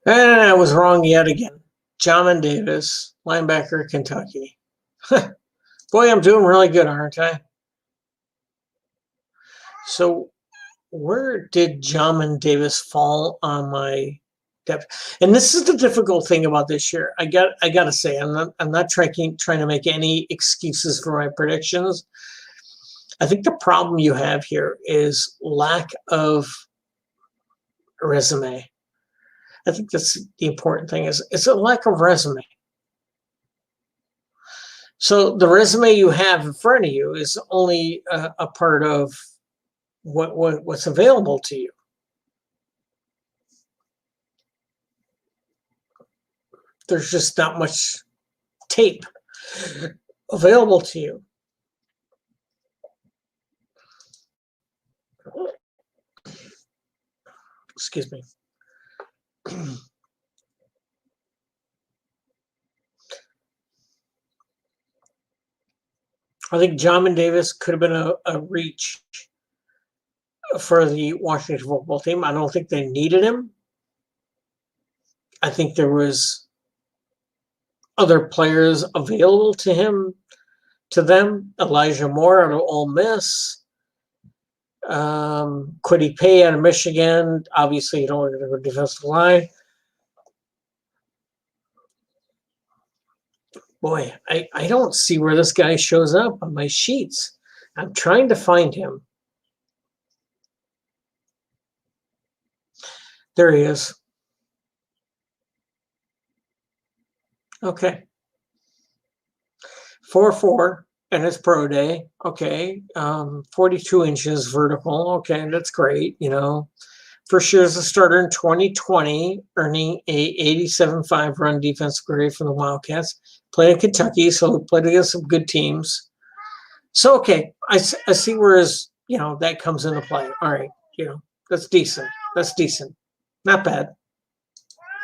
And I was wrong yet again. Jamin Davis, linebacker, Kentucky. Boy, I'm doing really good, aren't I? So where did Jamin Davis fall on my depth? And this is the difficult thing about this year. I got to say, I'm not trying to make any excuses for my predictions. I think the problem you have here is lack of resume. I think that's the important thing, is it's a lack of resume. So the resume you have in front of you is only a part of what's available to you. There's just not much tape available to you. Excuse me. I think Jamin Davis could have been a reach for the Washington football team. I don't think they needed him. I think there was other players available to them. Elijah Moore out of Ole Miss. Kwity Paye out of Michigan. Obviously, you don't want to go defensive line. Boy, I don't see where this guy shows up on my sheets. I'm trying to find him. There he is. Okay. 4'4", and it's pro day. Okay. 42 inches vertical. Okay, that's great. First year as a starter in 2020, earning a 87.5 run defensive grade from the Wildcats. Played in Kentucky, so played against some good teams. So, okay, I see where that comes into play. All right, that's decent. That's decent. Not bad.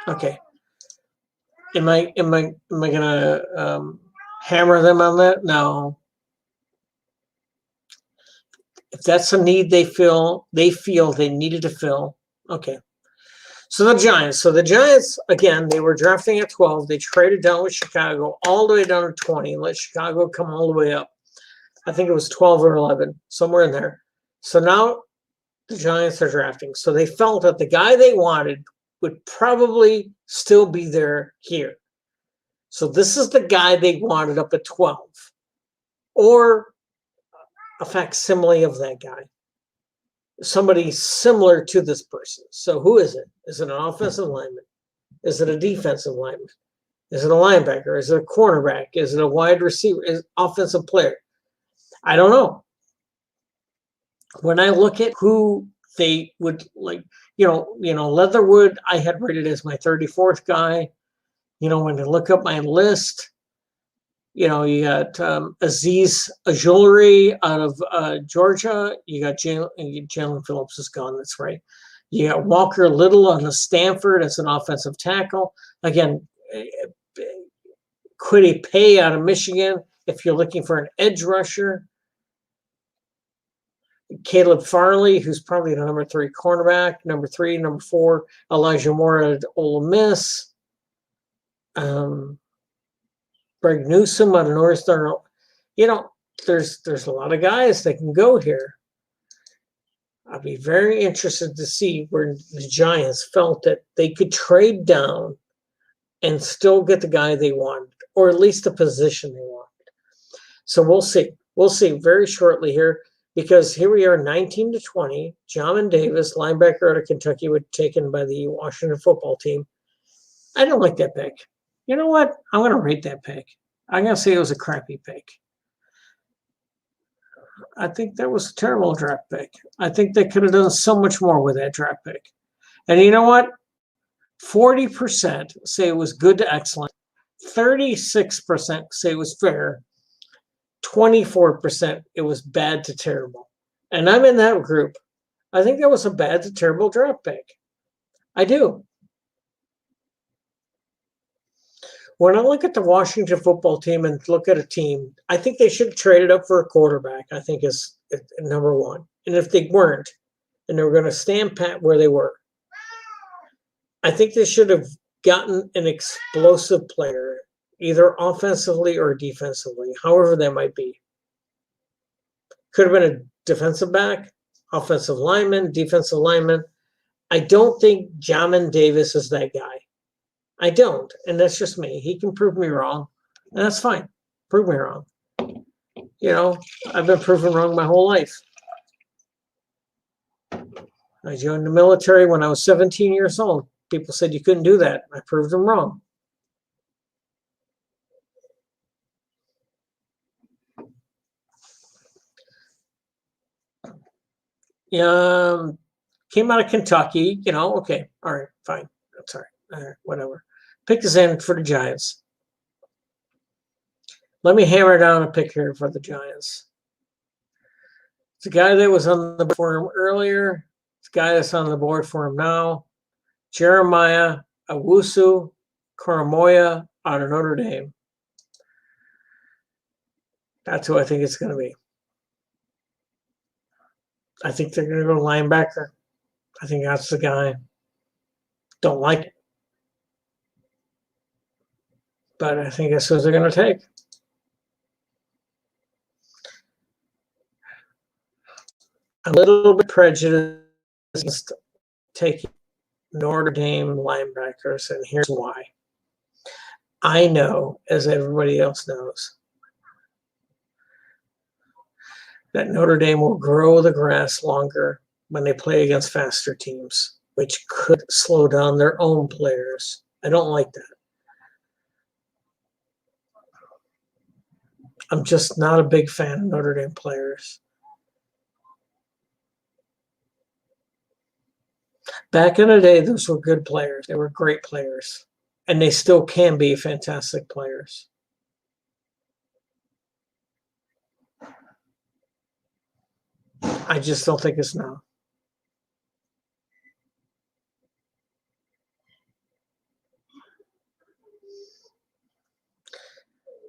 Okay. Am I gonna hammer them on that? No. If that's a need they feel they needed to fill, okay. So the Giants, again, they were drafting at 12. They traded down with Chicago all the way down to 20 and let Chicago come all the way up. I think it was 12 or 11, somewhere in there. So now the Giants are drafting. So they felt that the guy they wanted would probably still be there here. So this is the guy they wanted up at 12. Or a facsimile of that guy. Somebody similar to this person. So who is it? Is it an offensive lineman? Is it a defensive lineman? Is it a linebacker? Is it a cornerback? Is it a wide receiver? Is it an offensive player? I don't know. When I look at who they would like, Leatherwood, I had rated as my 34th guy. When I look up my list, You know, you got Aziz Ojulari out of Georgia. You got Jalen Phillips is gone. That's right. You got Walker Little out of Stanford as an offensive tackle. Again, Kwity Paye out of Michigan. If you're looking for an edge rusher, Caleb Farley, who's probably the number 3 cornerback. Number 4, Elijah Moore at Ole Miss. Greg Newsome out of Northern. You know, there's a lot of guys that can go here. I'd be very interested to see where the Giants felt that they could trade down and still get the guy they wanted, or at least the position they wanted. So we'll see. We'll see very shortly here, because here we are, 19-20. Jamin Davis, linebacker out of Kentucky, was taken by the Washington football team. I don't like that pick. You know what? I'm going to rate that pick. I'm going to say it was a crappy pick. I think that was a terrible draft pick. I think they could have done so much more with that draft pick. And you know what? 40% say it was good to excellent. 36% say it was fair. 24% it was bad to terrible. And I'm in that group. I think that was a bad to terrible draft pick. I do. When I look at the Washington football team and look at a team, I think they should have traded up for a quarterback, I think is number one. And if they weren't, and they were going to stand pat where they were, I think they should have gotten an explosive player, either offensively or defensively, however that might be. Could have been a defensive back, offensive lineman, defensive lineman. I don't think Jamin Davis is that guy. I don't, and that's just me. He can prove me wrong, and that's fine. Prove me wrong. You know, I've been proven wrong my whole life. I joined the military when I was 17 years old. People said you couldn't do that. I proved them wrong. Came out of Kentucky, you know, okay, all right, fine. That's all right. All right, whatever. Pick is in for the Giants. Let me hammer down a pick here for the Giants. It's a guy that was on the board for him earlier. It's a guy that's on the board for him now. Jeremiah Owusu-Koramoah out of Notre Dame. That's who I think it's going to be. I think they're going to go linebacker. I think that's the guy. Don't like it. But I think that's what they're going to take. I'm a little bit prejudiced against taking Notre Dame linebackers, and here's why. I know, as everybody else knows, that Notre Dame will grow the grass longer when they play against faster teams, which could slow down their own players. I don't like that. I'm just not a big fan of Notre Dame players. Back in the day, those were good players. They were great players. And they still can be fantastic players. I just don't think it's now.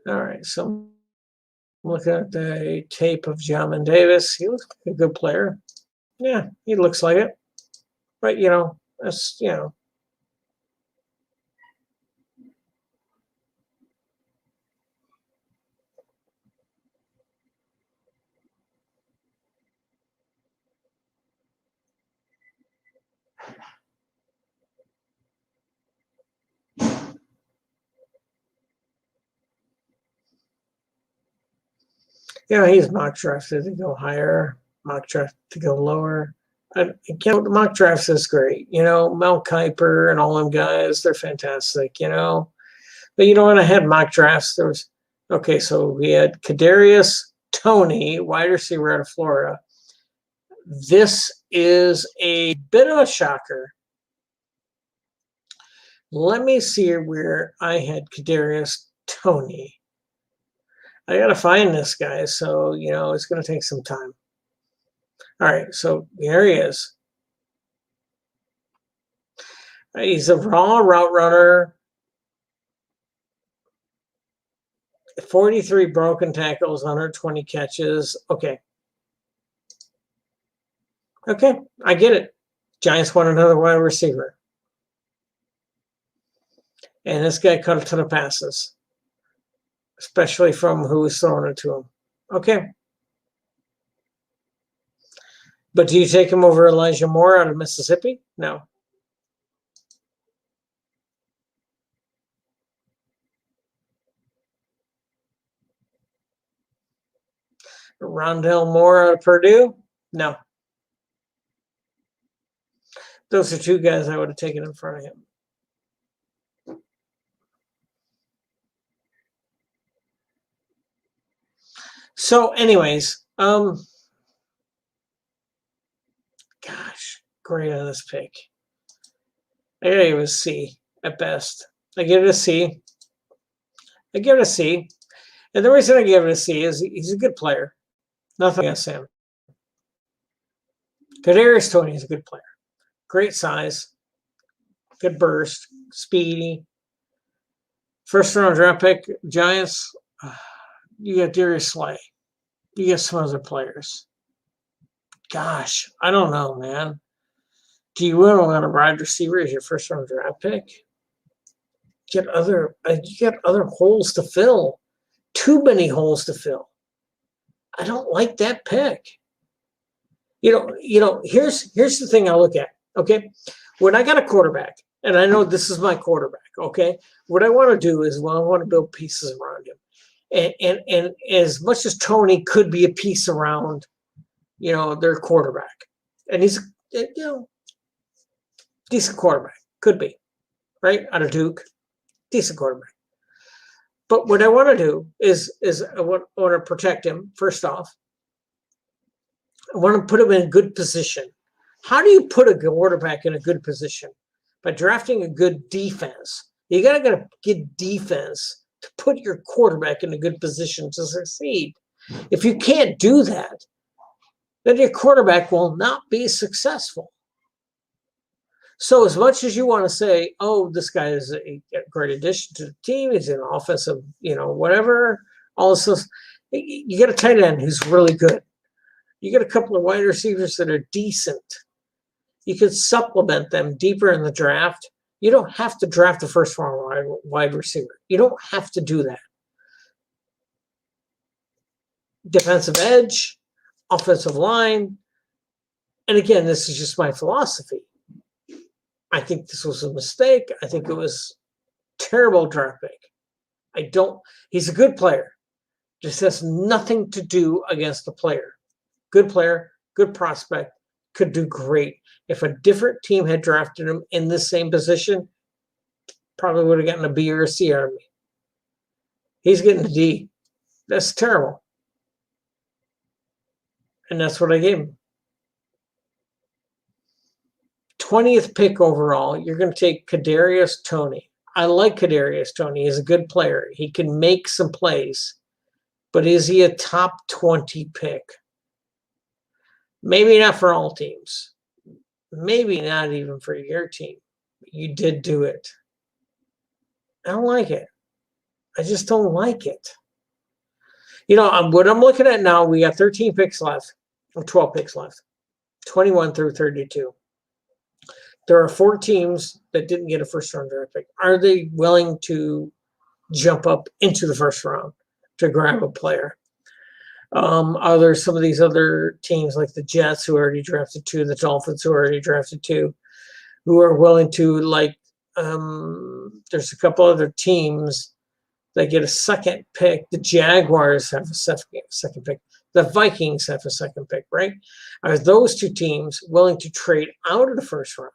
All right, so looking at the tape of Jamin Davis, he looks like a good player. Yeah, he looks like it. But, you know, that's, you know. You know, he's mock drafted to go higher, mock draft to go lower. Mock drafts is great. You know, Mel Kiper and all them guys, they're fantastic, you know. But you know, when I had mock drafts, there was, okay, so we had Kadarius Toney, wide receiver out of Florida. This is a bit of a shocker. Let me see where I had Kadarius Toney. I got to find this guy. So, it's going to take some time. All right. So here he is. He's a raw route runner. 43 broken tackles, 120 catches. Okay. Okay. I get it. Giants want another wide receiver. And this guy caught a ton of passes, especially from who was throwing it to him. Okay. But do you take him over Elijah Moore out of Mississippi? No. Rondell Moore out of Purdue? No. Those are two guys I would have taken in front of him. So, anyways, gosh, great on this pick. I gotta give it a C at best. I give it a C. I give it a C. And the reason I give it a C is he's a good player. Nothing against him. Kadarius Toney is a good player. Great size, good burst, speedy. First round draft pick, Giants. You got Darius Slay. You got some other players. Gosh, I don't know, man. Do you really want a wide receiver as your first round draft pick? You got other holes to fill. Too many holes to fill. I don't like that pick. Here's the thing I look at. Okay, when I got a quarterback, and I know this is my quarterback. Okay, what I want to do is, I want to build pieces around him, and as much as Toney could be a piece around, their quarterback, and he's decent quarterback, could be, right, out of Duke, decent quarterback. But what I want to do is I want to protect him first off. I want to put him in a good position. How do you put a quarterback in a good position? By drafting a good defense. You got to get a good defense to put your quarterback in a good position to succeed. If you can't do that, then your quarterback will not be successful. So as much as you want to say, oh, this guy is a great addition to the team, he's an offensive, whatever, all this stuff, you get a tight end who's really good. You get a couple of wide receivers that are decent. You could supplement them deeper in the draft. You don't have to draft the first round wide receiver. You don't have to do that. Defensive edge, offensive line. And again, this is just my philosophy. I think this was a mistake. I think it was a terrible draft pick. He's a good player. Just has nothing to do against the player. Good player, good prospect, could do great. If a different team had drafted him in the same position, probably would have gotten a B or a C out of me. He's getting a D. That's terrible. And that's what I gave him. 20th pick overall, you're going to take Kadarius Toney. I like Kadarius Toney. He's a good player. He can make some plays. But is he a top 20 pick? Maybe not for all teams. Maybe not even for your team. You did do it. I don't like it. I just don't like it. What I'm looking at now, we got 13 picks left, or 12 picks left, 21 through 32. There are 4 teams that didn't get a first-round draft pick. Are they willing to jump up into the first round to grab a player? Are there some of these other teams like the Jets who already drafted 2, the Dolphins who already drafted 2, who are willing to, there's a couple other teams that get a second pick. The Jaguars have a second pick. The Vikings have a second pick, right? Are those 2 teams willing to trade out of the first round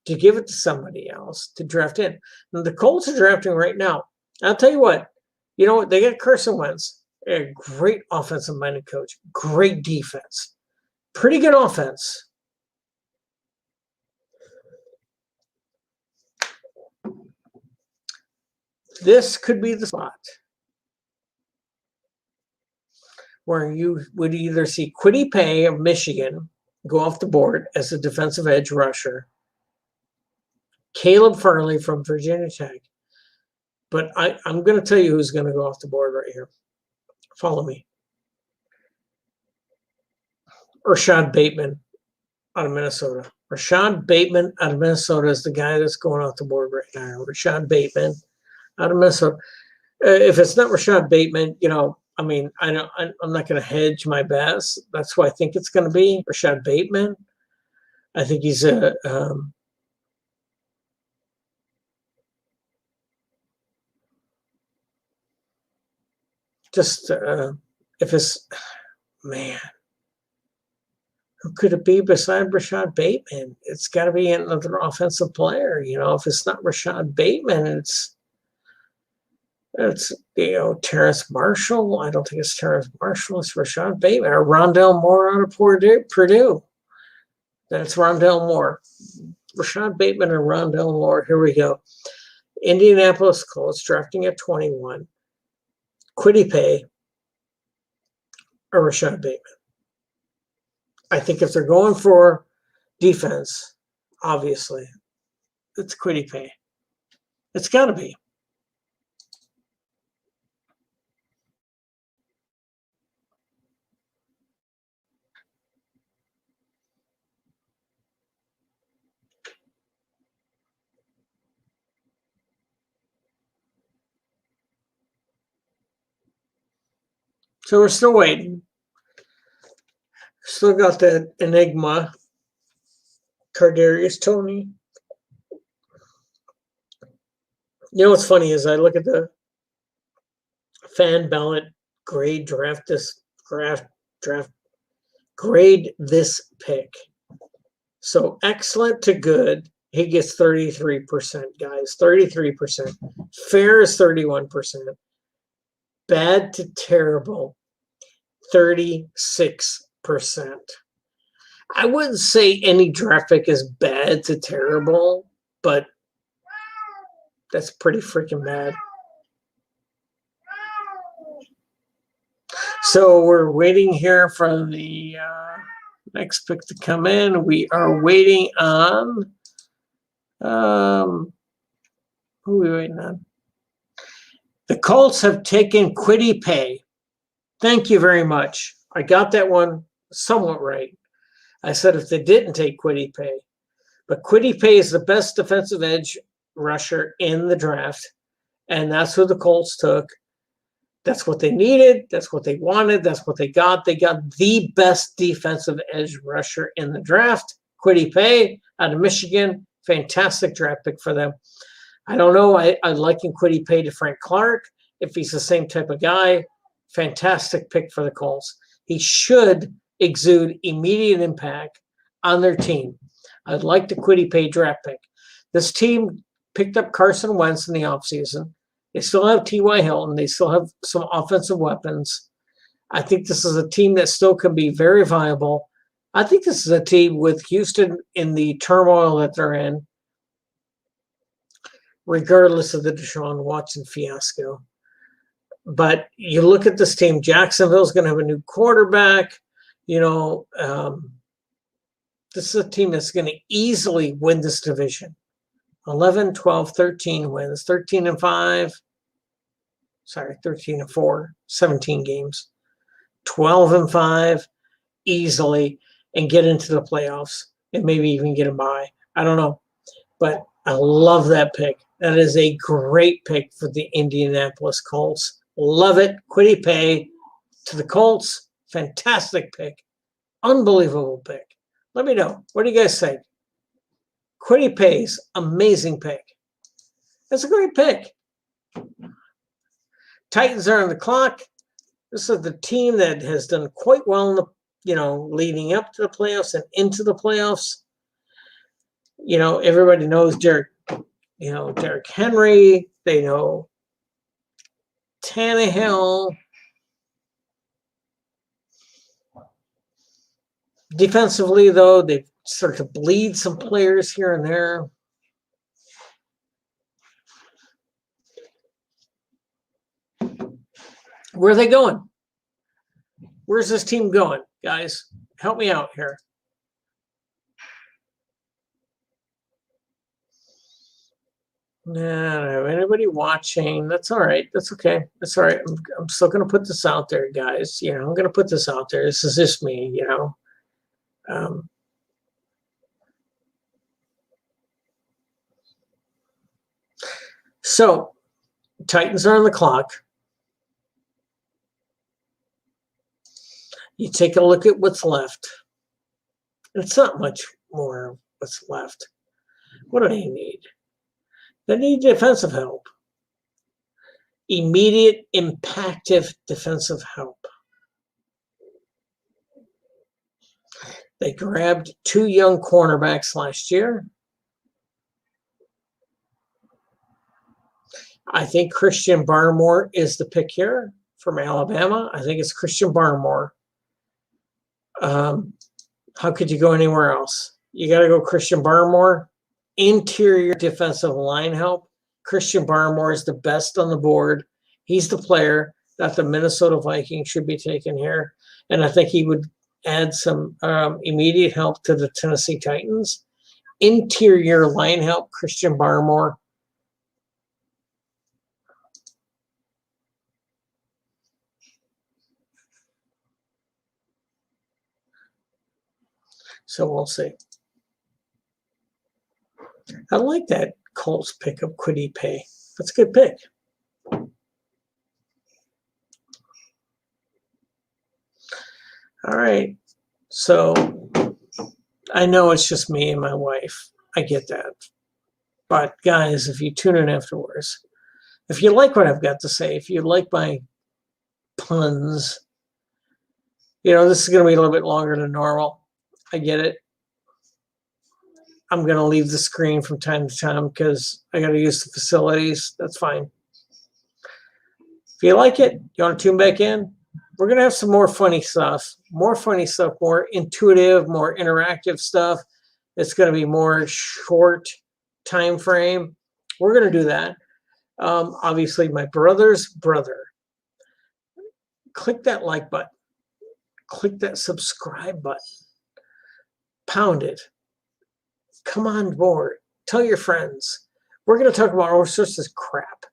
to give it to somebody else to draft in? And the Colts are drafting right now. I'll tell you what, they got Carson Wentz, a great offensive-minded coach, great defense, pretty good offense. This could be the spot. where you would either see Kwity Paye of Michigan go off the board as a defensive edge rusher, Caleb Farley from Virginia Tech. But I'm going to tell you who's going to go off the board right here. Follow me. Rashad Bateman out of Minnesota. Rashad Bateman out of Minnesota is the guy that's going off the board right now. Rashad Bateman out of Minnesota. If it's not Rashad Bateman, I mean, I'm not going to hedge my bets. That's who I think it's going to be. Rashad Bateman. I think he's a if it's, man, who could it be beside Rashad Bateman? It's got to be another offensive player. If it's not Rashad Bateman, it's Terrace Marshall. I don't think it's Terrace Marshall. It's Rashad Bateman or Rondell Moore out of Purdue. That's Rondell Moore. Rashad Bateman and Rondell Moore. Here we go. Indianapolis Colts drafting at 21. Kwity Paye or Rashad Bateman. I think if they're going for defense, obviously, it's Kwity Paye. It's got to be. So we're still waiting. Still got that enigma, Kadarius Toney. What's funny is I look at the fan ballot grade grade this pick. So excellent to good, he gets 33%, guys. 33%. Fair is 31%. Bad to terrible, 36%. I wouldn't say any draft pick is bad to terrible, but that's pretty freaking bad. So we're waiting here for the next pick to come in. We are waiting on who are we waiting on? The Colts have taken Kwity Paye. Thank you very much. I got that one somewhat right. I said if they didn't take Kwity Paye. But Kwity Paye is the best defensive edge rusher in the draft. And that's who the Colts took. That's what they needed. That's what they wanted. That's what they got. They got the best defensive edge rusher in the draft. Kwity Paye out of Michigan. Fantastic draft pick for them. I don't know. I liken Kwity Paye to Frank Clark. If he's the same type of guy, fantastic pick for the Colts. He should exude immediate impact on their team. I'd like the Kwity Paye draft pick. This team picked up Carson Wentz in the offseason. They still have T.Y. Hilton. They still have some offensive weapons. I think this is a team that still can be very viable. I think this is a team with Houston in the turmoil that they're in, regardless of the Deshaun Watson fiasco. But you look at this team, Jacksonville's going to have a new quarterback. This is a team that's going to easily win this division. 11, 12, 13 wins, 13-5. Sorry, 13-4, 17 games. 12-5 easily and get into the playoffs and maybe even get a bye. I don't know. But I love that pick. That is a great pick for the Indianapolis Colts. Love it. Kwity Paye to the Colts. Fantastic pick. Unbelievable pick. Let me know. What do you guys think? Kwity Paye's amazing pick. That's a great pick. Titans are on the clock. This is the team that has done quite well in the, leading up to the playoffs and into the playoffs. Everybody knows Derrick Henry. They know Tannehill. Defensively, though, they've started to bleed some players here and there. Where are they going? Where's this team going, guys? Help me out here. Nah, I don't have anybody watching. That's all right. That's okay. That's all right. I'm still going to put this out there, guys. I'm going to put this out there. This is just me, Um, so, Titans are on the clock. You take a look at what's left. It's not much more what's left. What do they need? They need defensive help. Immediate, impactful defensive help. They grabbed 2 young cornerbacks last year. I think Christian Barmore is the pick here from Alabama. I think it's Christian Barmore. How could you go anywhere else? You got to go Christian Barmore. Interior defensive line help. Christian Barmore is the best on the board. He's the player that the Minnesota Vikings should be taking here. And I think he would add some immediate help to the Tennessee Titans. Interior line help, Christian Barmore. So we'll see. I like that Colts pickup, Kwity Paye. That's a good pick. All right. So I know it's just me and my wife. I get that. But guys, if you tune in afterwards, if you like what I've got to say, if you like my puns, this is going to be a little bit longer than normal. I get it. I'm going to leave the screen from time to time because I got to use the facilities. That's fine. If you like it, you want to tune back in, we're going to have some more funny stuff, more intuitive, more interactive stuff. It's going to be more short time frame. We're going to do that. Obviously, my brother's brother. Click that like button. Click that subscribe button. Pound it. Come on board. Tell your friends. We're going to talk about all sorts of crap.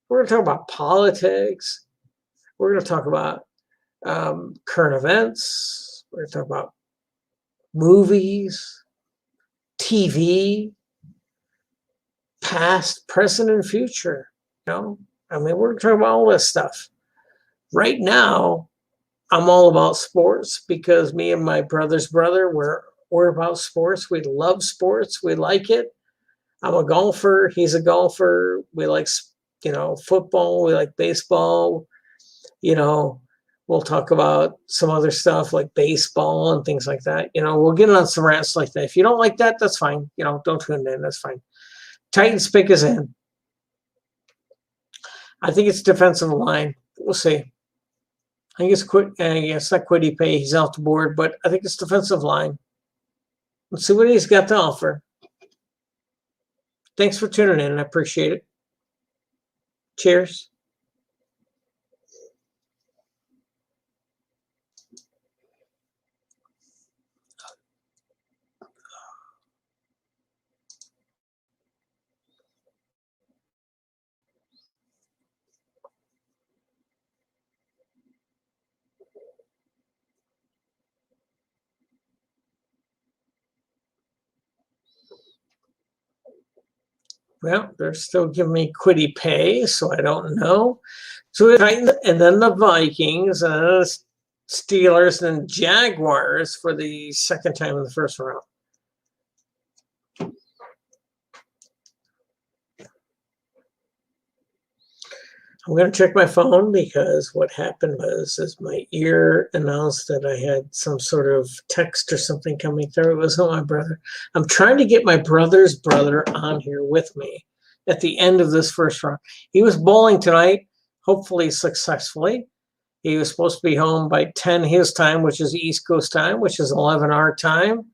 We're going to talk about politics. We're going to talk about current events. We're going to talk about movies, TV, past, present, and future. We're going to talk about all this stuff. Right now, I'm all about sports because me and my brother's brother, we're about sports. We love sports. We like it. I'm a golfer. He's a golfer. We like, football. We like baseball. We'll talk about some other stuff like baseball and things like that. We'll get on some rants like that. If you don't like that, that's fine. Don't tune in. That's fine. Titans pick is in. I think it's defensive line. We'll see. I think it's not Kwity Paye. He's off the board, but I think it's defensive line. Let's see what he's got to offer. Thanks for tuning in. I appreciate it. Cheers. Well, they're still giving me Kwity Paye, so I don't know. So the Titans and then the Vikings, the Steelers, and Jaguars for the second time in the first round. I'm going to check my phone because what happened was my ear announced that I had some sort of text or something coming through. It wasn't my brother. I'm trying to get my brother's brother on here with me at the end of this first round. He was bowling tonight, hopefully successfully. He was supposed to be home by 10 his time, which is East Coast time, which is 11 our time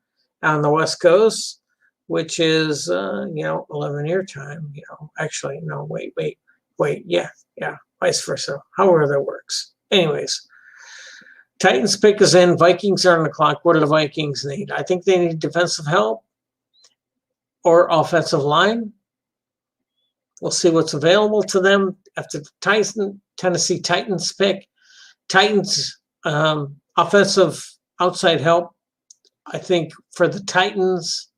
on the West Coast, which is, 11 your time. Actually, no, wait. Yeah, vice versa. However that works. Anyways, Titans pick is in. Vikings are on the clock. What do the Vikings need? I think they need defensive help or offensive line. We'll see what's available to them after the Tennessee Titans pick. Titans offensive outside help. I think for the Titans,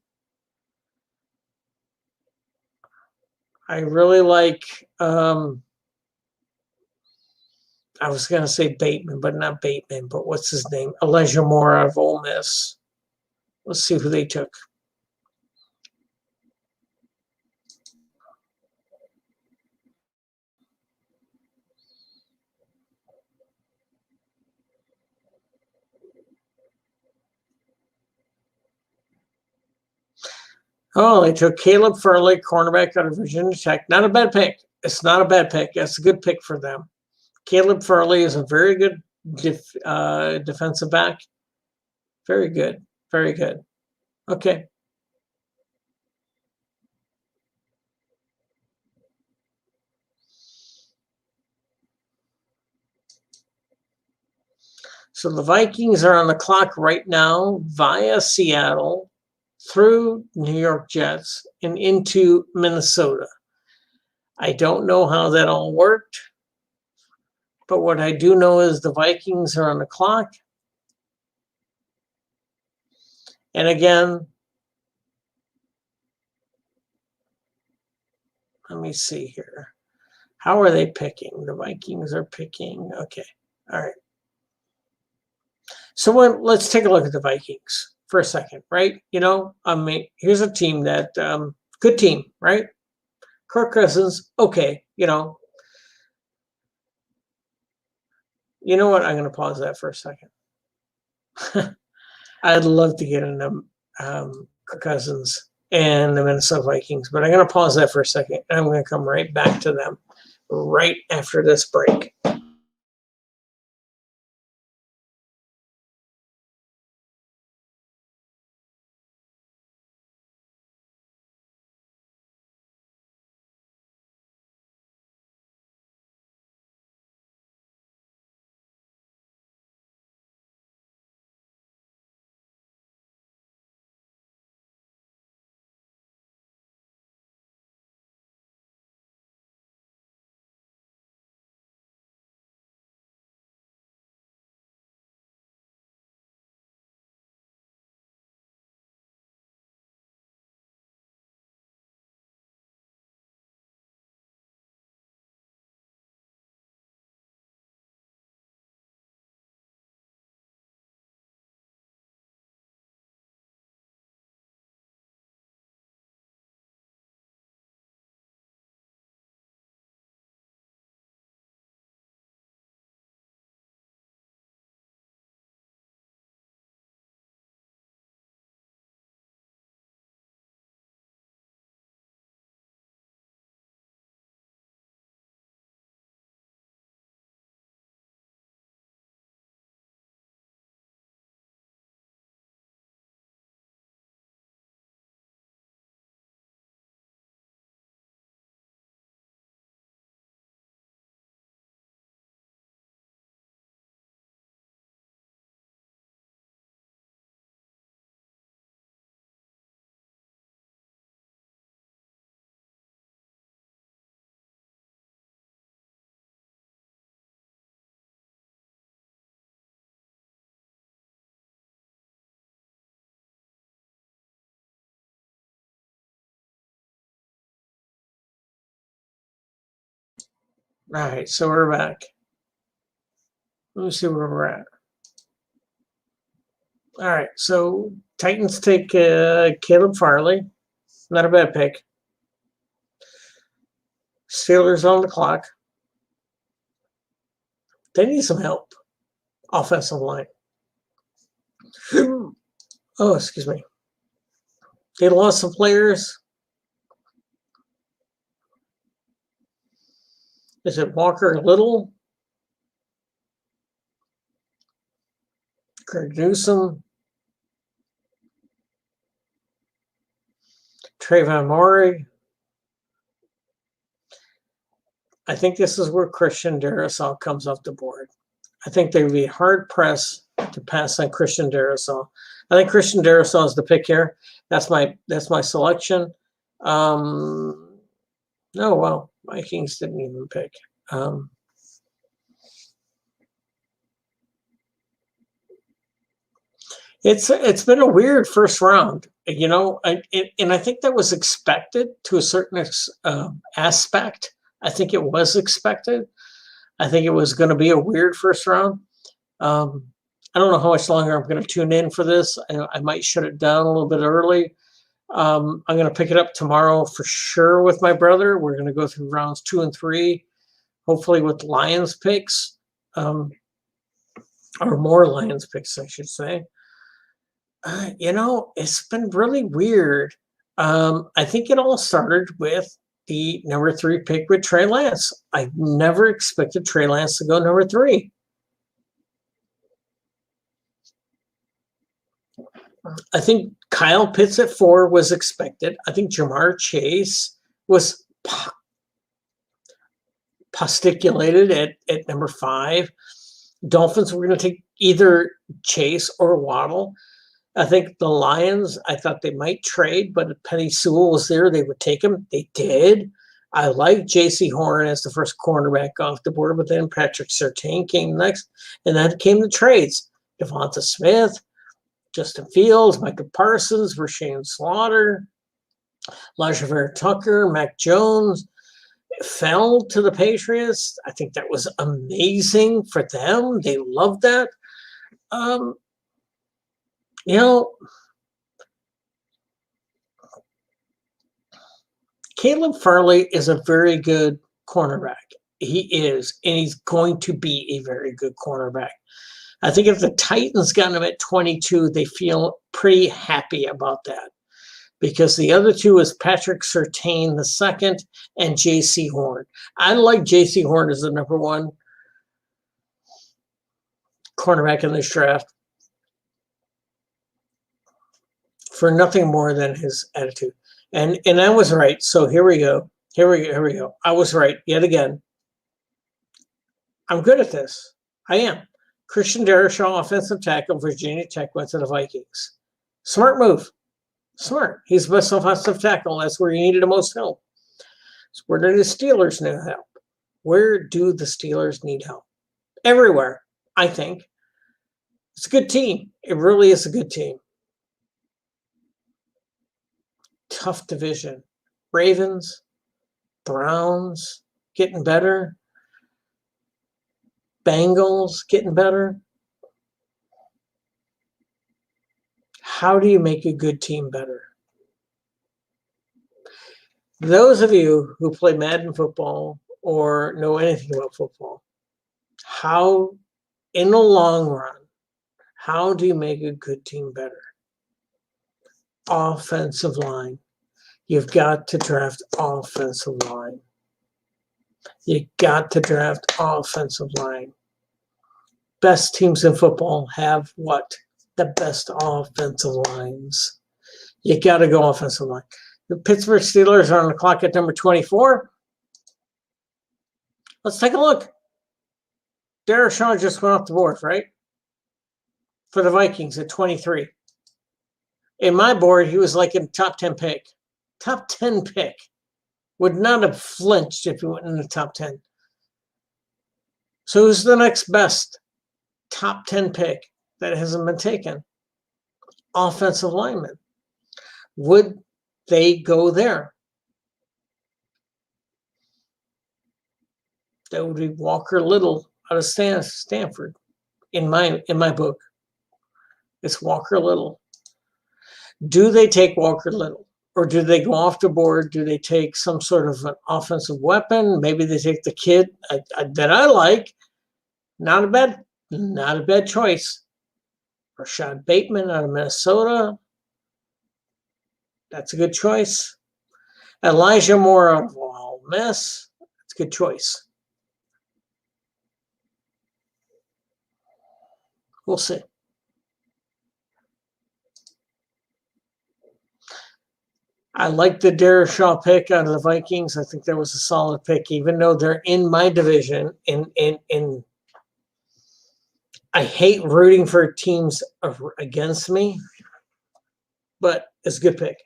I really like, I was going to say Bateman, but not Bateman, but what's his name? Elijah Moore out of Ole Miss. Let's see who they took. Oh, they took Caleb Farley, cornerback out of Virginia Tech. Not a bad pick. It's not a bad pick. It's a good pick for them. Caleb Farley is a very good defensive back. Very good. Very good. Okay. So the Vikings are on the clock right now via Seattle through New York Jets and into Minnesota. I don't know how that all worked, but what I do know is the Vikings are on the clock. And again, let me see here. How are they picking? The Vikings are picking. Okay. All right. So let's take a look at the Vikings for a second, right? Here's a team that, good team, right? Kirk Cousins, okay, You know what? I'm going to pause that for a second. I'd love to get into Kirk Cousins and the Minnesota Vikings, but I'm going to pause that for a second, and I'm going to come right back to them right after this break. All right, so we're back. Let me see where we're at. All right, so Titans take Caleb Farley. Not a bad pick. Steelers on the clock. They need some help. Offensive line. Oh, excuse me. They lost some players. Is it Walker Little? Greg Newsome? Trayvon Murray? I think this is where Christian Darrisaw comes off the board. I think they would be hard pressed to pass on Christian Darrisaw. I think Christian Darrisaw is the pick here. That's my selection. No, well, Vikings didn't even pick. It's been a weird first round, you know, and I think that was expected to a certain aspect. I think it was expected. I think it was going to be a weird first round. I don't know how much longer I'm going to tune in for this. I might shut it down a little bit early. I'm going to pick it up tomorrow for sure with my brother. We're going to go through rounds 2 and 3, hopefully with Lions picks, or more Lions picks, I should say. You know, it's been really weird. I think it all started with the number 3 pick with Trey Lance. I never expected Trey Lance to go number 3. I think Kyle Pitts at 4 was expected. I think Jamar Chase was posticulated at number 5. Dolphins were going to take either Chase or Waddle. I think the Lions, I thought they might trade, but if Penny Sewell was there, they would take him. They did. I like J.C. Horn as the first cornerback off the board, but then Patrick Surtain came next, and then came the trades. Devonta Smith, Justin Fields, Micah Parsons, Rashawn Slaughter, Elijah Tucker, Mac Jones fell to the Patriots. I think that was amazing for them. They loved that. You know, Caleb Farley is a very good cornerback. He is, and he's going to be a very good cornerback. I think if the Titans got him at 22, they feel pretty happy about that, because the other two is Patrick Surtain the second and J.C. Horn. I like J.C. Horn as the number 1 cornerback in this draft for nothing more than his attitude. And I was right. So here we go. Here we go. I was right yet again. I'm good at this. I am. Christian Darrisaw, offensive tackle, Virginia Tech, went to the Vikings. Smart move. Smart. He's the best offensive tackle. That's where he needed the most help. So where do the Steelers need help? Where do the Steelers need help? Everywhere, I think. It's a good team. It really is a good team. Tough division. Ravens, Browns, getting better. Bengals, getting better. How do you make a good team better? Those of you who play Madden football or know anything about football, how, in the long run, how do you make a good team better? Offensive line. You've got to draft offensive line. You got to draft offensive line. Best teams in football have what? The best offensive lines. You got to go offensive line. The Pittsburgh Steelers are on the clock at number 24. Let's take a look. Darrisaw just went off the board, right? For the Vikings at 23. In my board, he was like in top 10 pick. Top 10 pick. Would not have flinched if he went in the top 10. So who's the next best top 10 pick that hasn't been taken? Offensive lineman. Would they go there? That would be Walker Little out of Stanford. In my book, it's Walker Little. Do they take Walker Little? Or do they go off the board? Do they take some sort of an offensive weapon? Maybe they take the kid that I like. Not a bad choice. Rashad Bateman out of Minnesota. That's a good choice. Elijah Moore out of Ole Miss. That's a good choice. We'll see. I like the Darrisaw pick out of the Vikings. I think that was a solid pick, even though they're in my division. I hate rooting for teams against me, but it's a good pick.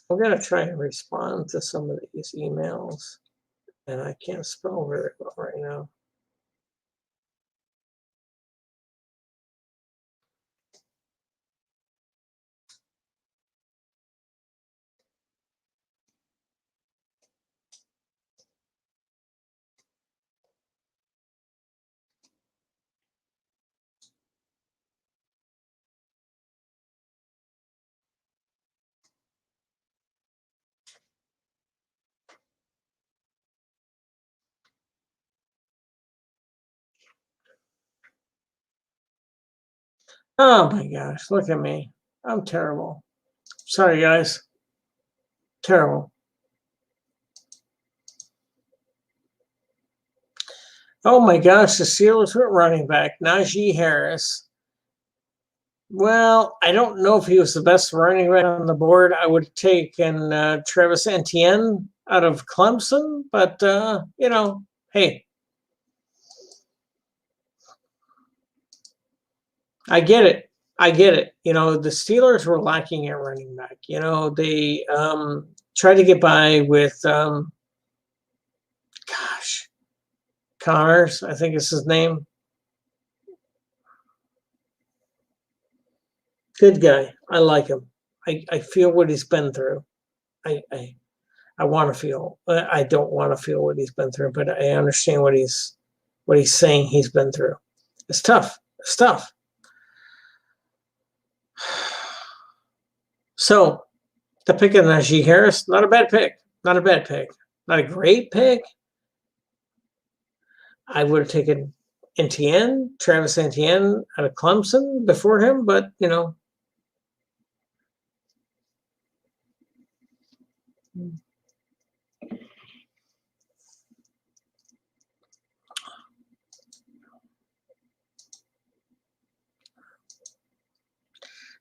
I'm going to try and respond to some of these emails, and I can't spell very well right now. Oh my gosh, look at me. I'm terrible. Sorry, guys. Terrible. Oh my gosh, the Steelers were running back, Najee Harris. Well, I don't know if he was the best running back on the board. I would have taken Travis Etienne out of Clemson, but, hey, I get it. I get it. The Steelers were lacking at running back. They tried to get by with, Connors, I think is his name. Good guy. I like him. I feel what he's been through. I want to feel. I don't want to feel what he's been through, but I understand what he's saying he's been through. It's tough. It's tough. So the pick of Najee Harris, not a bad pick. Not a bad pick. Not a great pick. I would have taken Etienne, Travis Etienne out of Clemson before him, but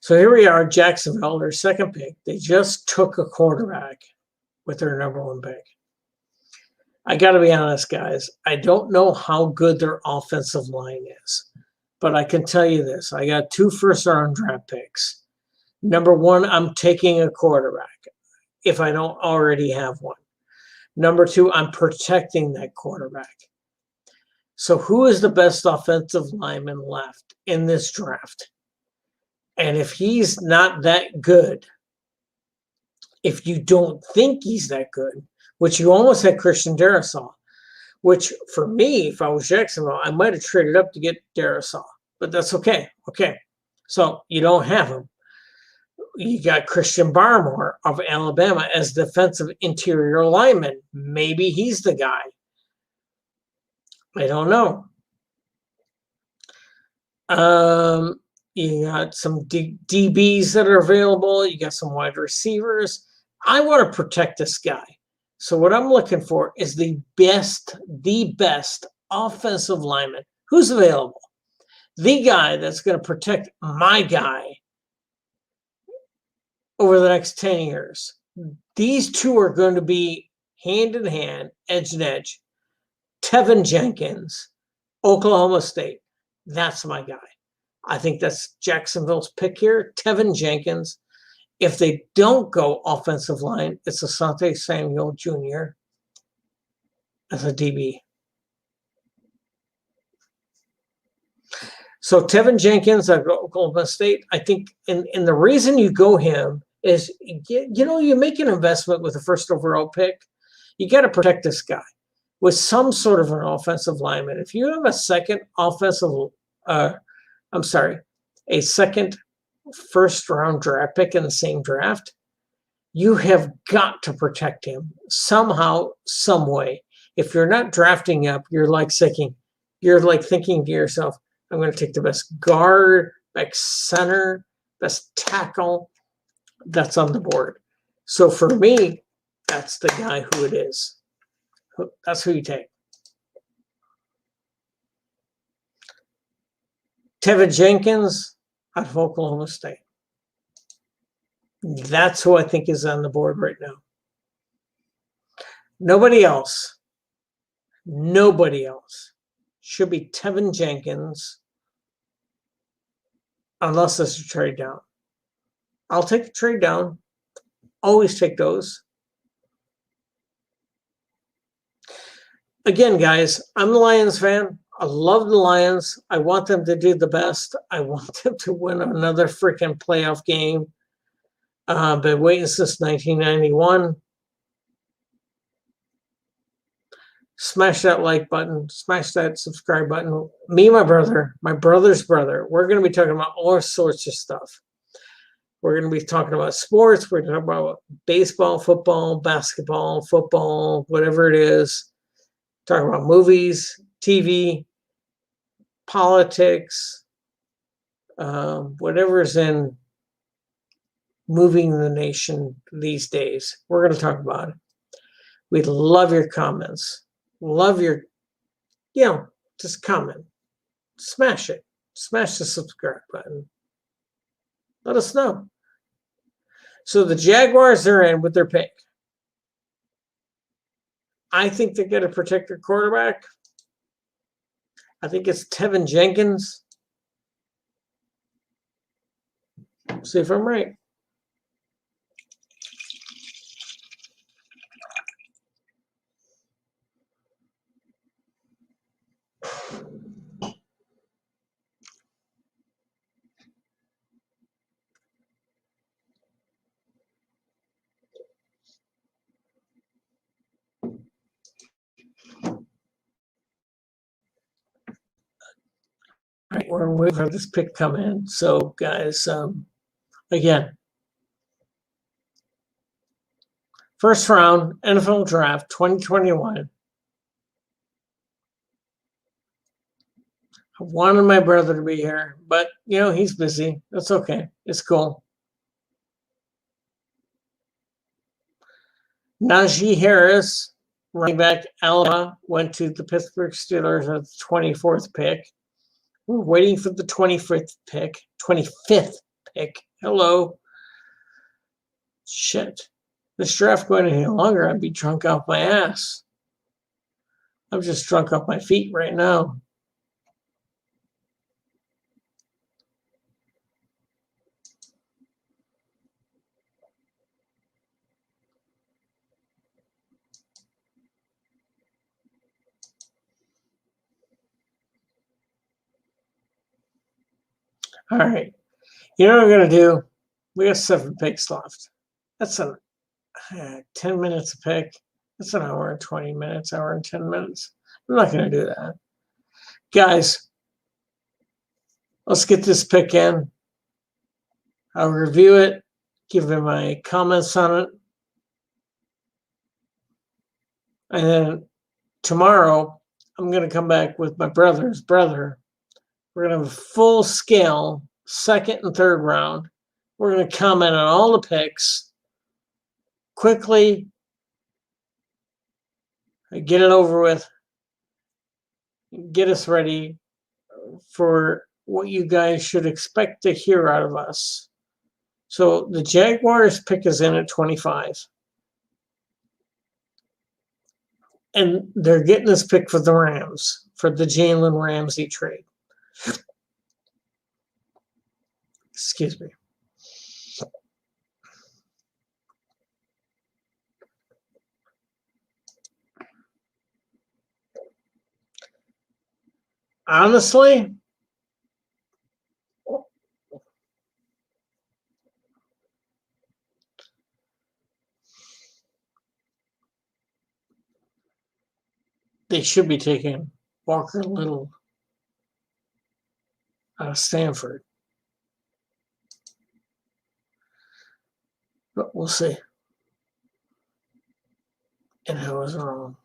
So here we are, Jacksonville, their second pick. They just took a quarterback with their number one pick. I got to be honest, guys. I don't know how good their offensive line is, but I can tell you this. I got 2 first-round draft picks. Number one, I'm taking a quarterback if I don't already have one. Number 2, I'm protecting that quarterback. So who is the best offensive lineman left in this draft? And if he's not that good, if you don't think he's that good, which you almost had Christian Darrisaw, which for me, if I was Jacksonville, I might have traded up to get Darrisaw, but that's okay. Okay. So you don't have him. You got Christian Barmore of Alabama as defensive interior lineman. Maybe he's the guy. I don't know. You got some DBs that are available. You got some wide receivers. I want to protect this guy. So what I'm looking for is the best offensive lineman who's available. The guy that's going to protect my guy over the next 10 years. These two are going to be hand in hand, edge and edge. Tevin Jenkins, Oklahoma State. That's my guy. I think that's Jacksonville's pick here, Tevin Jenkins. If they don't go offensive line, it's Asante Samuel Jr. as a DB. So Tevin Jenkins at Oklahoma State, I think, and the reason you go him is, you make an investment with the first overall pick. You got to protect this guy with some sort of an offensive lineman. If you have a second first round draft pick in the same draft, you have got to protect him somehow, some way. If you're not drafting up, you're like thinking to yourself, I'm going to take the best guard, best center, best tackle that's on the board. So for me, that's the guy who it is. That's who you take. Tevin Jenkins out of Oklahoma State. That's who I think is on the board right now. Nobody else should be Tevin Jenkins unless there's a trade down. I'll take a trade down. Always take those. Again, guys, I'm the Lions fan. I love the Lions. I want them to do the best. I want them to win another freaking playoff game. Been waiting since 1991. Smash that like button. Smash that subscribe button. Me and my brother's brother, we're going to be talking about all sorts of stuff. We're going to be talking about sports. We're going to talk about baseball, football, basketball, football, whatever it is. Talking about movies, TV, politics, whatever's in moving the nation these days. We're going to talk about it. We'd love your comments. Love your, just comment. Smash it. Smash the subscribe button. Let us know. So the Jaguars are in with their pick. I think they're going to protect their quarterback. I think it's Tevin Jenkins. See if I'm right. All right, we're waiting for this pick to come in. So, guys, again, first round NFL Draft 2021. I wanted my brother to be here, but he's busy. That's okay. It's cool. Najee Harris, running back, Alabama, went to the Pittsburgh Steelers at the 24th pick. We're waiting for the 25th pick. 25th pick. Hello. Shit. This draft going any longer, I'd be drunk off my ass. I'm just drunk off my feet right now. All right. You know what I'm going to do? We got 7 picks left. That's 10 minutes a pick. That's an hour and 20 minutes, hour and 10 minutes. I'm not going to do that. Guys, let's get this pick in. I'll review it, give you my comments on it. And then tomorrow, I'm going to come back with my brother's brother. We're going to have a full scale second and third round. We're going to comment on all the picks quickly, get it over with, get us ready for what you guys should expect to hear out of us. So the Jaguars pick is in at 25. And they're getting this pick for the Rams, for the Jalen Ramsey trade. Excuse me. Honestly, they should be taking Walker Little out of Stanford. But we'll see. And I was wrong.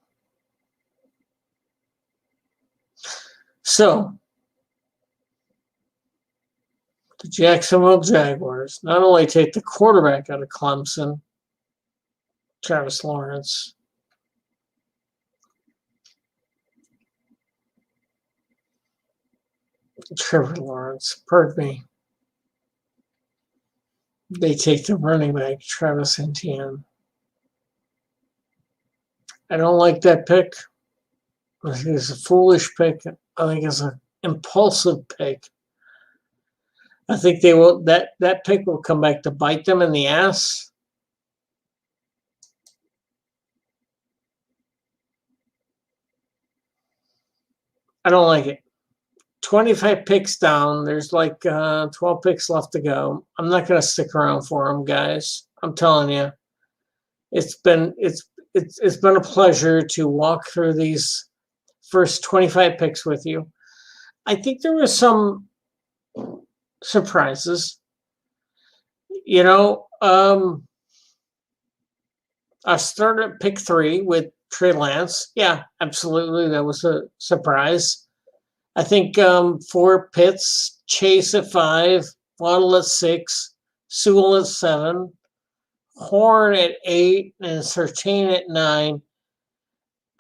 So, the Jacksonville Jaguars not only take the quarterback out of Clemson, Travis Lawrence, Trevor Lawrence, pardon me. They take the running back, Travis Etienne. I don't like that pick. I think it's a foolish pick. I think it's an impulsive pick. I think they will that pick will come back to bite them in the ass. I don't like it. 25 picks down. There's like 12 picks left to go. I'm not going to stick around for them, guys. I'm telling you, it's been a pleasure to walk through these first 25 picks with you. I think there was some surprises. I started at pick 3 with Trey Lance. Yeah, absolutely. That was a surprise. I think 4 Pitts, Chase at 5, Waddle at 6, Sewell at 7, Horn at 8, and Surtain at 9.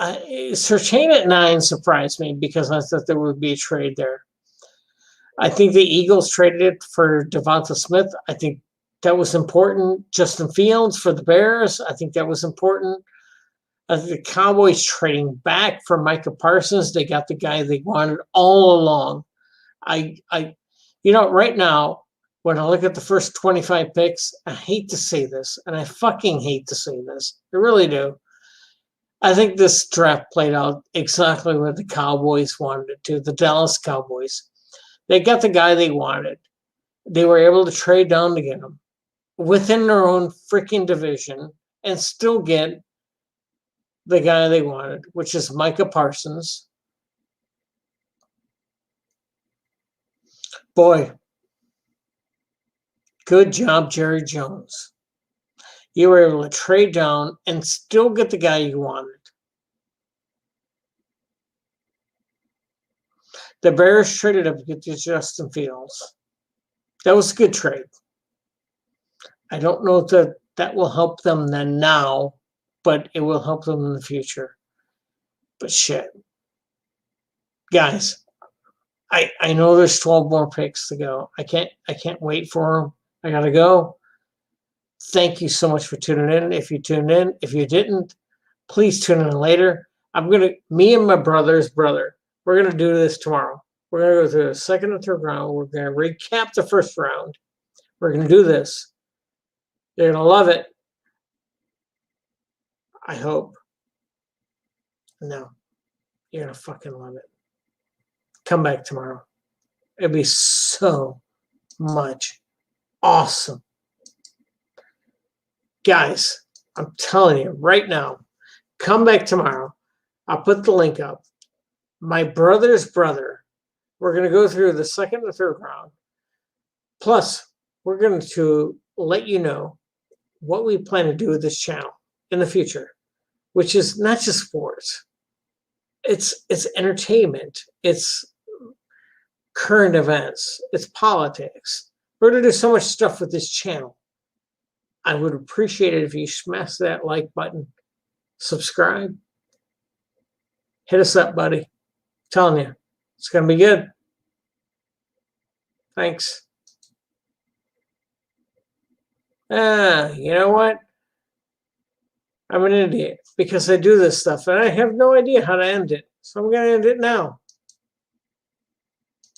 Surtain at 9 surprised me because I thought there would be a trade there. I think the Eagles traded it for Devonta Smith. I think that was important. Justin Fields for the Bears. I think that was important. The Cowboys trading back for Micah Parsons. They got the guy they wanted all along. Right now, when I look at the first 25 picks, I hate to say this, and I fucking hate to say this. I really do. I think this draft played out exactly what the Cowboys wanted it to, the Dallas Cowboys. They got the guy they wanted. They were able to trade down to get him within their own freaking division and still get the guy they wanted, which is Micah Parsons. Boy, good job, Jerry Jones. You were able to trade down and still get the guy you wanted. The Bears traded up to get Justin Fields. That was a good trade. I don't know if that will help them then now, but it will help them in the future. But shit. Guys, I know there's 12 more picks to go. I can't wait for them. I gotta go. Thank you so much for tuning in. If you tuned in, if you didn't, please tune in later. Me and my brother's brother, we're gonna do this tomorrow. We're gonna go through the second and third round. We're gonna recap the first round. We're gonna do this. You're gonna love it. I hope. No, you're gonna fucking love it. Come back tomorrow. It'll be so much awesome. Guys, I'm telling you right now, come back tomorrow. I'll put the link up. My brother's brother. We're going to go through the second and third round. Plus, we're going to let you know what we plan to do with this channel in the future, which is not just sports. It's entertainment. It's current events. It's politics. We're going to do so much stuff with this channel. I would appreciate it if you smash that like button, subscribe, hit us up, buddy. I'm telling you, it's going to be good. Thanks. You know what? I'm an idiot because I do this stuff and I have no idea how to end it. So I'm going to end it now.